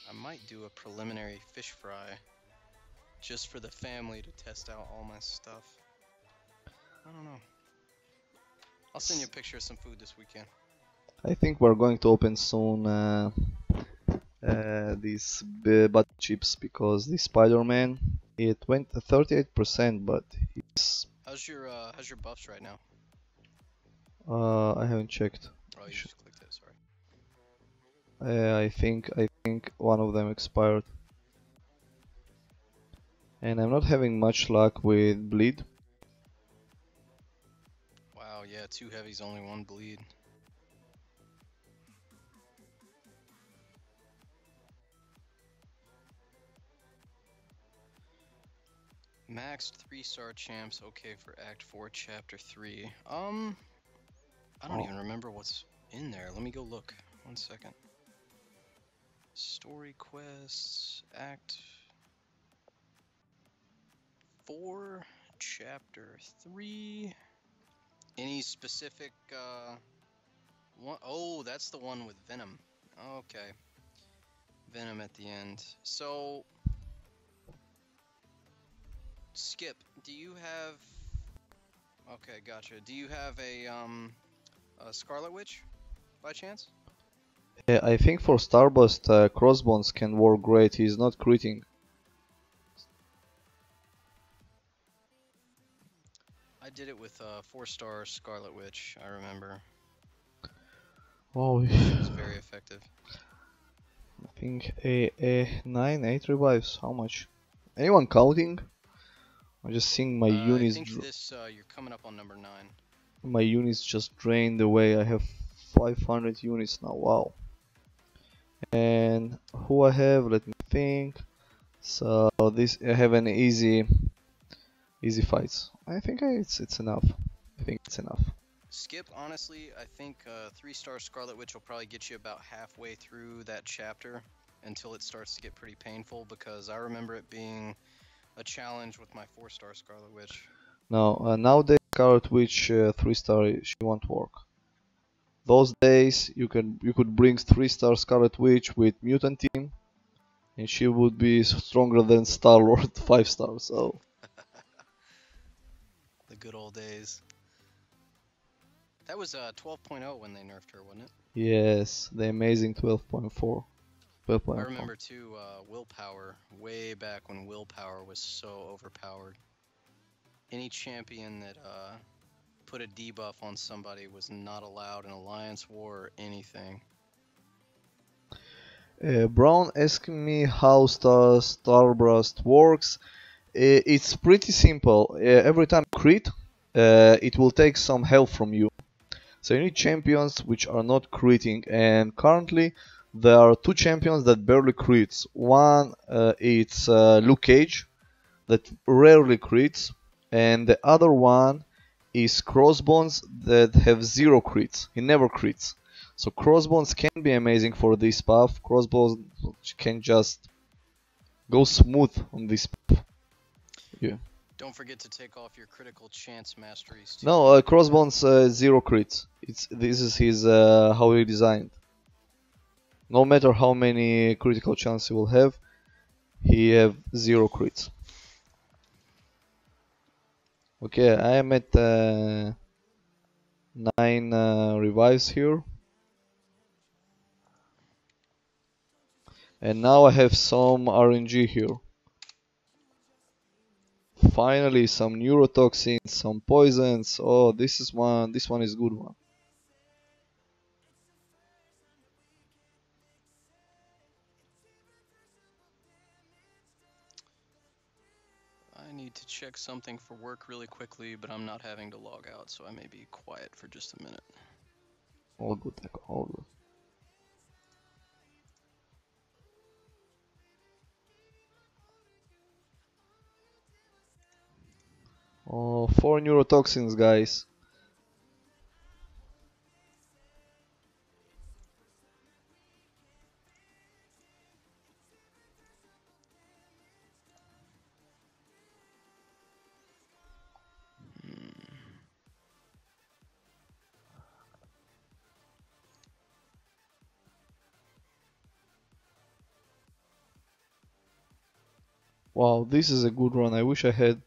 I might do a preliminary fish fry, just for the family to test out all my stuff. I don't know. I'll send you a picture of some food this weekend. I think we're going to open soon these bad chips because the Spider-Man it went 38%, but it's How's your buffs right now? I haven't checked. Oh, you just clicked it. Sorry. I think one of them expired, and I'm not having much luck with bleed. Wow. Yeah. Two heavies, only one bleed. Maxed 3-star champs. Okay for Act 4, Chapter 3. I don't Oh, even remember what's in there. Let me go look. 1 second. Story quests, Act 4, Chapter 3. Any specific one? Oh, that's the one with Venom. Okay. Venom at the end. So, Skip, do you have... Okay, gotcha. Do you have a Scarlet Witch by chance? yeah, I think for Starburst, Crossbones can work great. He's not critting. I did it with 4-star Scarlet Witch, I remember. Oh, It was very effective. I think 9, 8 revives. How much? Anyone counting? I'm just seeing my I units. think this you're coming up on number 9. My units just drained away. I have 500 units now. Wow. And who I have? Let me think. So this I have an easy fights. I think it's enough. I think it's enough. Skip, honestly, I think 3-star Scarlet Witch will probably get you about halfway through that chapter until it starts to get pretty painful, because I remember it being a challenge with my 4-star Scarlet Witch. Now nowadays Scarlet Witch 3-star she won't work. Those days you could bring 3-star Scarlet Witch with Mutant Team, and she would be stronger than Star Lord 5-star. So The good old days. That was 12.0 when they nerfed her, wasn't it? yes, the amazing 12.4. I 12.4. remember too, Willpower, way back when Willpower was so overpowered. Any champion that put a debuff on somebody was not allowed in Alliance War or anything. Brown asking me how Starburst works. It's pretty simple. Every time you crit, it will take some health from you. So you need champions which are not critting, and currently there are two champions that barely crits. One it's Luke Cage that rarely crits, and the other one is Crossbones that have zero crits. He never crits. So Crossbones can be amazing for this path. Crossbones can just go smooth on this path. Yeah. Don't forget to take off your critical chance masteries too. No, Crossbones zero crits. This is his how he designed. No matter how many critical chance he will have, he have zero crits. Okay, I am at 9 revives here. And now I have some RNG here. Finally, some neurotoxins, some poisons. Oh, this one is good one. I need to check something for work really quickly, but I'm not having to log out, so I may be quiet for just a minute. All good, Echo, all good. Oh, 4 neurotoxins, guys. Wow, this is a good run. I wish I had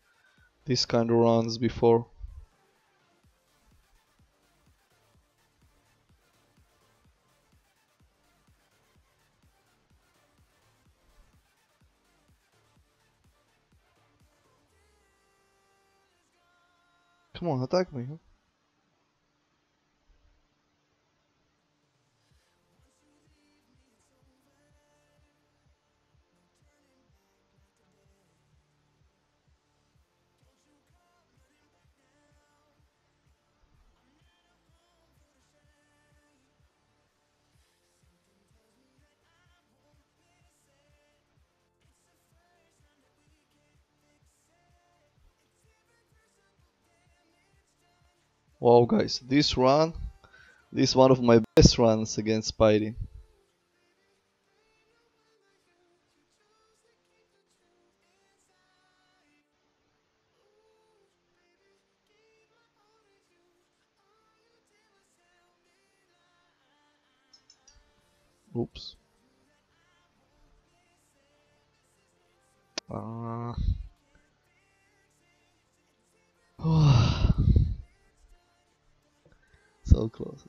this kind of runs before. Come on, attack me. Wow, guys, this is one of my best runs against Spidey. Oops. Uh, so close.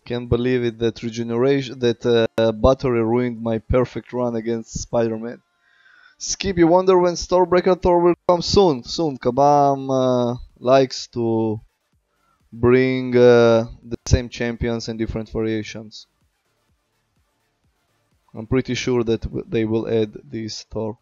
Can't believe it that battery ruined my perfect run against Spider-Man. Skip, you wonder when Stormbreaker Thor will come soon. Soon, Kabam likes to bring the same champions in different variations. I'm pretty sure that they will add this Thor.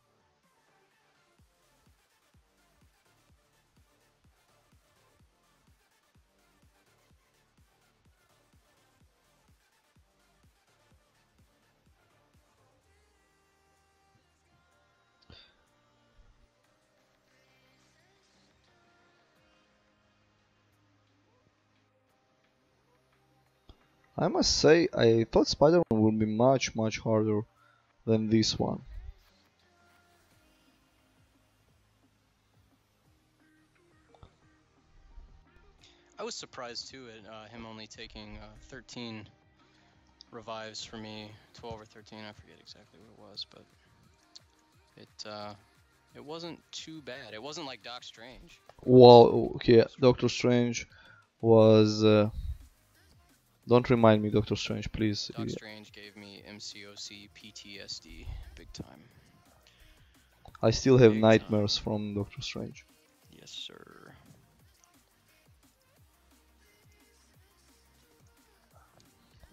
I must say, I thought Spider-Man would be much harder than this one. I was surprised too at him only taking 13 revives for me, 12 or 13. I forget exactly what it was, but it wasn't too bad. It wasn't like Doc Strange. Wow, okay, Doctor Strange was. Don't remind me, Doctor Strange, please. Doc Strange gave me MCOC PTSD big time. I still have nightmares from Doctor Strange. Yes, sir.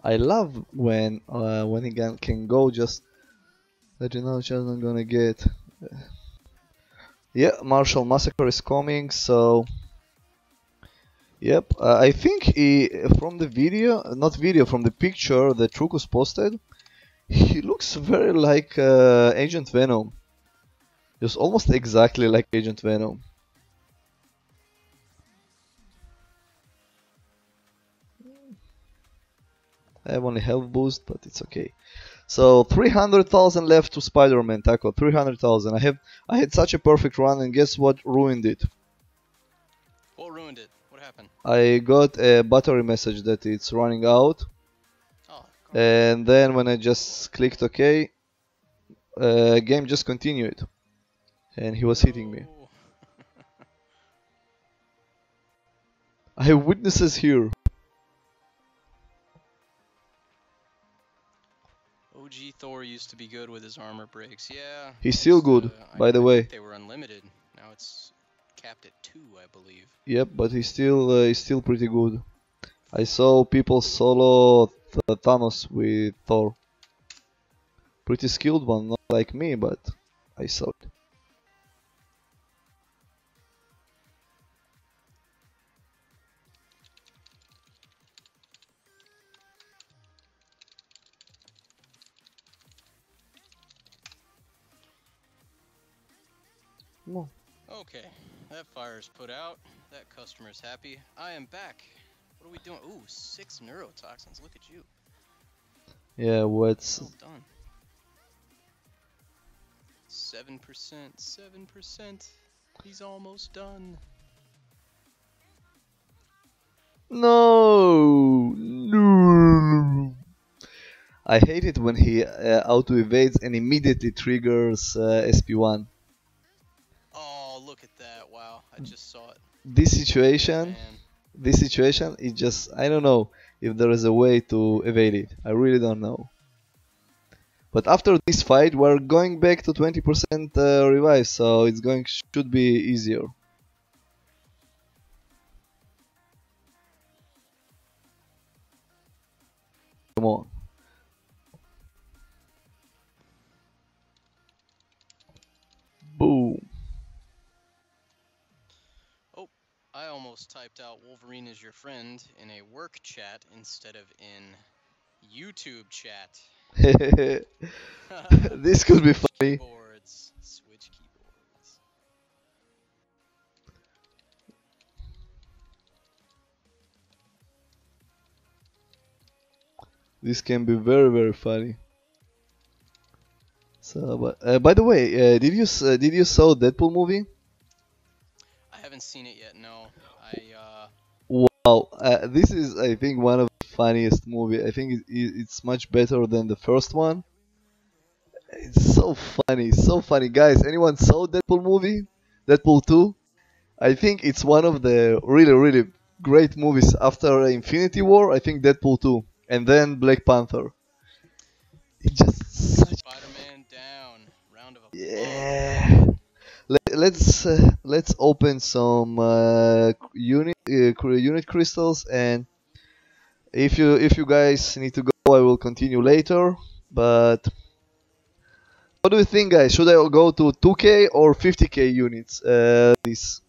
I love when he can go just let you know just I'm gonna get. Yeah, Martial Massacre is coming, so yep. I think from the video, not video, from the picture that Trukus posted, he looks very like Agent Venom. Just almost exactly like Agent Venom. I have only health boost, but it's okay. So 300,000 left to Spider-Man Taco. 300,000. I had such a perfect run, and guess what ruined it? What ruined it? What happened? I got a battery message that it's running out. Oh. And then when I just clicked OK, game just continued, and he was hitting me. I have witnesses here. OG Thor used to be good with his armor breaks. Yeah. He's still good, by the way. They were unlimited. Now it's capped at 2, I believe. Yep, but he's still pretty good. I saw people solo Thanos with Thor. Pretty skilled one, not like me, but I saw it. No. Okay, that fire's put out. That customer's happy. I am back. What are we doing? Ooh, 6 neurotoxins. Look at you. Yeah, what's... Well done. 7%. 7%. He's almost done. No! No! I hate it when he auto-evades and immediately triggers SP1. Oh, look at that. Wow, I just saw it. This situation is just, I don't know. if there is a way to evade it. I really don't know. But after this fight, we're going back to 20% revive, so it's going should be easier. Come on. Boom. Oh, I almost typed out Wolverine is your friend in a work chat instead of in YouTube chat. This could be Switch funny. keyboards. Switch keyboards. This can be very very funny. So, but by the way, did you saw Deadpool movie? I haven't seen it yet. No, I Wow, this is I think one of the funniest movie. I think it's much better than the first one. It's so funny, guys. Anyone saw Deadpool movie? Deadpool 2? I think it's one of the really really great movies after Infinity War. I think Deadpool 2, and then Black Panther. It's just such Spider-Man down. Round of applause, yeah. everyone. Let's open some unit crystals, and if you guys need to go, I will continue later. But what do you think, guys? Should I go to 2K or 50K units? This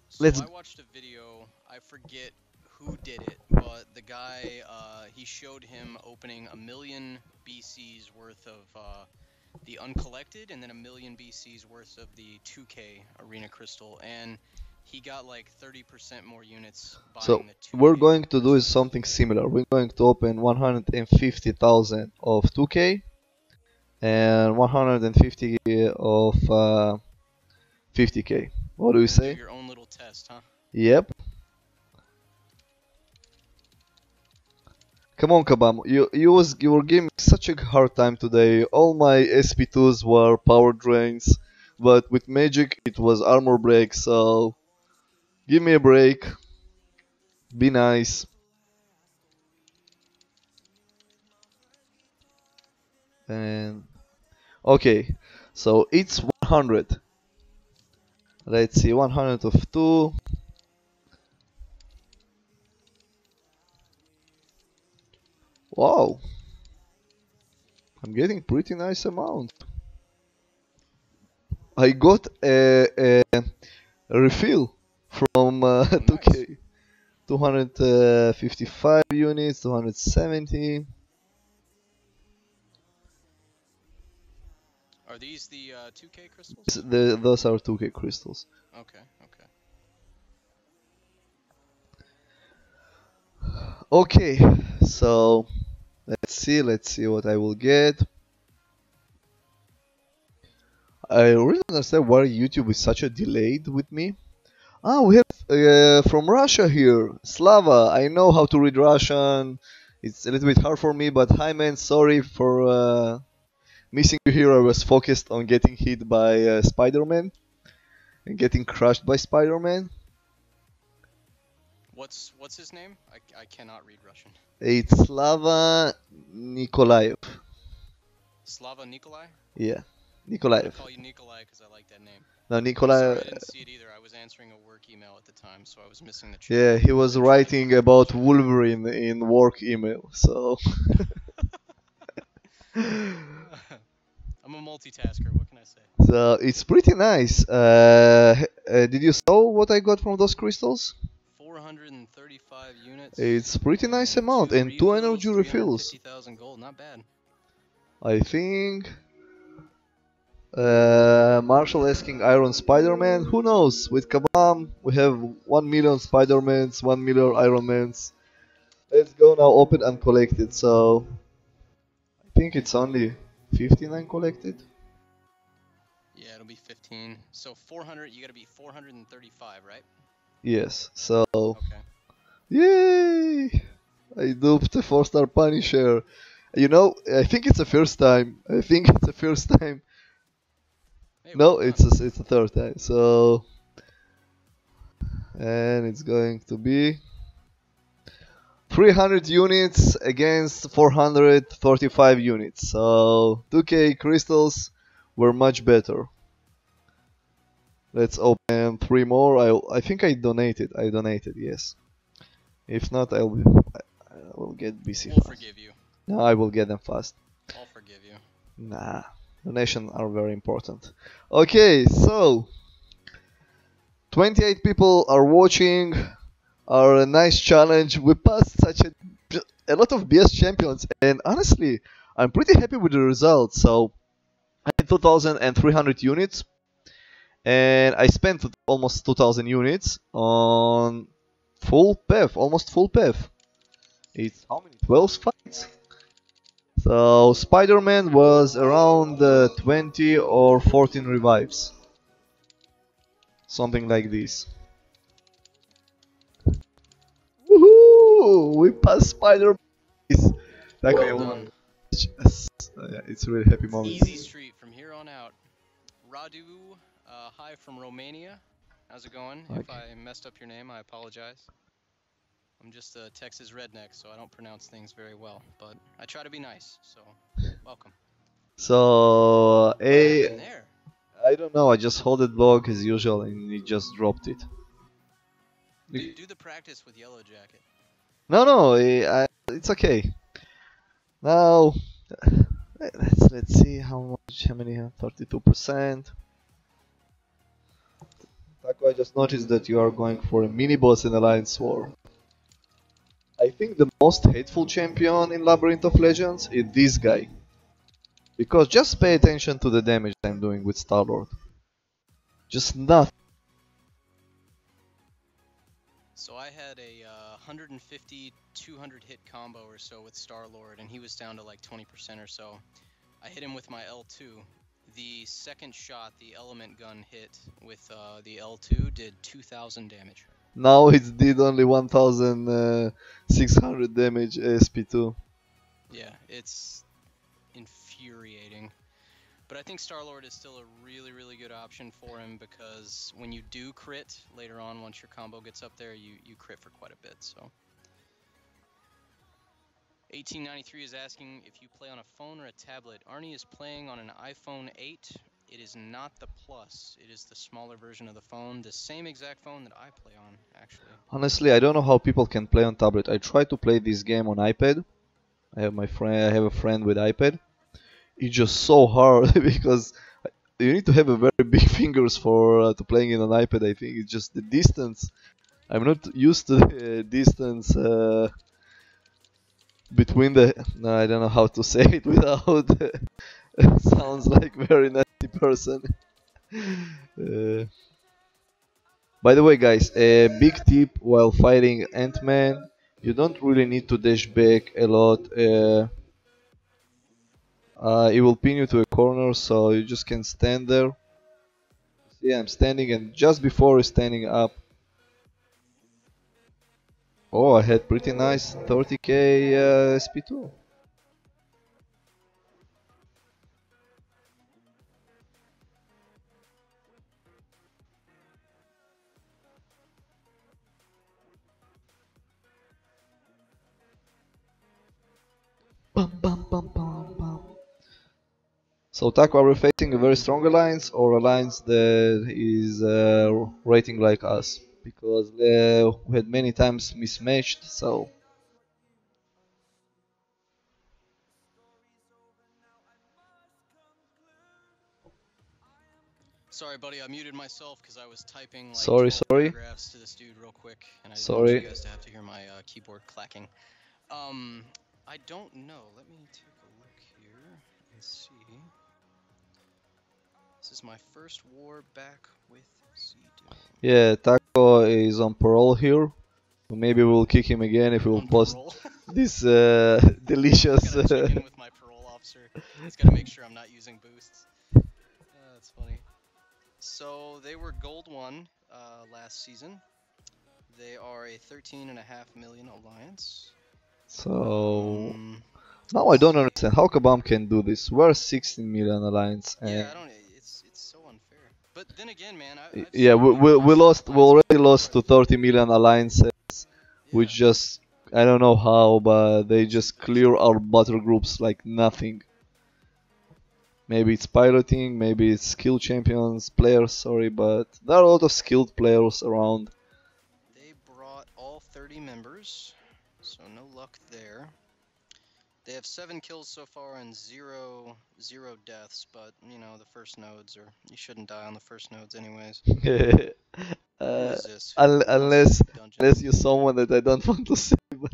So let's I watched a video. I forget who did it, but the guy he showed him opening a million BC's worth of the uncollected, and then a million BC's worth of the 2K arena crystal, and he got like 30% more units so buying the we're 2K going to do is crystals. something similar. We're going to open 150,000 of 2K and 150 of 50K. What do you Do say? your own little test, huh? Yep. Come on, Kabam. You were giving me such a hard time today. All my SP2s were power drains, but with magic it was armor break. So give me a break. Be nice. And okay, so it's 100. Let's see, 100 of two. Wow, I'm getting pretty nice amount. I got a refill from Oh, nice. 2K. 255 units, 270. Are these the 2K crystals? Those are 2K crystals. Okay, okay. Okay, so let's see what I will get. I really don't understand why YouTube is such a delayed with me. Ah, we have from Russia here, Slava. I know how to read Russian. It's a little bit hard for me, but hi man, sorry for missing you here. I was focused on getting hit by Spider-Man and getting crushed by Spider-Man. What's his name? I cannot read Russian. It's Slava Nikolaev. Slava Nikolai? Yeah, I'm gonna Nikolaev. call you Nikolai because I like that name. No, I'm sorry, I Nikolai. didn't see it either. I was answering a work email at the time, so I was missing the chat. Yeah, he was I'm trying to keep writing up with about Russian. Wolverine in work email. So. I'm a multitasker. What can I say? So it's pretty nice. Did you saw what I got from those crystals? 435 units It's pretty nice and amount two and two refills, energy refills. 350,000 gold. Not bad. I think Marshall asking Iron Spider-Man. Who knows? With Kabam, we have 1 million Spider-Mans, 1 million Iron Mans. Let's go now. Open and collected. So I think it's only 59 collected. Yeah, it'll be 15. So 400. You gotta be 435, right? Yes. So Okay. yay! I duped a 4-star Punisher. You know, I think it's the first time. I think it's the first time. Hey, well No, done. it's the third time. So, and it's going to be 300 units against 435 units. So 2k crystals were much better. Let's open 3 more. I think I donated. Yes. If not, I will get BC We'll fast. forgive you. No, I will get them fast. I'll forgive you. Nah, donations are very important. Okay, so 28 people are watching our nice challenge. We passed a lot of BS champions, and honestly, I'm pretty happy with the results. So I had 2,300 units, and I spent almost 2,000 units on full path, almost full path. It's how many? 12 fights. So Spider-Man was around 20 or 14 revives. Something like this. Woohoo! We passed Spider-Man. That Well guy done. yeah, it's a really happy moment. Easy street from here on out. Radu, hi from Romania. How's it going? If Okay. I messed up your name, I apologize. I'm just a Texas redneck, so I don't pronounce things very well, but I try to be nice, so welcome. So, What happened there? I don't know, I just hold it block as usual and he just dropped it. Do the practice with Yellow Jacket. No, it's okay. Now, let's see how many, 32%. Taco, I just noticed that you are going for a mini boss in Alliance War. I think the most hateful champion in Labyrinth of Legends is this guy. Because just pay attention to the damage I'm doing with Star-Lord. Just nothing. So I had a 150, 200 hit combo or so with Star-Lord, and he was down to like 20% or so. I hit him with my L2. The second shot, the element gun hit with the L2 did 2,000 damage. Now it did only 1,600 damage SP2. Yeah, it's infuriating. But I think Star-Lord is still a really, really good option for him because when you do crit later on, once your combo gets up there, you crit for quite a bit. So 1893 is asking if you play on a phone or a tablet. Arnie is playing on an iPhone 8. It is not the Plus. It is the smaller version of the phone, the same exact phone that I play on, actually. Honestly, I don't know how people can play on tablet. I tried to play this game on iPad. I have a friend with iPad. It's just so hard because you need to have a very big fingers for to playing it on iPad. I think it's just the distance. I'm not used to the distance between the. No, I don't know how to say it without sounds like very nasty person. Uh, by the way, guys, a big tip while fighting Ant-Man: you don't really need to dash back a lot. It will pin you to a corner, so you just can stand there. See, I'm standing, and just before standing up, oh, I had pretty nice 30k SP2. Bum, bum, bum, bum, bum. So Taco, are we facing a very strong alliance or alliance that is rating like us? Because we had many times mismatched, so Sorry, buddy, I muted myself because I was typing like sorry, 12 sorry, paragraphs to this dude real quick, and I didn't want you sorry. guys to have to hear my keyboard clacking. I don't know. Let me take a look here and see. This is my first war back with Z-Doom. Yeah, Taco is on parole here. Maybe we'll kick him again if we'll On post parole. this delicious. I gotta check in with my parole officer. He's gotta make sure I'm not using boosts. That's funny. So they were Gold 1 last season. They are a 13.5 million alliance. So now I don't understand how Kabam can do this. We're 16 million alliance. Yeah, I don't. It's so unfair. But then again, man, I've Yeah, seen we alliances already lost to before. 30 million alliances, Yeah. which just I don't know how, but they just There's clear our battle groups like nothing. Maybe it's piloting, maybe it's skill champions, players, sorry, but there are a lot of skilled players around. They brought all 30 members, so no luck there. They have 7 kills so far and zero deaths, but you know the first nodes, or you shouldn't die on the first nodes anyways. Who uh, is this? Who wants to unless see unless dungeons? you're someone that I don't want to say, but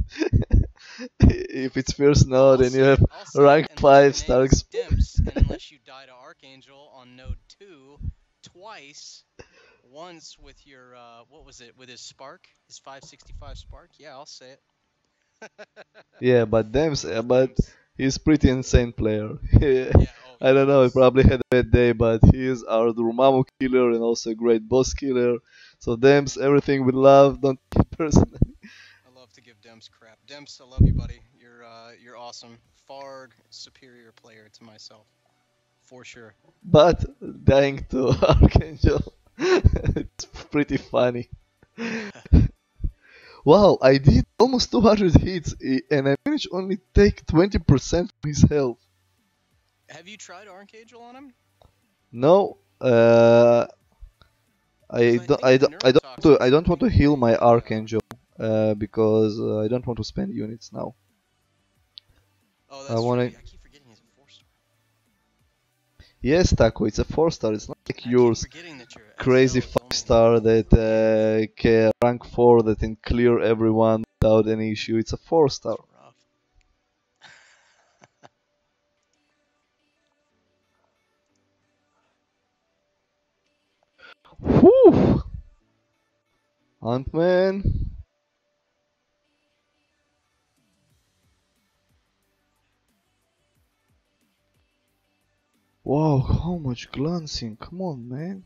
if it's first Oh, node and you have I'll say it. rank Unless your 5 name star is Dimps, and unless you die to Archangel on node 2 twice, once with your what was it? With his spark, his 565 spark. Yeah, I'll say it. yeah, but Dems, Love but Dimps. he's pretty insane player. Yeah. Oh, I don't know, he he's. probably had a bad day, but he is our Durmamo killer and also a great boss killer. So Dems, everything with love, don't take it personally. I love to give Demps crap. Demps, I love you, buddy. You're awesome. Far superior player to myself, for sure. But dying to Archangel, it's pretty funny. Wow, I did almost 200 hits and I managed only take 20% from his health. Have you tried Archangel on him? No, Because I think the I neurotoxins don't would want be to heal my really. Archangel because I don't want to spend units now. Oh, I that's true. wanna. I keep forgetting he's a 4-star. Yes, Taco, it's a 4 star. It's not like I keep yours, forgetting that your crazy SL is five only. star that rank 4 that can clear everyone without any issue. It's a 4 star. It's rough. Whew! Ant-Man. Wow, how much glancing? Come on, man.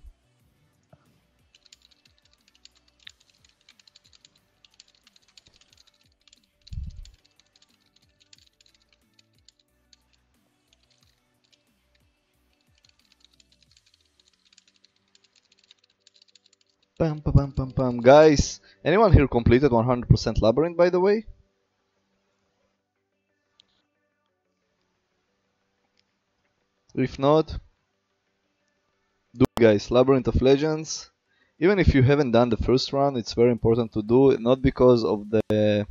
Pam pam pam pam pam. Guys, anyone here completed 100% Labyrinth, by the way? If not, do it, guys. Labyrinth of Legends. Even if you haven't done the first run, it's very important to do it. Not because of the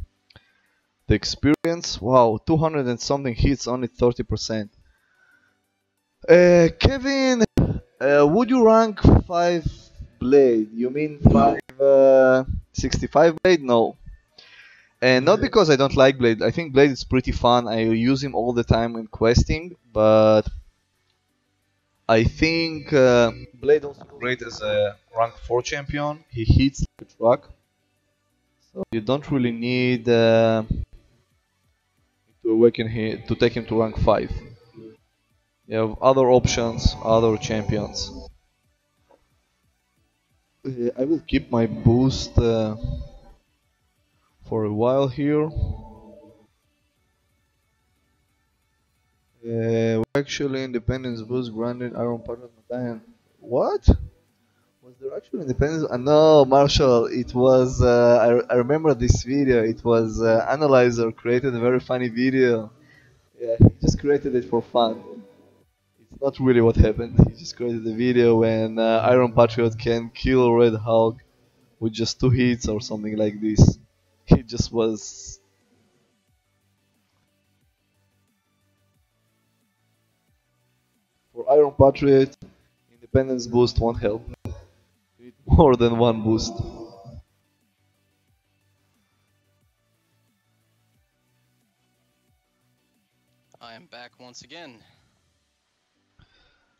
experience. Wow, 200 and something hits, only 30%. Kevin, would you rank 5 blade? You mean 5 65 blade? No. And not because I don't like Blade. I think Blade is pretty fun. I use him all the time in questing, but I think Blade also great as a rank 4 champion. He hits like a truck, so you don't really need to awaken him to take him to rank 5. You have other options, other champions. I will keep my boost for a while here. Actually, independence boost granted Iron Partner Battalion. What? Was there actually independence? No, Marshall. It was. I remember this video. It was Analyzer created a very funny video. Yeah, he just created it for fun. It's not really what happened. He just created a video when Iron Patriot can kill Red Hulk with just 2 hits or something like this. He just was. For Iron Patriot, independence boost won't help. You need more than one boost. I am back once again.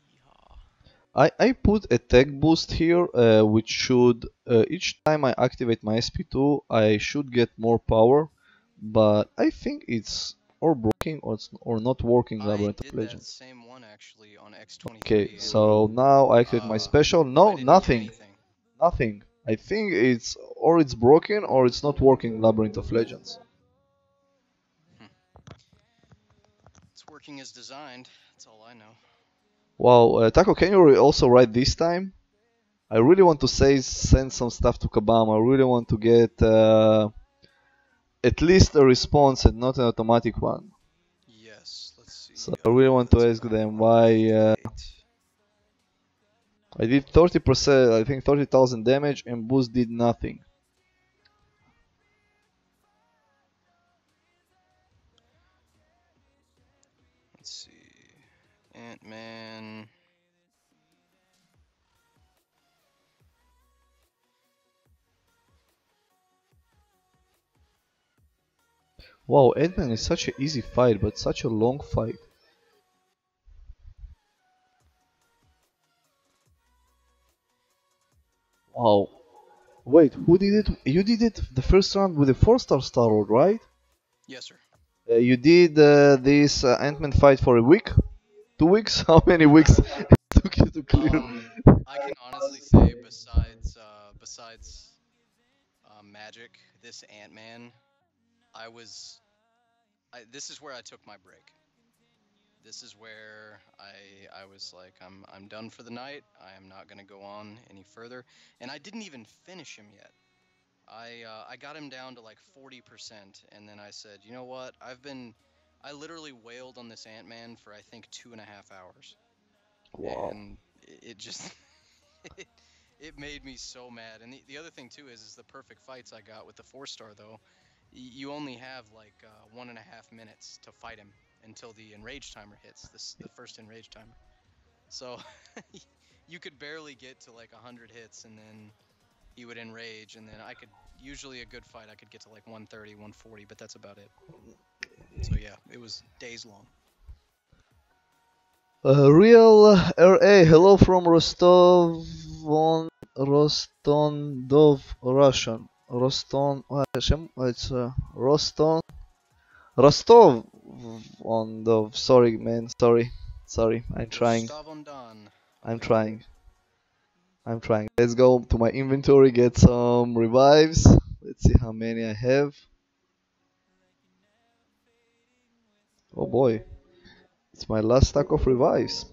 Yeehaw. I put a tech boost here, which should, each time I activate my SP2, I should get more power, but I think it's or broken or not working I Labyrinth of did that Legends. same one actually on Okay, X23, and so now I activate my special. I No, didn't get nothing, anything. nothing. I think it's or it's broken or it's not working Labyrinth of Legends. Hmm. It's working as designed. That's all I know. Wow, Taco, can you also write this time? I really want to say send some stuff to Kabam. I really want to get at least a response and not an automatic one. Yes, let's see. So I really want to That's ask about them why 158. I did 30%, I think 30,000 damage, and boost did nothing. Let's see. Ant-Man. Wow, Ant-Man is such an easy fight, but such a long fight. Wow. Wait, who did it? You did it the first round with a 4-star Star-Lord, right? Yes, sir. You did this Ant-Man fight for a week? 2 weeks? How many weeks it took you to clear? I can honestly say, besides Magic, this Ant-Man, I was. This is where I took my break. This is where I was like, I'm done for the night. I am not gonna go on any further. And I didn't even finish him yet. I got him down to like 40%, and then I said, you know what? I literally wailed on this Ant-Man for I think 2.5 hours, Wow. and it just it, it made me so mad. And the other thing too is the perfect fights I got with the 4-star though. You only have like 1.5 minutes to fight him until the enrage timer hits. The first enrage timer. So you could barely get to like 100 hits, and then he would enrage, and then I could usually a good fight I could get to like 130, 140, but that's about it. So yeah, it was days long. Real RA, hello from Rostov on Rostondov, Russian. Roston, it's Rostov on Dov. Sorry, man. Sorry. I'm trying. Rostov on Don. I'm Okay. trying. I'm trying. Let's go to my inventory, get some revives. Let's see how many I have. Oh boy, it's my last stack of revives.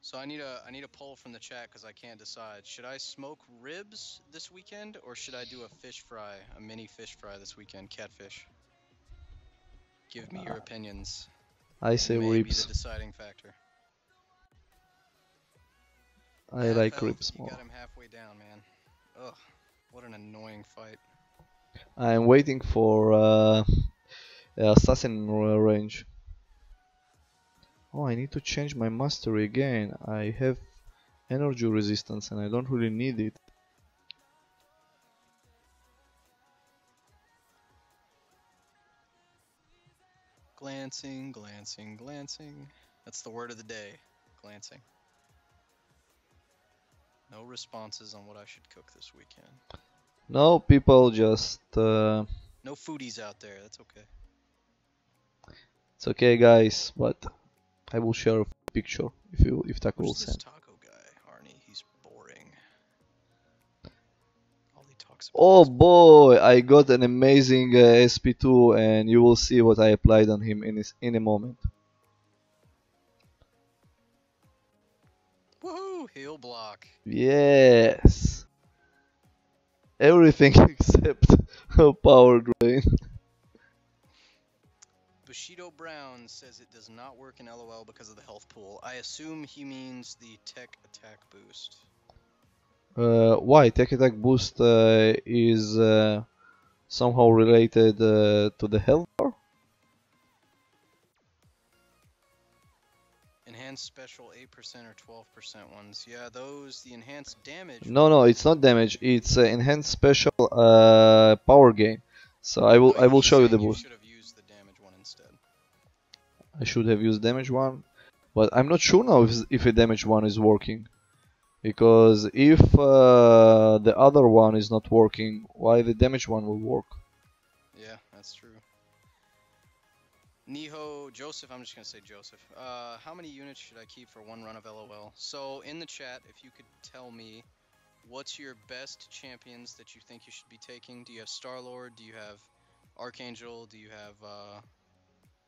So I need a poll from the chat because I can't decide. Should I smoke ribs this weekend, or should I do a fish fry, a mini fish fry this weekend, catfish? Give me your opinions. I It say may be the ribs. deciding factor. I Half like health, ribs you got more. him halfway down, man. Ugh, what an annoying fight. I'm waiting for assassin range. Oh, I need to change my mastery again. I have energy resistance and I don't really need it. Glancing, glancing, glancing. That's the word of the day. Glancing. No responses on what I should cook this weekend. No, people just. No foodies out there. That's okay. It's okay, guys, but I will share a picture if Taco will Who's this send. taco guy, Arnie? He's boring. All he talks about Oh is. boy, I got an amazing SP2, and you will see what I applied on him in a moment. Woohoo! Heal block. Yes, everything except power drain. Bushido Brown says it does not work in LOL because of the health pool. I assume he means the tech attack boost. Why tech attack boost is somehow related to the health bar? Enhanced special 8% or 12% ones. Yeah, those, the enhanced damage No, one. it's not damage. It's enhanced special power gain. So Oh, I will he's show you the saying you boost. should have used the damage one instead. I should have used damage one, but I'm not sure now if a damage one is working. Because if the other one is not working, why the damage one will work? Yeah, that's true. Niho, Joseph, I'm just going to say Joseph. How many units should I keep for one run of LOL? So, in the chat, if you could tell me what's your best champions that you think you should be taking? Do you have Star-Lord? Do you have Archangel? Do you have,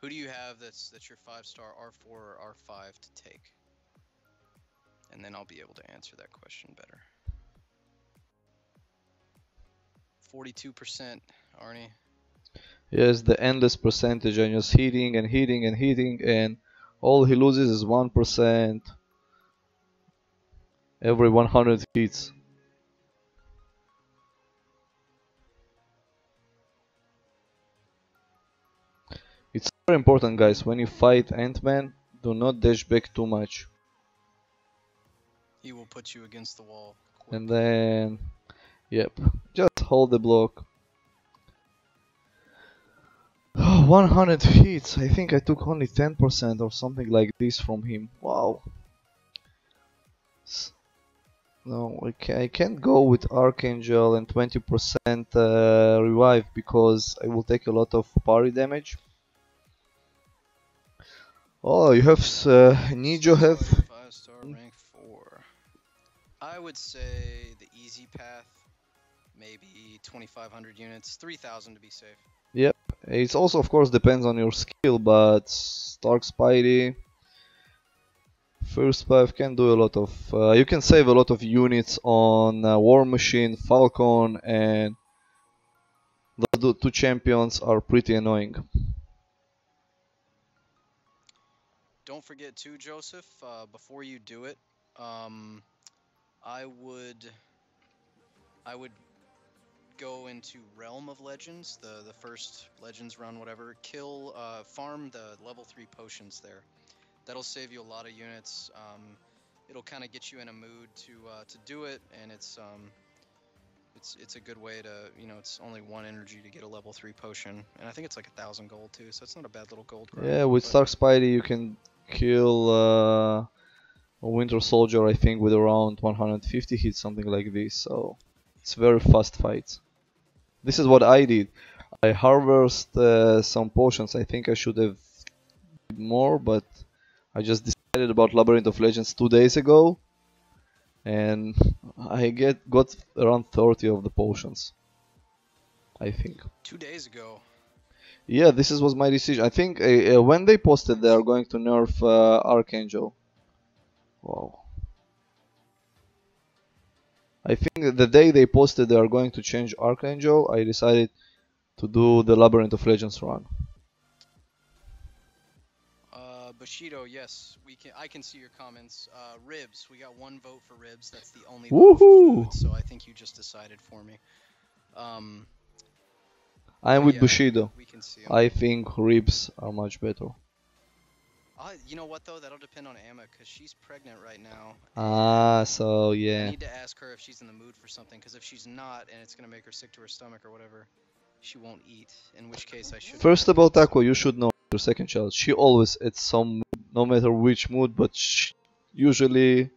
who do you have that's your 5-star R4 or R5 to take? And then I'll be able to answer that question better. 42%, Arnie. Yes, the endless percentage and just hitting and hitting and hitting, and all he loses is 1% every 100 hits. It's very important, guys, when you fight Ant-Man, do not dash back too much. He will put you against the wall quick. And then, yep, just hold the block. 100 hits, I think I took only 10% or something like this from him. Wow. No, I can't go with Archangel and 20% revive because I will take a lot of parry damage. Oh, you have Nijo have 5-star rank 4. I would say the easy path, maybe 2,500 units, 3,000 to be safe. Yep. It also of course depends on your skill, but Stark Spidey first 5 can do a lot of you can save a lot of units on War Machine, Falcon, and those two champions are pretty annoying. Don't forget too, Joseph, before you do it, I would go into Realm of Legends, the first Legends run, whatever. Farm the level 3 potions there. That'll save you a lot of units. It'll kind of get you in a mood to do it, and it's a good way to, it's only 1 energy to get a level 3 potion, and I think it's like 1,000 gold too, so it's not a bad little gold grind. Yeah, with Stark Spidey you can kill a Winter Soldier, I think, with around 150 hits, something like this, so it's very fast fights. This is what I did. I harvested some potions. I think I should have did more, but I just decided about Labyrinth of Legends 2 days ago, and I got around 30 of the potions, I think. 2 days ago. Yeah, this was my decision. I think when they posted they are going to nerf Archangel. Wow. I think the day they posted they are going to change Archangel, I decided to do the Labyrinth of Legends run. Bushido, yes, I can see your comments. Ribs, we got 1 vote for Ribs. That's the only vote for food, so I think you just decided for me. I'm with yeah, Bushido. we can see I think ribs are much better. You know what though? That'll depend on Emma, because she's pregnant right now. Ah, so I yeah. need to ask her if she's in the mood for something, because if she's not, and it's gonna make her sick to her stomach or whatever, she won't eat. In which case, I should. First about Aqua, you should know your second child. She always at some mood, no matter which mood, but usually,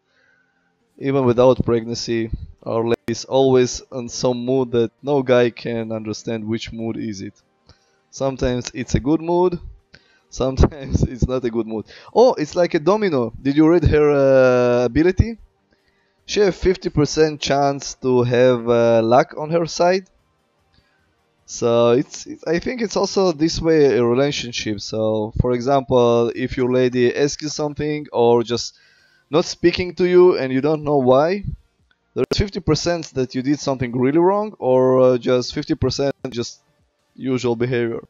even without pregnancy, our lady is always on some mood that no guy can understand which mood is it. Sometimes it's a good mood, sometimes it's not a good mood. Oh, it's like a domino. Did you read her ability? She has 50% chance to have luck on her side. So I think it's also this way a relationship. So for example, if your lady asks you something or just not speaking to you and you don't know why, there's 50% that you did something really wrong, or just 50% just usual behavior.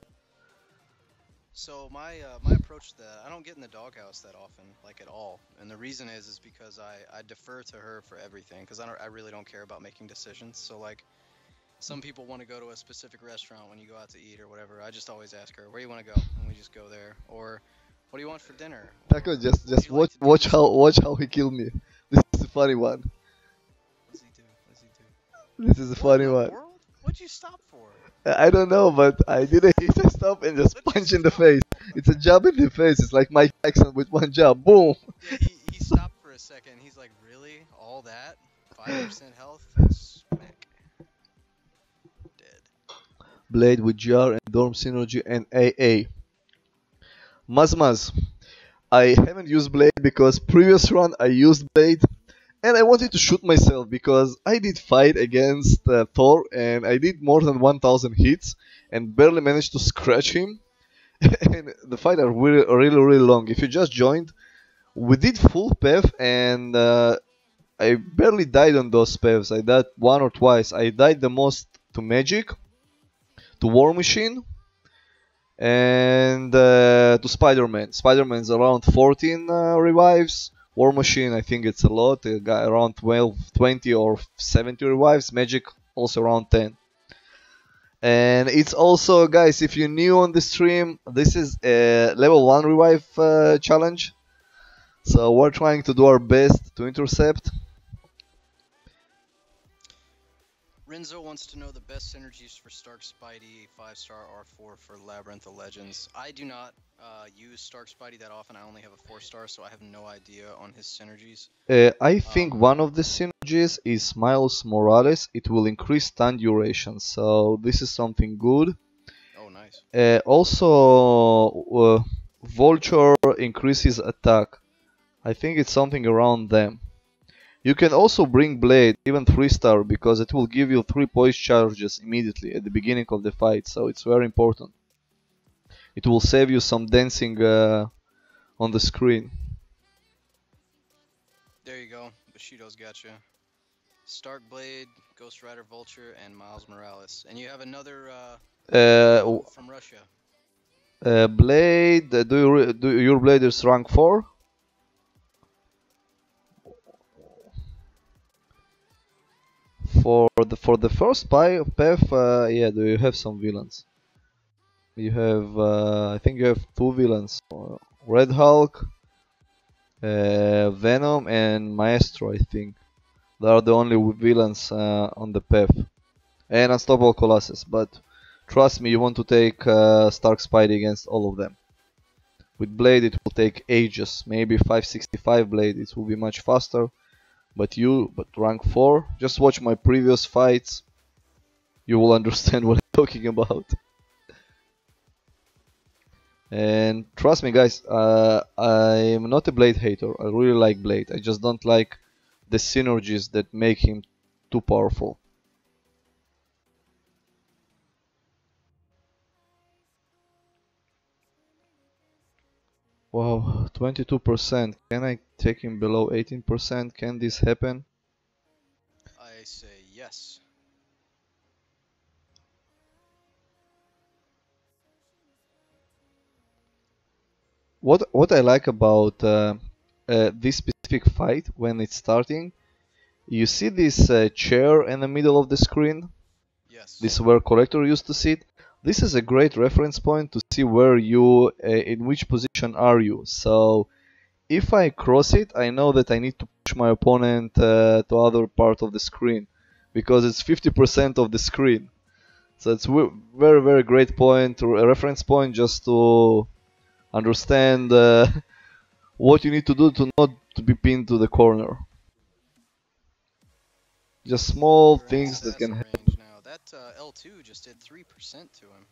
So my approach to that, I don't get in the doghouse that often, like at all. And the reason is because I defer to her for everything, because I really don't care about making decisions. So like, some people want to go to a specific restaurant when you go out to eat or whatever. I just always ask her, where do you want to go? And we just go there. Or, what do you want for dinner? Taco, just watch how he killed me. This is a funny one. What's he do? What's he do? This is a funny one. World? What'd you stop for? I don't know, but I did a hit and stop and just punch in the face. It's a jab in the face. It's like Mike Tyson with one jab. Boom. Yeah, he stopped for a second. He's like, really? All that? 5% health? Smack. Dead. Blade with GR and Dorm Synergy and AA. Mazmaz. I haven't used Blade because previous run I used Blade and I wanted to shoot myself because I did fight against Thor and I did more than 1000 hits and barely managed to scratch him. And the fight are really long. If you just joined, we did full path and I barely died on those paths. I died 1 or twice. I died the most to Magic, to War Machine, And to Spider-Man. Spider-Man's around 14 revives. War Machine, I think it's a lot. A guy around 12, 20 or 70 revives. Magic also around 10. And it's also, guys, if you're new on the stream, this is a level 1 revive challenge. So we're trying to do our best to intercept. Renzo wants to know the best synergies for Stark Spidey 5-star R4 for Labyrinth of Legends. I do not use Stark Spidey that often. I only have a 4-star, so I have no idea on his synergies. I think one of the synergies is Miles Morales. It will increase stun duration, so this is something good. Oh, nice. Also, Vulture increases attack. I think it's something around them. You can also bring Blade, even 3-star, because it will give you 3 poise charges immediately at the beginning of the fight, so it's very important. It will save you some dancing on the screen. There you go. Bushido's got you. Stark Blade, Ghost Rider Vulture, and Miles Morales. And you have another from Russia. Blade, do your Blade is rank 4? For the first path, yeah, do you have some villains? You have, I think you have 2 villains: Red Hulk, Venom, and Maestro. I think they are the only villains on the path, and Unstoppable Colossus. But trust me, you want to take Stark Spidey against all of them. With Blade, it will take ages. Maybe 565 Blade, it will be much faster. But rank 4, just watch my previous fights. You will understand what I'm talking about. And trust me, guys, I'm not a Blade hater. I really like Blade. I just don't like the synergies that make him too powerful. Wow, 22%. Can I take him below 18%? Can this happen? I say yes. What I like about this specific fight when it's starting, you see this chair in the middle of the screen? Yes. This is where collector used to sit. This is a great reference point to see where you, in which position are you. So if I cross it, I know that I need to push my opponent to other part of the screen, because it's 50% of the screen. So it's very, very great point, a reference point, just to understand what you need to do to not to be pinned to the corner. Just small things that can help. Now. That L2 just did 3% to him.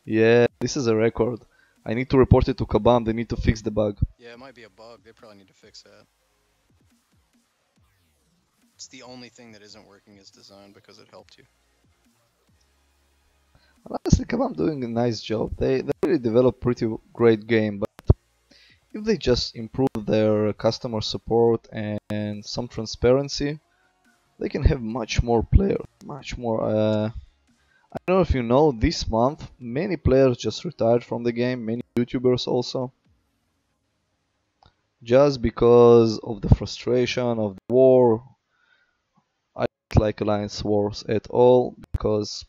Yeah, this is a record. I need to report it to Kabam. They need to fix the bug. Yeah, it might be a bug. They probably need to fix that. It's the only thing that isn't working as designed because it helped you. Honestly, Kabam doing a nice job. They really develop pretty great game, but if they just improve their customer support and some transparency, they can have much more players, much more. I don't know if you know, this month many players just retired from the game, many YouTubers also, just because of the frustration of the war. I don't like Alliance Wars at all because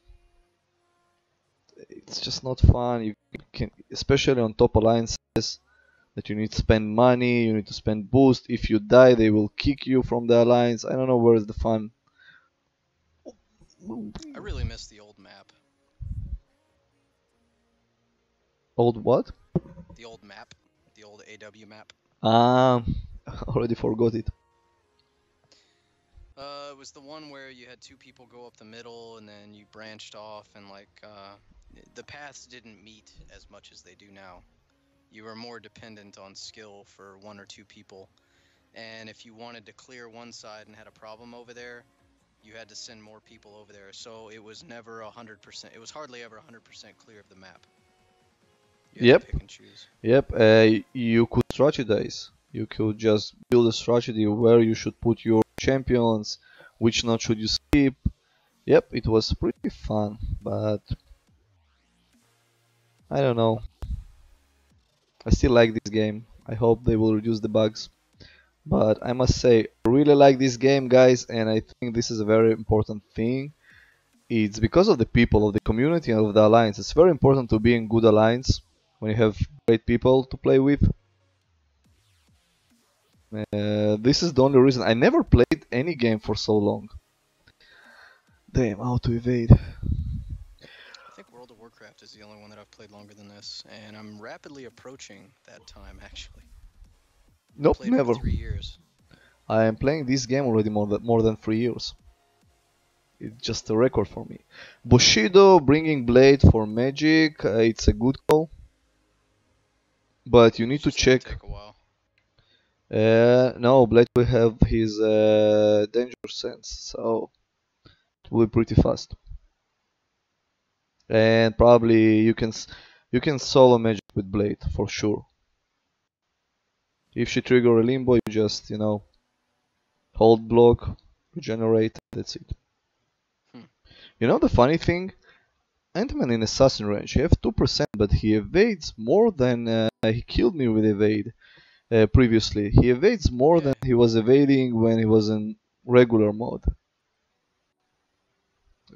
it's just not fun. You can, especially on top alliances, that you need to spend money, you need to spend boost. If you die, they will kick you from the alliance. I don't know where's the fun. I really miss the old map. Old what? The old map. The old AW map. Already forgot it. It was the one where you had 2 people go up the middle and then you branched off and the paths didn't meet as much as they do now. You were more dependent on skill for 1 or 2 people. And if you wanted to clear one side and had a problem over there, you had to send more people over there. So it was never 100%. It was hardly ever 100% clear of the map. You had to pick and choose. Yep. You could strategize. You could just build a strategy where you should put your champions, which node should you skip. Yep, it was pretty fun, but I don't know. I still like this game. I hope they will reduce the bugs. But I must say, I really like this game, guys, and I think this is a very important thing. It's because of the people, of the community, and of the alliance. It's very important to be in good alliance when you have great people to play with. This is the only reason I never played any game for so long. Damn, how to evade? I think World of Warcraft is the only one that I've played longer than this, and I'm rapidly approaching that time actually. I Nope, played for never. 3 years. I am playing this game already more than 3 years. It's just a record for me. Bushido bringing Blade for Magic, it's a good call, but you need It's to just gonna check. take a while. No, Blade will have his danger sense, so it will be pretty fast. And probably you can solo Magic with Blade for sure. If she trigger a limbo, you just hold block, regenerate, that's it. Hmm. You know the funny thing? Ant-Man in assassin range, he have 2%, but he evades more than he killed me with evade previously. He evades more Yeah. than he was evading when he was in regular mode.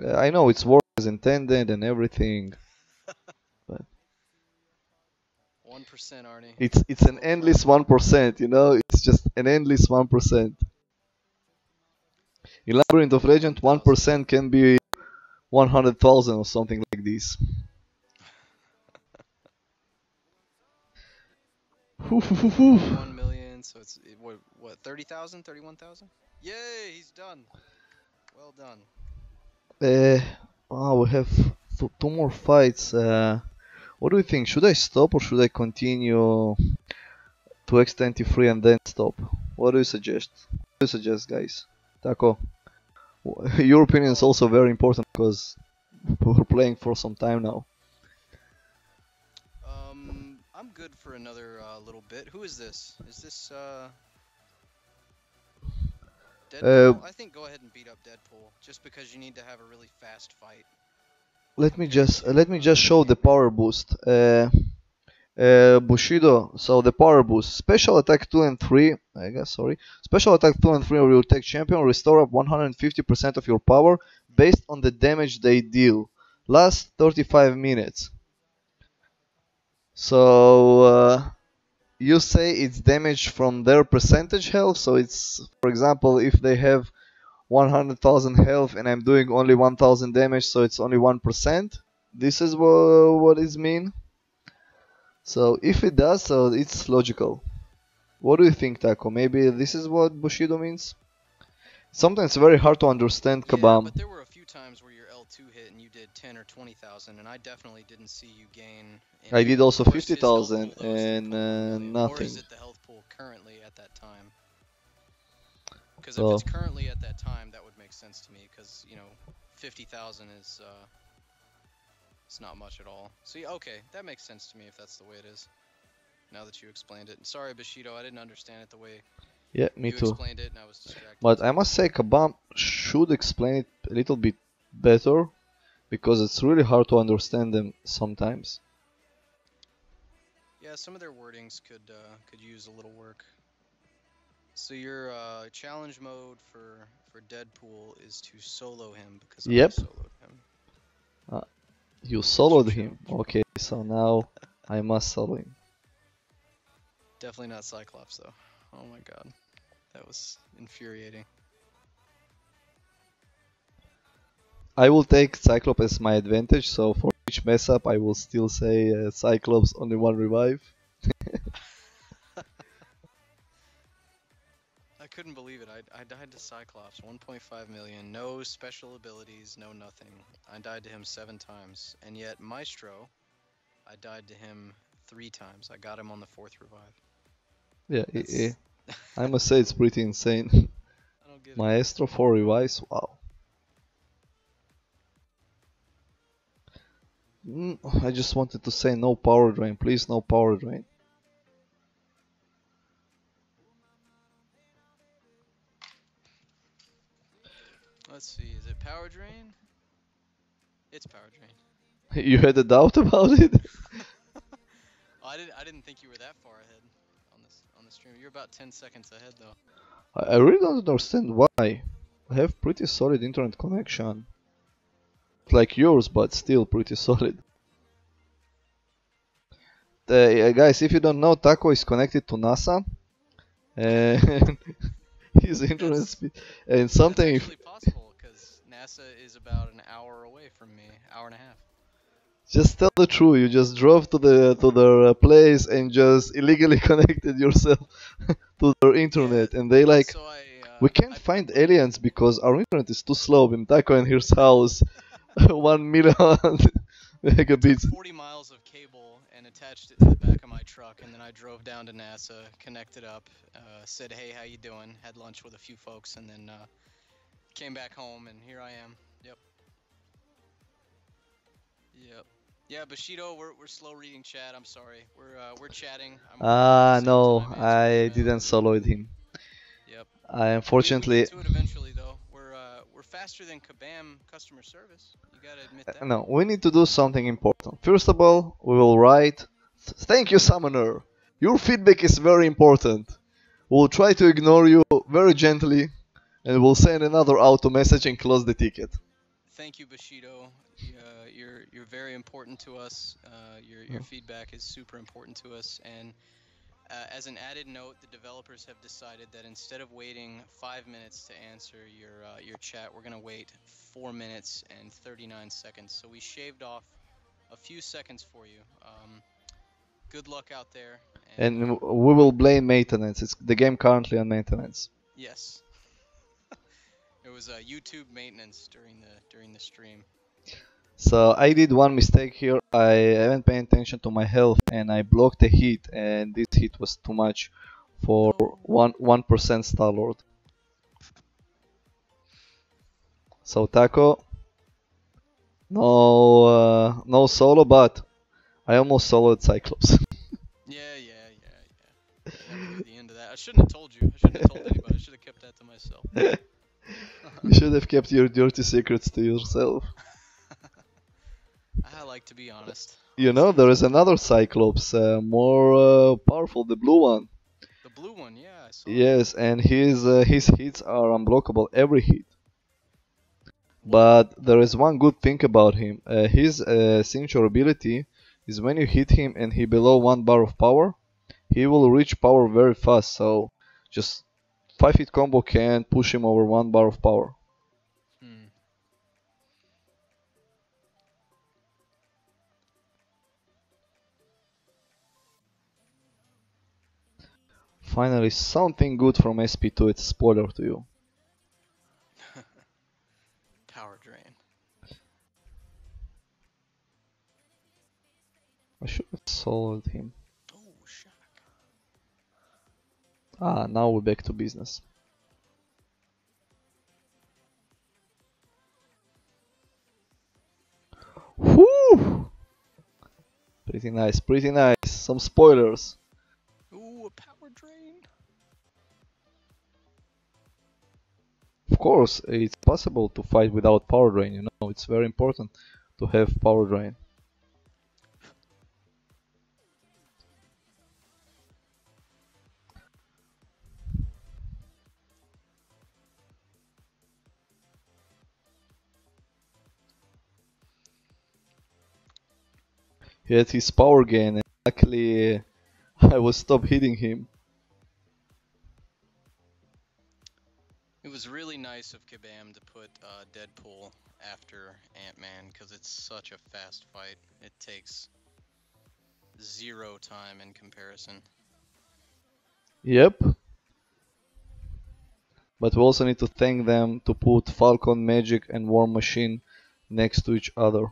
I know it's work as intended and everything, but 1%, Arnie. it's A an little endless fragile. 1%. It's just an endless 1%. In Labyrinth of Legends, 1,000. 1% can be 100,000 or something like this. 21 million, so it's what 30,000, 31,000? Yay, he's done. Well done. Uh, we have two more fights. What do you think? Should I stop or should I continue to X23 and then stop? What do you suggest? What do you suggest, guys? Taco, your opinion is Well, also very important because we're playing for some time now. I'm good for another little bit. Who is this? Is this Uh, Deadpool? I think go ahead and beat up Deadpool, just because you need to have a really fast fight let me compared just to let me just show the Angry. power boost. Bushido. So the power boost, special attack 2 and 3. I guess sorry. Special attack 2 and 3 will take champion restore up 150% of your power based on the damage they deal. Last 35 minutes. So you say it's damage from their percentage health. So it's, for example, if they have 100,000 health and I'm doing only 1,000 damage, so it's only 1%. This is what it mean. So if it does, so it's logical. What do you think, Taco? Maybe this is what Bushido means? Sometimes it's very hard to understand Yeah, Kabam. but there were a few times where your L2 hit and you did 10 or 20,000, and I definitely didn't see you gain I any. did also Was his health 50,000 pool though is and 3.1 million, or is nothing. it the health pool currently at that time? Because if So it's currently at that time, that would make sense to me. Because 50,000 is it's not much at all. So yeah, okay, that makes sense to me if that's the way it is. Now that you explained it, and sorry, Bushido, I didn't understand it the way yeah, me you too. explained it, and I was distracted. But I must say Kabam should explain it a little bit better because it's really hard to understand them sometimes. Yeah, some of their wordings could use a little work. So your challenge mode for Deadpool is to solo him because I Yep, soloed him. uh, you That's your soloed him. challenge mode. Okay, so now I must solo him. Definitely not Cyclops though. Oh my god, that was infuriating. I will take Cyclops as my advantage, so for each mess up I will still say Cyclops only one revive. I couldn't believe it. I died to Cyclops. 1.5 million. No special abilities. No nothing. I died to him 7 times, and yet Maestro, I died to him 3 times. I got him on the 4th revive. Yeah, That's I must say it's pretty insane. I don't get it. Maestro 4 revives, wow. I just wanted to say no power drain, please, no power drain. Let's see. Is it power drain? It's power drain. You had a doubt about it? Oh, I didn't think you were that far ahead on the stream. You're about 10 seconds ahead though. I really don't understand why. I have pretty solid internet connection. Like yours, but still pretty solid. Guys, if you don't know, Taco is connected to NASA. And his internet That's speed. And that's something. actually possible because NASA is about an hour away from me, hour and a half. Just tell the truth. You just drove to their place and just illegally connected yourself to their internet, and they like, So we can't find aliens because our internet is too slow. In Taco and his house, 1 million I took megabits. 40 miles of cable and attached it to the back of my truck, and then I drove down to NASA, connected up, said, "Hey, how you doing?" Had lunch with a few folks, and then came back home, and here I am. Yep. Yep. Yeah, Bushido, we're slow reading chat. I'm sorry. We're chatting. I'm working at the same No, time I answering didn't emails. soloid him. Yep. I We unfortunately. get to it eventually, though. We're faster than Kabam customer service. You gotta admit that. No, we need to do something important. First of all, we will write. Thank you, Summoner. Your feedback is very important. We'll try to ignore you very gently, and we'll send another auto message and close the ticket. Thank you, Bushido. You're very important to us. Your feedback is super important to us. And as an added note, the developers have decided that instead of waiting 5 minutes to answer your chat, we're gonna wait 4 minutes and 39 seconds. So we shaved off a few seconds for you. Good luck out there. And we will blame maintenance. It's the game currently on maintenance. Yes, it was YouTube maintenance during the stream. So I did one mistake here. I haven't paid attention to my health, and I blocked a hit, and this hit was too much for No. 1% Star-Lord. So Taco, no solo, but I almost soloed Cyclops. Yeah. Can't believe the end of that. I shouldn't have told you. I shouldn't have told anybody. I should have kept that to myself. You should have kept your dirty secrets to yourself. I like to be honest. You know, there is another Cyclops, more powerful, the blue one. The blue one, yeah, I saw. Yes, and his hits are unblockable every hit. But there is one good thing about him. His signature ability is when you hit him and he below 1 bar of power, he will reach power very fast. So just 5 hit combo can push him over 1 bar of power. Hmm. Finally, something good from SP2. It's a spoiler to you. Power drain. I should have soloed him. Oh, shock. Now we're back to business. Whew! Pretty nice, pretty nice. Some spoilers. Ooh, a power drain. Of course, it's possible to fight without power drain, you know, it's very important to have power drain. He had his power gain and luckily I was stopped hitting him. It was really nice of Kabam to put Deadpool after Ant-Man because it's such a fast fight. It takes 0 time in comparison. Yep. But we also need to thank them to put Falcon, Magic and War Machine next to each other.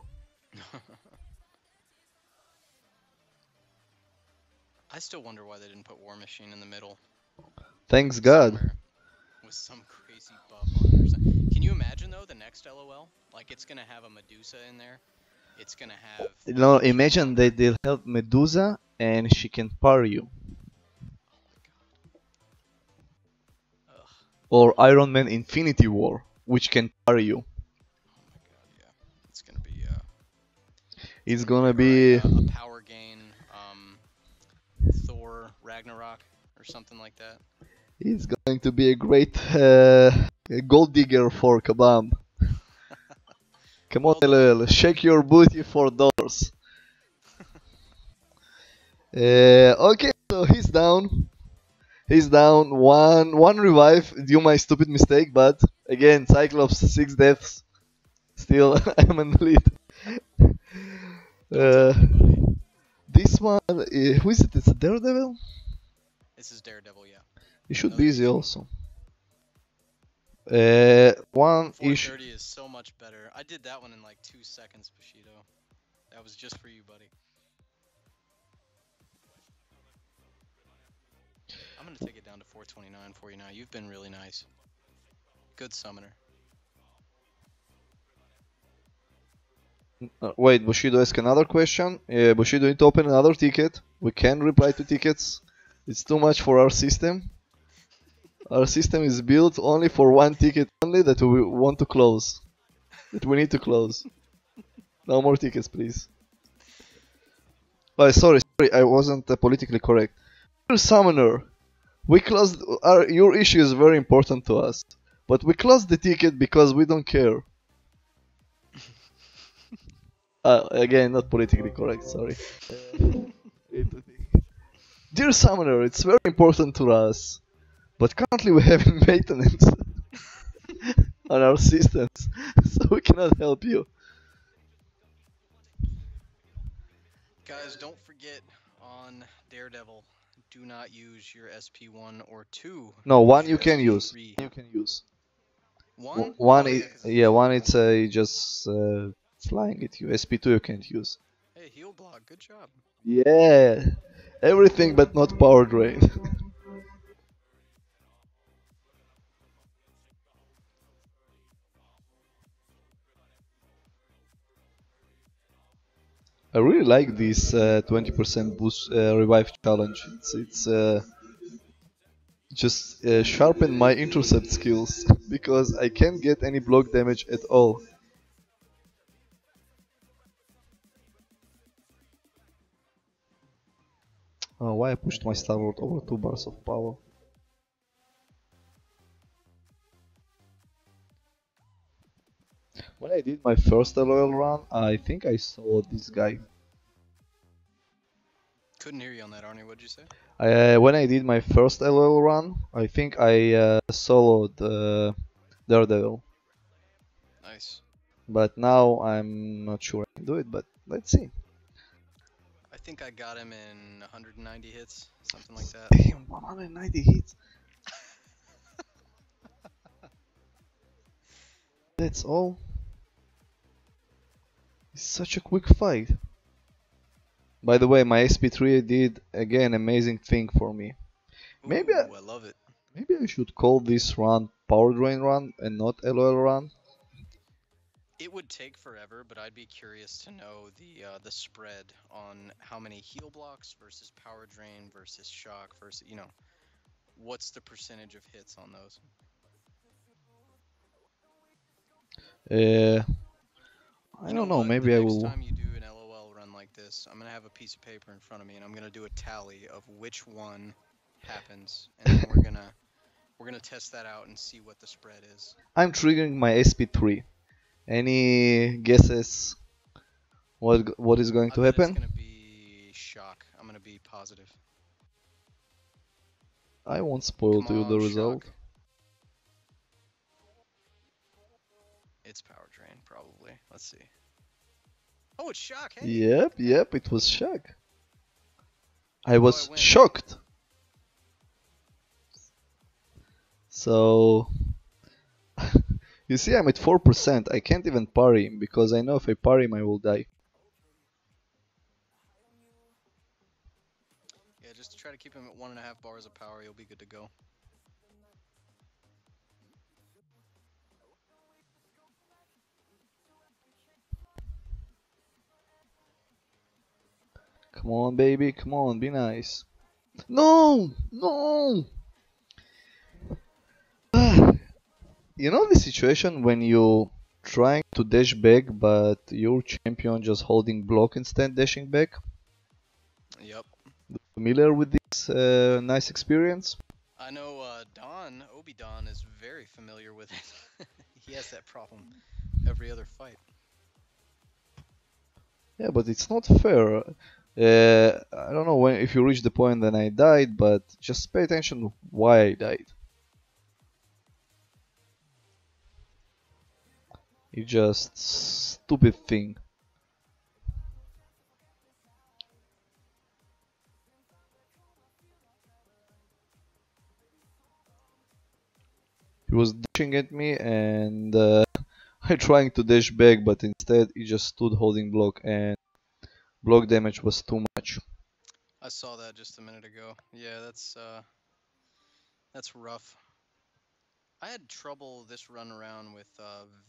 I still wonder why they didn't put War Machine in the middle. Thanks God. Somewhere with some crazy buff on it or something. Can you imagine though the next LOL? Like it's gonna have a Medusa in there. It's gonna have. You know, imagine that they'll help Medusa and she can parry you. Ugh. Or Iron Man Infinity War, which can parry you. Oh my god, yeah. It's gonna be It's gonna gonna be be a power gain, Thor Ragnarok or something like that. it's going to be a great gold digger for Kabam. Come on, Well done. LL, shake your booty for dollars. Okay, so he's down. He's down. One revive due my stupid mistake, but again, Cyclops 6 deaths. Still, I'm in the lead. Don't tell anybody. This one, who is it? It's a Daredevil. This is Daredevil, yeah. It should be Another easy easy. also. One issue. 430 is so much better. I did that one in like 2 seconds, Bushido. That was just for you, buddy. I'm gonna take it down to 429 for you now. You've been really nice. Good summoner. Wait, Bushido ask another question. Bushido need to open another ticket. We can reply to tickets. It's too much for our system. Our system is built only for one ticket only that we want to close. That we need to close. No more tickets, please. Oh, sorry, I wasn't politically correct. Dear Summoner, we closed. Your issue is very important to us, but we closed the ticket because we don't care. Again, not politically correct. Sorry. Dear Summoner, it's very important to us, but currently we have maintenance on our systems, so we cannot help you. Guys, don't forget on Daredevil, do not use your SP1 or 2. No, Use one you your can use. SP3. You can use. One? One, Oh yeah, 'cause it's yeah, one invisible. it's just flying at you. SP2 you can't use. Hey, heal block. Good job. Yeah, everything but not power drain. I really like this 20% boost revive challenge. It's just sharpen my intercept skills because I can't get any block damage at all. Oh, why I pushed my Starlord over 2 bars of power? When I did my first LOL run, I think I saw this guy. Couldn't hear you on that, Arnie. What'd you say? When I did my first LOL run, I think I soloed Daredevil. Nice. But now I'm not sure I can do it, but let's see. I think I got him in 190 hits, something like that. Damn, 190 hits. That's all. It's such a quick fight. By the way, my SP3 did again amazing thing for me. Maybe Ooh, I love it. maybe I should call this run Power Drain run and not LOL run. It would take forever, but I'd be curious to know the spread on how many heal blocks versus power drain versus shock versus what's the percentage of hits on those? Uh, I You know don't know. what? The Maybe I next will. time you do an LOL run like this, I'm gonna have a piece of paper in front of me and I'm gonna do a tally of which one happens, and then we're gonna test that out and see what the spread is. I'm triggering my SP3. Any guesses? What is going I to bet it's happen? gonna be shock. I'm gonna be positive. I won't spoil Come to you the on, result. shock. It's power drain, probably. Let's see. Oh, it's shock. Hey. Yep, it was shock. I Oh, was I win. shocked. So, you see, I'm at 4%. I can't even parry him because I know if I parry him, I will die. Yeah, just try to keep him at 1.5 bars of power. You'll be good to go. Come on, baby, come on, be nice. No, no. You know the situation when you trying to dash back, but your champion just holding block instead dashing back. Yep. Familiar with this nice experience? I know Obi Don is very familiar with it. He has that problem every other fight. Yeah, but it's not fair. I don't know when if you reach the point that I died, but just pay attention why I died. It's just stupid thing. He was dashing at me and I trying to dash back, but instead he just stood holding block and block damage was too much. I saw that just a minute ago. Yeah, that's rough. I had trouble this run around with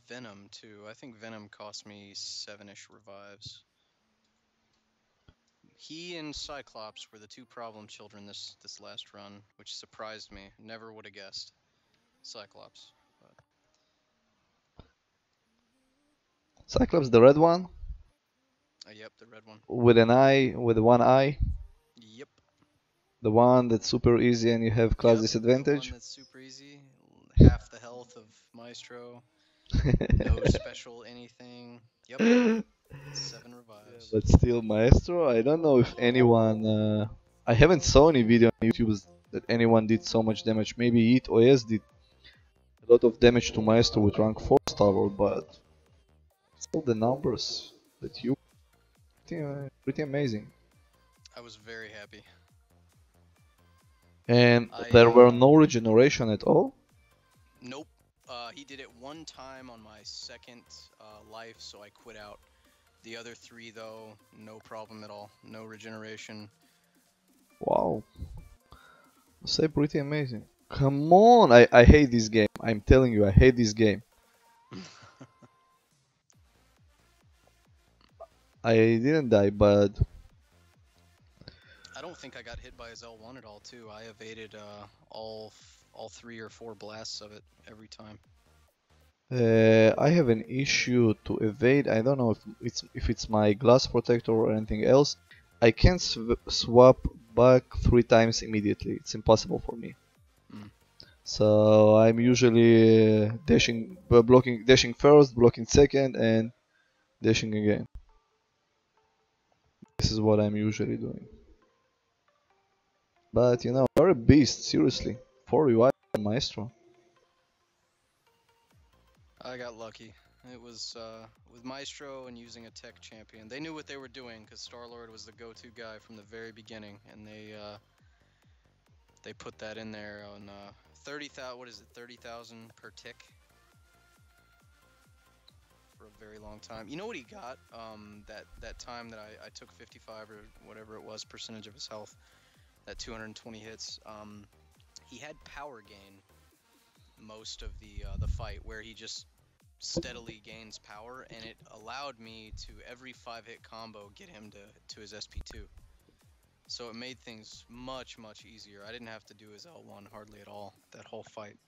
Venom too. I think Venom cost me 7-ish revives. He and Cyclops were the two problem children this last run, which surprised me. Never would have guessed Cyclops. But Cyclops, the red one, yep, the red one. with an eye, with one eye, Yep. the one that's super easy and you have class Yep. The one disadvantage. that's super easy. Half the health of Maestro. No special anything. Yep. 7 revives. But still, Maestro, I don't know if anyone. I haven't saw any video on YouTube that anyone did so much damage. Maybe It OS did a lot of damage to Maestro with rank 4 Star but still the numbers that you pretty amazing. I was very happy. And there were no regeneration at all? Nope. He did it one time on my second life, so I quit out. The other 3, though, no problem at all. No regeneration. Wow. I say pretty amazing. Come on! I hate this game. I'm telling you, I hate this game. I didn't die, but I don't think I got hit by his L1 at all, too. I evaded all 3 or 4 blasts of it every time. I have an issue to evade. I don't know if it's my glass protector or anything else. I can't swap back 3 times immediately. It's impossible for me. Mm. So I'm usually dashing first, blocking second, and dashing again. This is what I'm usually doing. But you know, you're a beast, seriously. 4 revive Maestro. I got lucky. It was with Maestro and using a tech champion. They knew what they were doing because Star-Lord was the go-to guy from the very beginning, and they put that in there on 30,000. What is it? 30,000 per tick for a very long time. You know what he got? That time that I took 55 or whatever it was percentage of his health, that 220 hits. He had power gain most of the fight, where he just steadily gains power, and it allowed me to every 5-hit combo get him to his SP2. So it made things much easier. I didn't have to do his L1 hardly at all that whole fight.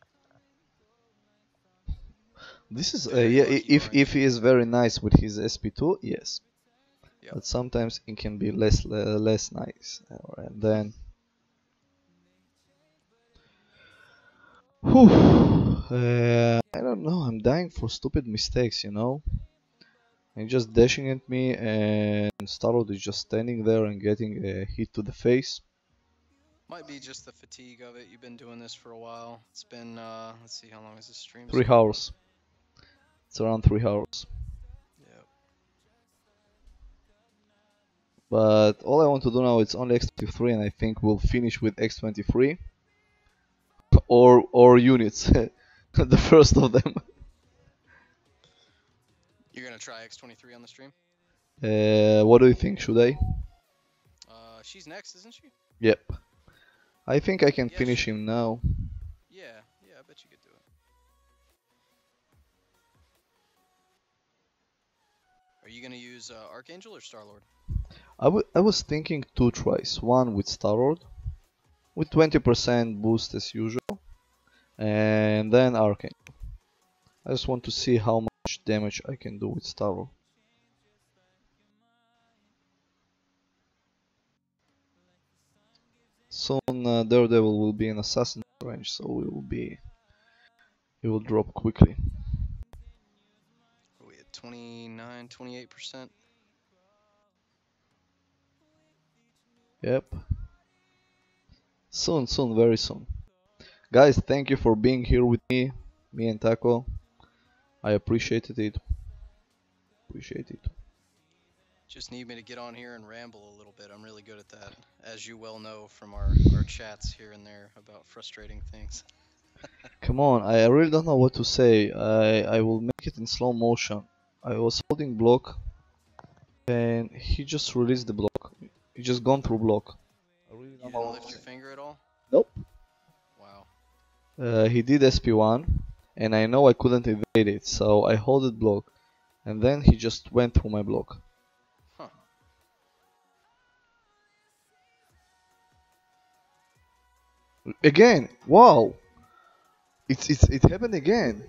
This is Very yeah. lucky If he is very nice with his SP2, yes. Yep. But sometimes it can be less nice. And then, whew, I don't know. I'm dying for stupid mistakes, you know. And just dashing at me, and Starlord is just standing there and getting a hit to the face. Might be just the fatigue of it. You've been doing this for a while. It's been let's see, how long is this stream? 3 hours. It's around 3 hours. Yep. But all I want to do now is only X23, and I think we'll finish with X23 or units, the first of them. You're gonna try X23 on the stream? What do you think? Should I? She's next, isn't she? Yep. I think I can Yeah, finish him now. Yeah, I bet you could do it. Are you gonna use Archangel or Star-Lord? I was thinking 2 tries. One with Starlord, with 20% boost as usual, and then Arcane. I just want to see how much much damage I can do with Starro. Soon Daredevil will be in assassin range, so he will drop quickly. Are we at 29, 28%? Yep. Soon, very soon. Guys, thank you for being here with me and Taco. I appreciated it. Just need me to get on here and ramble a little bit. I'm really good at that, as you well know from our chats here and there about frustrating things. Come on, I really don't know what to say. I will make it in slow motion. I was holding block and he just released the block. He just gone through block. I really You don't know didn't what lift to your say. finger at all? Nope. Wow. He did SP1 and I know I couldn't evade it, so I hold it block and then he just went through my block. Huh. Again, wow! It happened again.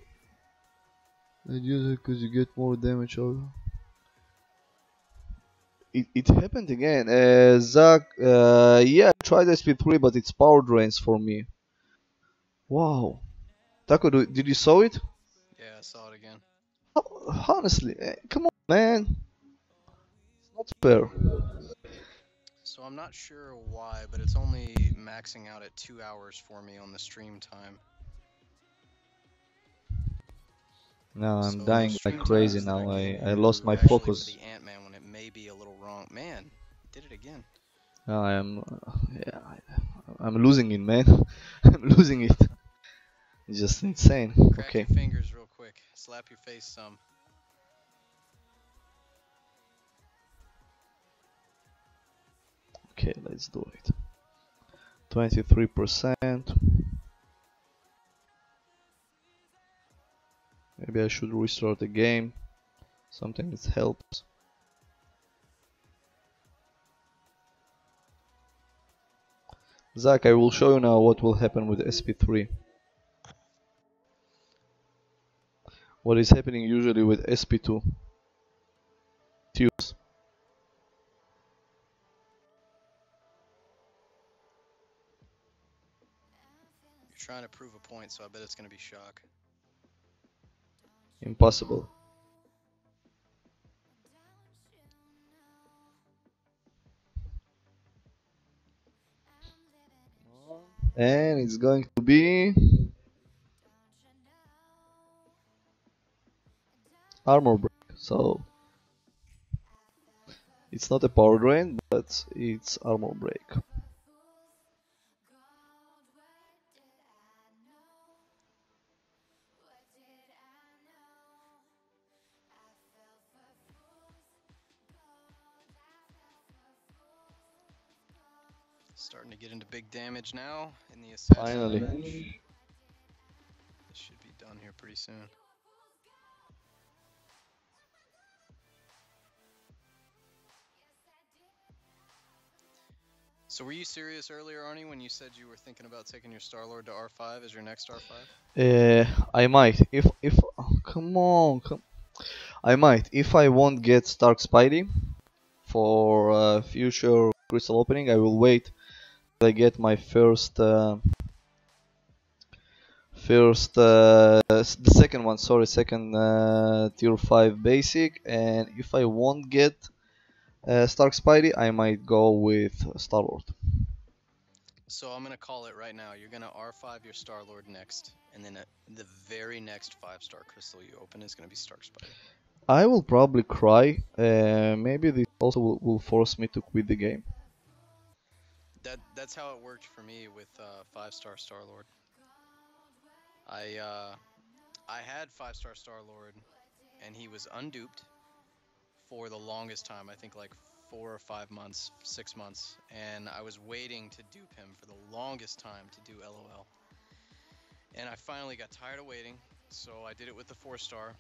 I use it because you get more damage over. It happened again. Zach, yeah, I tried SP3, but it's power drains for me. Wow. Taco, did you saw it? Yeah, I saw it again. Honestly, come on, man. It's not fair. So I'm not sure why, but it's only maxing out at 2 hours for me on the stream time. No, I'm So dying like stream crazy times that now. give I lost you my actually focus. for the Ant-Man when it may be a little wrong. Man, did it again. I am, yeah, I'm losing it, man. I'm losing it. It's just insane. Crack Okay. your fingers real quick. Slap your face some. Okay, let's do it. 23%. Maybe I should restart the game. Something that helps. Zach, I will show you now what will happen with SP3. What is happening usually with SP2. Tubes. You're trying to prove a point, so I bet it's going to be shock. Impossible. And it's going to be armor break. So it's not a power drain, but it's armor break. Starting to get into big damage now in the assassin Finally. range. This should be done here pretty soon. So were you serious earlier, Arnie, when you said you were thinking about taking your Star-Lord to R5 as your next R5? I might. If come on, I might. If I won't get Stark Spidey for future crystal opening, I will wait till I get my the second one. Sorry, second tier 5 basic. And if I won't get Stark Spidey, I might go with Star Lord. So I'm going to call it right now. You're going to R5 your Star-Lord next, and then the very next 5-star crystal you open is going to be Stark Spidey. I will probably cry. Maybe this also will force me to quit the game. That's how it worked for me with 5-star Star-Lord. I had 5-star Star-Lord, and he was unduped for the longest time. I think like 4 or 5 months, 6 months, and I was waiting to dupe him for the longest time to do LOL. And I finally got tired of waiting, so I did it with the 4-star,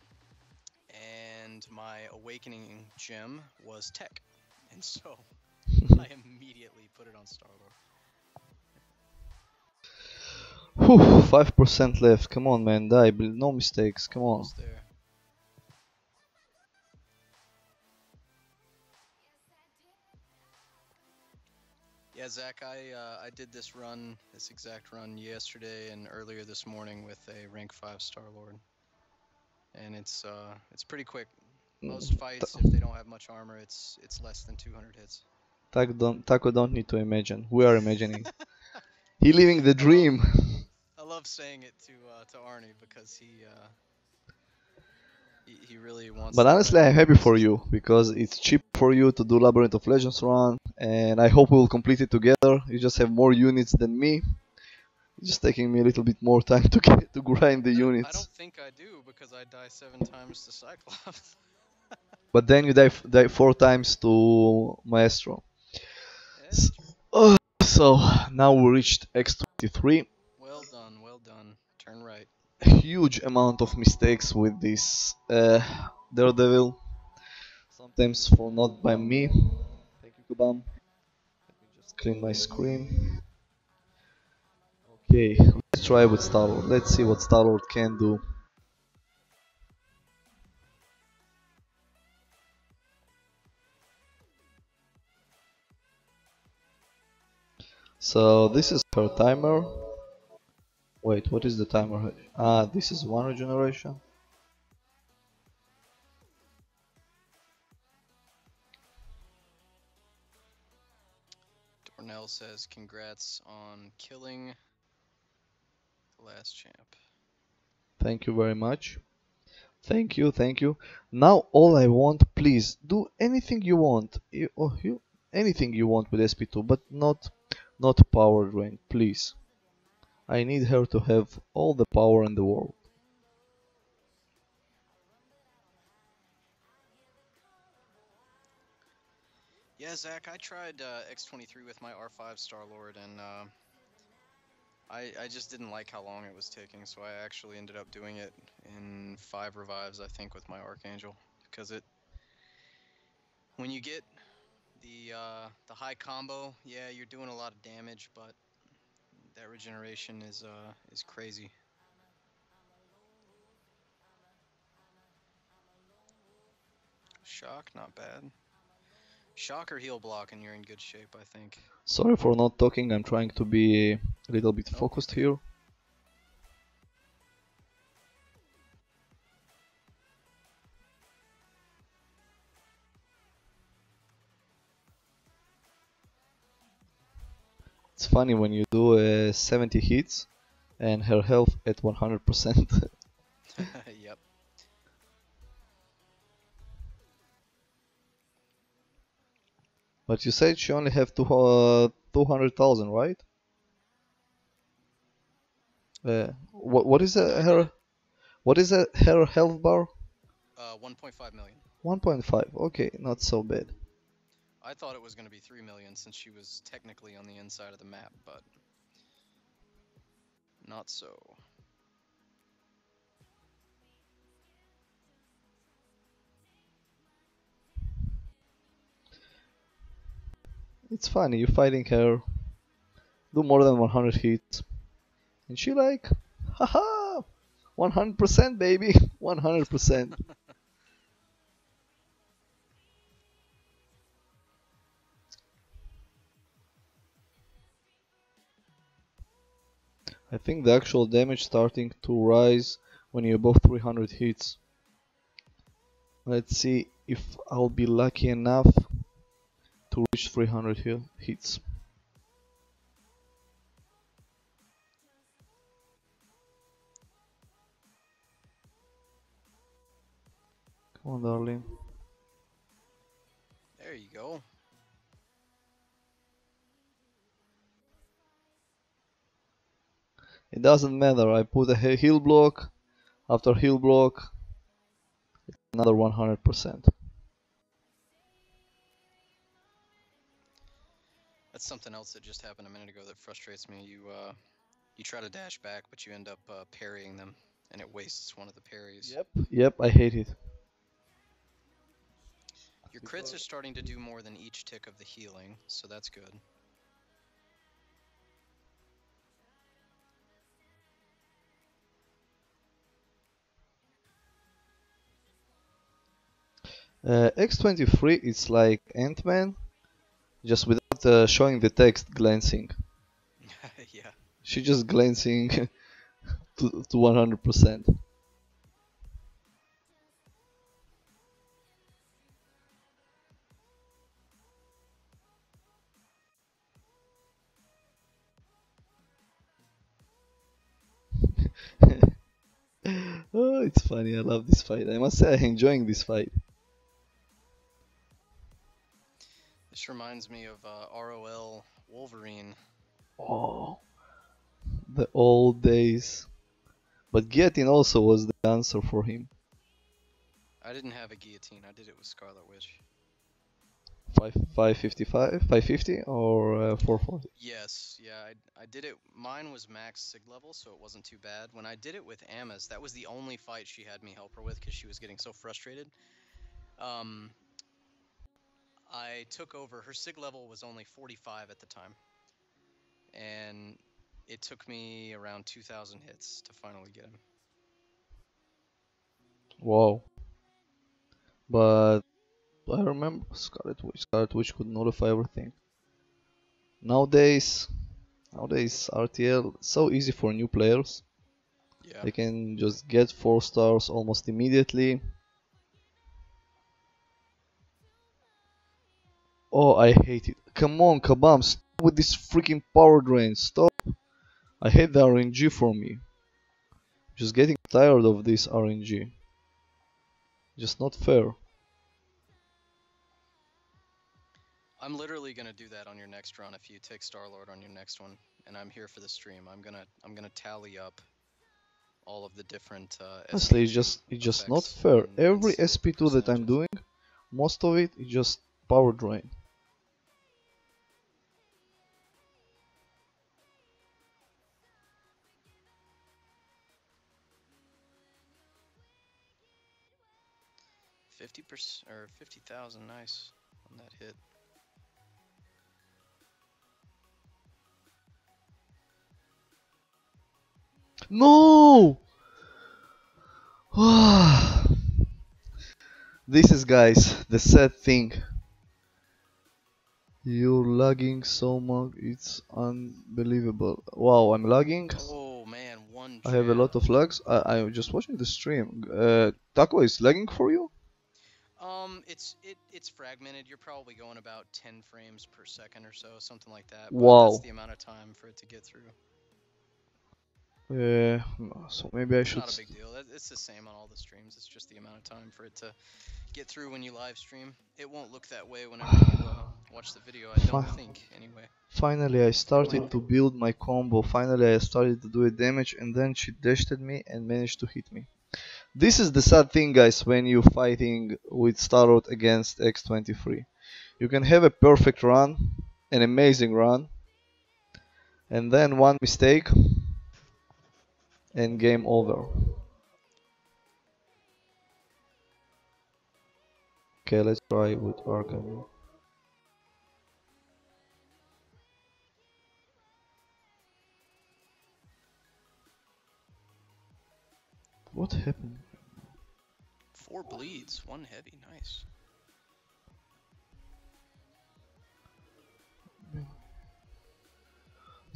and my awakening gem was Tech, and so I immediately put it on Star-Lord. 5% left. Come on, man, die. No mistakes. Come on. Almost there. Yeah, Zach, I did this exact run yesterday and earlier this morning with a rank 5 Star Lord, and it's pretty quick. Most fights, if they don't have much armor, it's less than 200 hits. Taco don't need to imagine. We are imagining. He living the I love dream. I love saying it to Arnie because he really wants But to honestly, I'm happy for increase you because it's cheap for you to do Labyrinth of Legends run, and I hope we'll complete it together. You just have more units than me. It's just taking me a little bit more time to get to grind the I don't units. think I do because I die 7 times to Cyclops. But then you die 4 times to Maestro. Yeah, S- it's true. So now we reached X23. Well done. Turn right. Huge amount of mistakes with this Daredevil. Sometimes for not by me. Thank you, Kubam. Let me just clean my screen. Okay, let's try with Star-Lord. Let's see what Star-Lord can do. So this is her timer. Wait, what is the timer? Ah, this is one regeneration. Dornell says congrats on killing the last champ. Thank you very much. Thank you, thank you. Now all I want, please do anything you want, anything you want with SP2, but not power drain, please. I need her to have all the power in the world. Yeah, Zach, I tried X23 with my R5 Star Lord, and I just didn't like how long it was taking, so I actually ended up doing it in 5 revives, I think, with my Archangel, because it when you get the high combo, yeah, you're doing a lot of damage, but that regeneration is crazy. Shock, not bad. Shock or heal block, and you're in good shape, I think. Sorry for not talking, I'm trying to be a little bit Nope, you're focused good. here. It's funny when you do 70 hits and her health at 100%. Yep. But you said she only have 200,000, right? What is No, I did it. her health bar? 1.5 million. 1.5. Okay, not so bad. I thought it was going to be 3 million since she was technically on the inside of the map, but not so. It's funny, you fighting her, do more than 100 hits, and she like, haha, 100% baby, 100%. I think the actual damage starting to rise when you're above 300 hits. Let's see if I'll be lucky enough to reach 300 hits. Come on, darling. There you go. It doesn't matter, I put a heal block, after heal block, another 100%. That's something else that just happened a minute ago that frustrates me. You try to dash back, but you end up parrying them, and it wastes one of the parries. Yep, I hate it. Your crits are starting to do more than each tick of the healing, so that's good. X23 is like Ant-Man, just without not showing the text glancing. Yeah. She just glancing to 100%. Oh, it's funny. I love this fight. I must say I'm enjoying this fight. This reminds me of ROL Wolverine. Oh, the old days. But guillotine also was the answer for him. I didn't have a guillotine. I did it with Scarlet Witch. 555, 550 or 440. Yes, yeah, I did it. Mine was max sig level, so it wasn't too bad. When I did it with Amos, that was the only fight she had me help her with because she was getting so frustrated. Um, I took over. Her sig level was only 45 at the time, and it took me around 2,000 hits to finally get him. Wow. But I remember Scarlet Witch. Scarlet Witch could nullify everything. Nowadays, nowadays RTL so easy for new players. Yeah. They can just get 4 stars almost immediately. Oh, I hate it. Come on, Kabam, stop with this freaking power drain. Stop. I hate the RNG for me. Just getting tired of this RNG. Just not fair. I'm literally gonna do that on your next run if you take Star Lord on your next one, and I'm here for the stream. I'm gonna tally up all of the different Honestly, SPG it's just not effects fair. and Every see what the SP2 that I'm percentage is. doing, most of it is just power drain. $50% or 50,000, nice on that hit. No! This is, guys, the sad thing. You're lagging so much, it's unbelievable. Wow, I'm lagging. Oh man, one I have a lot jab. of lags. I'm just watching the stream. Taco is lagging for you? It's fragmented. You're probably going about 10 frames per second or so, something like that. But that's Wow. the amount of time for it to get through. So maybe I It's should. not a big deal. It's the same on all the streams. It's just the amount of time for it to get through when you live stream. It won't look that way whenever you watch the video, I don't think, anyway. Finally, I started to build my combo. Finally, I started to do a damage, and then she dashed at me and managed to hit me. This is the sad thing, guys, when you're fighting with Starlord against X23. You can have a perfect run, an amazing run, and then one mistake, and game over. Okay, let's try with Arcane. What happened? 4 bleeds, 1 heavy, nice.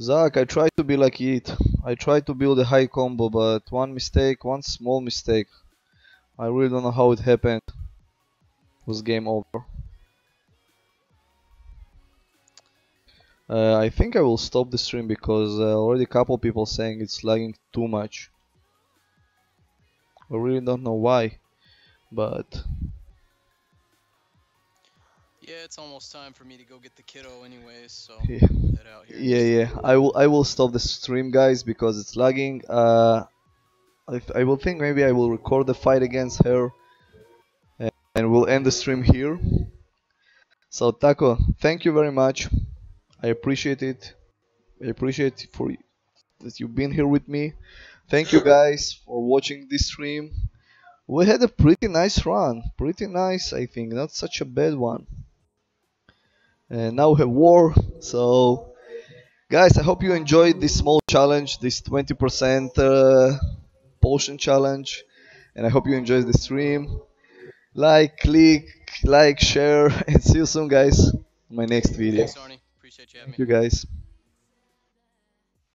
Zach, I tried to be like it. I tried to build a high combo, but one mistake, one small mistake. I really don't know how it happened. It was game over. I think I will stop the stream because already a couple people saying it's lagging too much. I really don't know why, but Yeah, it's almost time for me to go get the kiddo anyways, so yeah, I'll head out here. yeah. I will stop the stream, guys, because it's lagging. I will think maybe I will record the fight against her, and we'll end the stream here. So Taco, thank you very much. I appreciate it. I appreciate for that you've been here with me. Thank you guys for watching this stream. We had a pretty nice run. Pretty nice, I think. Not such a bad one. And now we have war. So, guys, I hope you enjoyed this small challenge, this 20% potion challenge. And I hope you enjoyed the stream. Like, click, like, share, and see you soon, guys, in my next video. Thanks, Arnie. Appreciate you having Thank me. you guys.